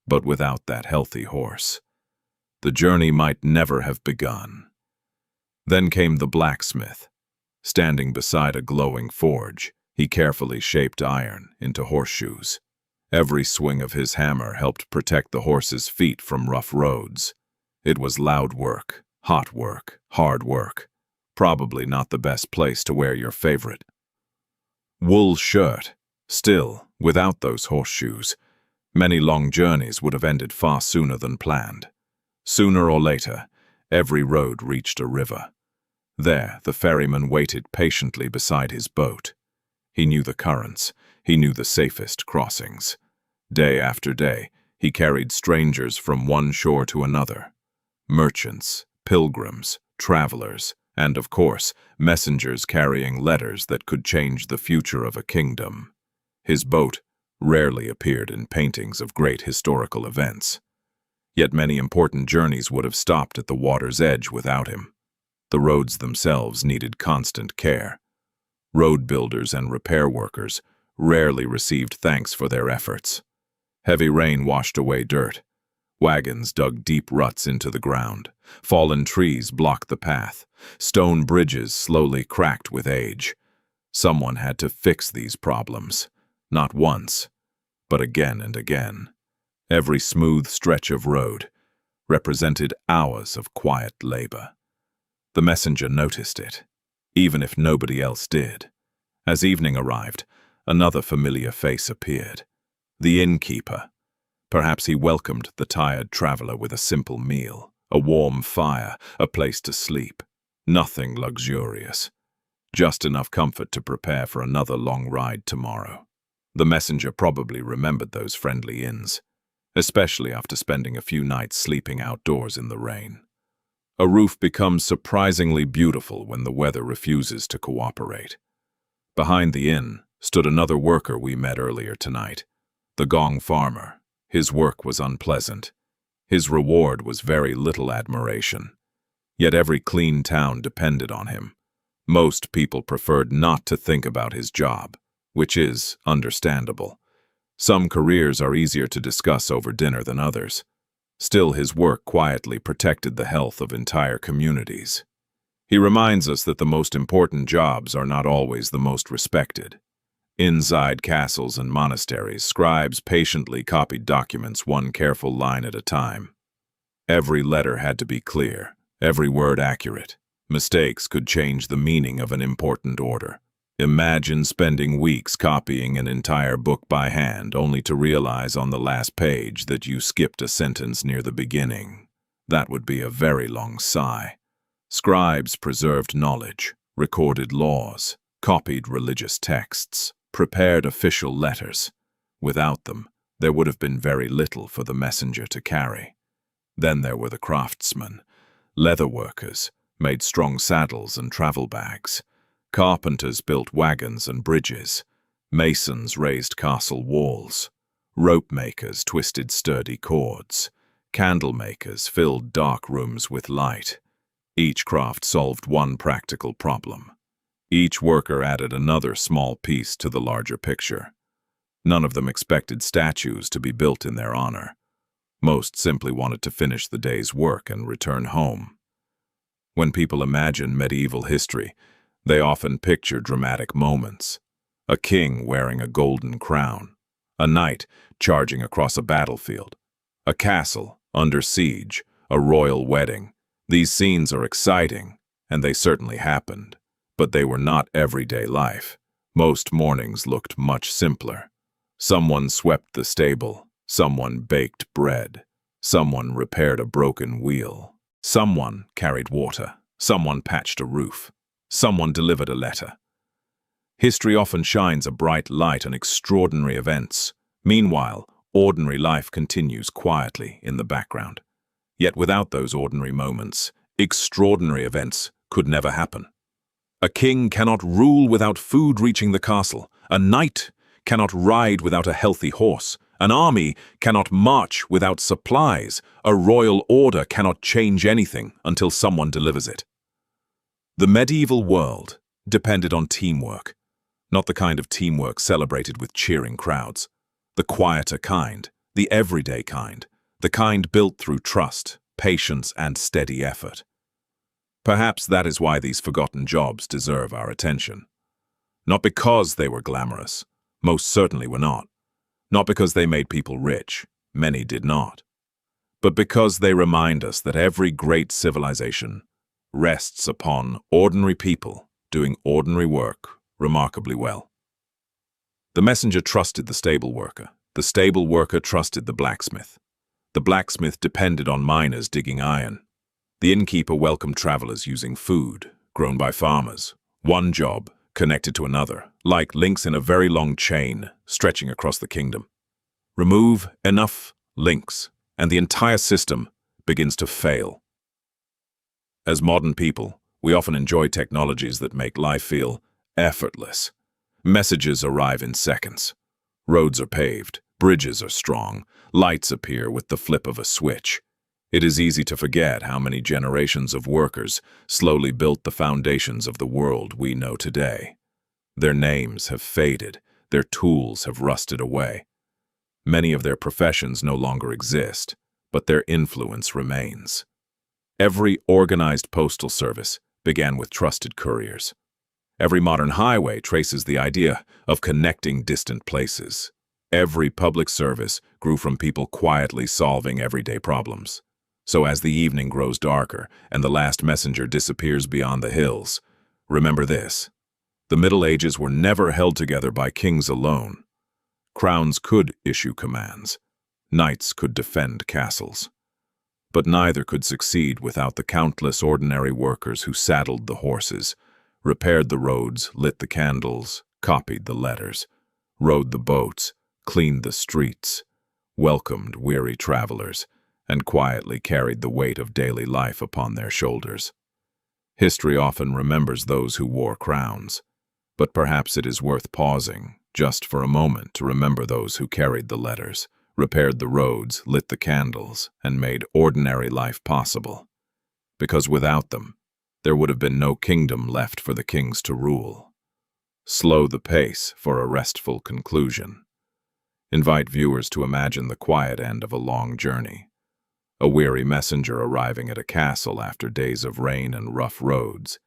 but without that healthy horse, the journey might never have begun. Then came the blacksmith. Standing beside a glowing forge, he carefully shaped iron into horseshoes. Every swing of his hammer helped protect the horse's feet from rough roads. It was loud work, hot work, hard work. Probably not the best place to wear your favorite wool shirt. Still, without those horseshoes, many long journeys would have ended far sooner than planned. Sooner or later, every road reached a river. There, the ferryman waited patiently beside his boat. He knew the currents. He knew the safest crossings. Day after day, he carried strangers from one shore to another. Merchants, pilgrims, travelers, and of course, messengers carrying letters that could change the future of a kingdom. His boat rarely appeared in paintings of great historical events. Yet many important journeys would have stopped at the water's edge without him. The roads themselves needed constant care. Road builders and repair workers rarely received thanks for their efforts. Heavy rain washed away dirt. Wagons dug deep ruts into the ground. Fallen trees blocked the path. Stone bridges slowly cracked with age. Someone had to fix these problems. Not once, but again and again. Every smooth stretch of road represented hours of quiet labor. The messenger noticed it, even if nobody else did. As evening arrived, another familiar face appeared. The innkeeper. Perhaps he welcomed the tired traveler with a simple meal, a warm fire, a place to sleep. Nothing luxurious. Just enough comfort to prepare for another long ride tomorrow. The messenger probably remembered those friendly inns, especially after spending a few nights sleeping outdoors in the rain. A roof becomes surprisingly beautiful when the weather refuses to cooperate. Behind the inn stood another worker we met earlier tonight, the gong farmer. His work was unpleasant. His reward was very little admiration. Yet every clean town depended on him. Most people preferred not to think about his job, which is understandable. Some careers are easier to discuss over dinner than others. Still, his work quietly protected the health of entire communities. He reminds us that the most important jobs are not always the most respected. Inside castles and monasteries, scribes patiently copied documents one careful line at a time. Every letter had to be clear, every word accurate. Mistakes could change the meaning of an important order. Imagine spending weeks copying an entire book by hand, only to realize on the last page that you skipped a sentence near the beginning. That would be a very long sigh. Scribes preserved knowledge, recorded laws, copied religious texts, prepared official letters. Without them, there would have been very little for the messenger to carry. Then there were the craftsmen. Leather workers made strong saddles and travel bags. Carpenters built wagons and bridges. Masons raised castle walls. Rope makers twisted sturdy cords. Candle makers filled dark rooms with light. Each craft solved one practical problem. Each worker added another small piece to the larger picture. None of them expected statues to be built in their honor. Most simply wanted to finish the day's work and return home. When people imagine medieval history, they often picture dramatic moments. A king wearing a golden crown, a knight charging across a battlefield, a castle under siege, a royal wedding. These scenes are exciting, and they certainly happened. But they were not everyday life. Most mornings looked much simpler. Someone swept the stable, someone baked bread, someone repaired a broken wheel, someone carried water, someone patched a roof, someone delivered a letter. History often shines a bright light on extraordinary events. Meanwhile, ordinary life continues quietly in the background. Yet without those ordinary moments, extraordinary events could never happen. A king cannot rule without food reaching the castle. A knight cannot ride without a healthy horse. An army cannot march without supplies. A royal order cannot change anything until someone delivers it. The medieval world depended on teamwork, not the kind of teamwork celebrated with cheering crowds. The quieter kind, the everyday kind, the kind built through trust, patience, and steady effort. Perhaps that is why these forgotten jobs deserve our attention. Not because they were glamorous, most certainly were not. Not because they made people rich, many did not. But because they remind us that every great civilization rests upon ordinary people doing ordinary work remarkably well. The messenger trusted the stable worker. The stable worker trusted the blacksmith. The blacksmith depended on miners digging iron. The innkeeper welcomed travelers using food grown by farmers. One job connected to another, like links in a very long chain stretching across the kingdom. Remove enough links, and the entire system begins to fail. As modern people, we often enjoy technologies that make life feel effortless. Messages arrive in seconds. Roads are paved, bridges are strong, lights appear with the flip of a switch. It is easy to forget how many generations of workers slowly built the foundations of the world we know today. Their names have faded, their tools have rusted away. Many of their professions no longer exist, but their influence remains. Every organized postal service began with trusted couriers. Every modern highway traces the idea of connecting distant places. Every public service grew from people quietly solving everyday problems. So as the evening grows darker and the last messenger disappears beyond the hills, remember this: the Middle Ages were never held together by kings alone. Crowns could issue commands. Knights could defend castles. But neither could succeed without the countless ordinary workers who saddled the horses, repaired the roads, lit the candles, copied the letters, rowed the boats, cleaned the streets, welcomed weary travelers, and quietly carried the weight of daily life upon their shoulders. History often remembers those who wore crowns, but perhaps it is worth pausing just for a moment to remember those who carried the letters, repaired the roads, lit the candles, and made ordinary life possible. Because without them, there would have been no kingdom left for the kings to rule. Slow the pace for a restful conclusion. Invite viewers to imagine the quiet end of a long journey. A weary messenger arriving at a castle after days of rain and rough roads,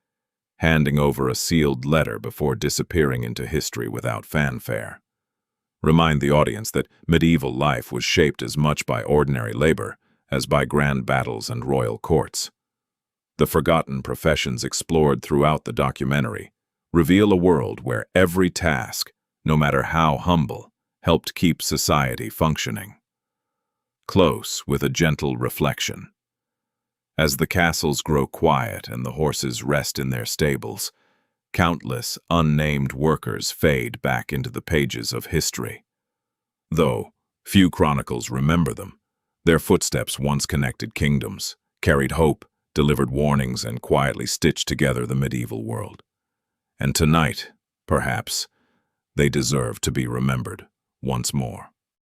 handing over a sealed letter before disappearing into history without fanfare. Remind the audience that medieval life was shaped as much by ordinary labor as by grand battles and royal courts. The forgotten professions explored throughout the documentary reveal a world where every task, no matter how humble, helped keep society functioning. Close with a gentle reflection. As the castles grow quiet and the horses rest in their stables, countless unnamed workers fade back into the pages of history. Though few chronicles remember them, their footsteps once connected kingdoms, carried hope, delivered warnings, and quietly stitched together the medieval world. And tonight, perhaps, they deserve to be remembered once more.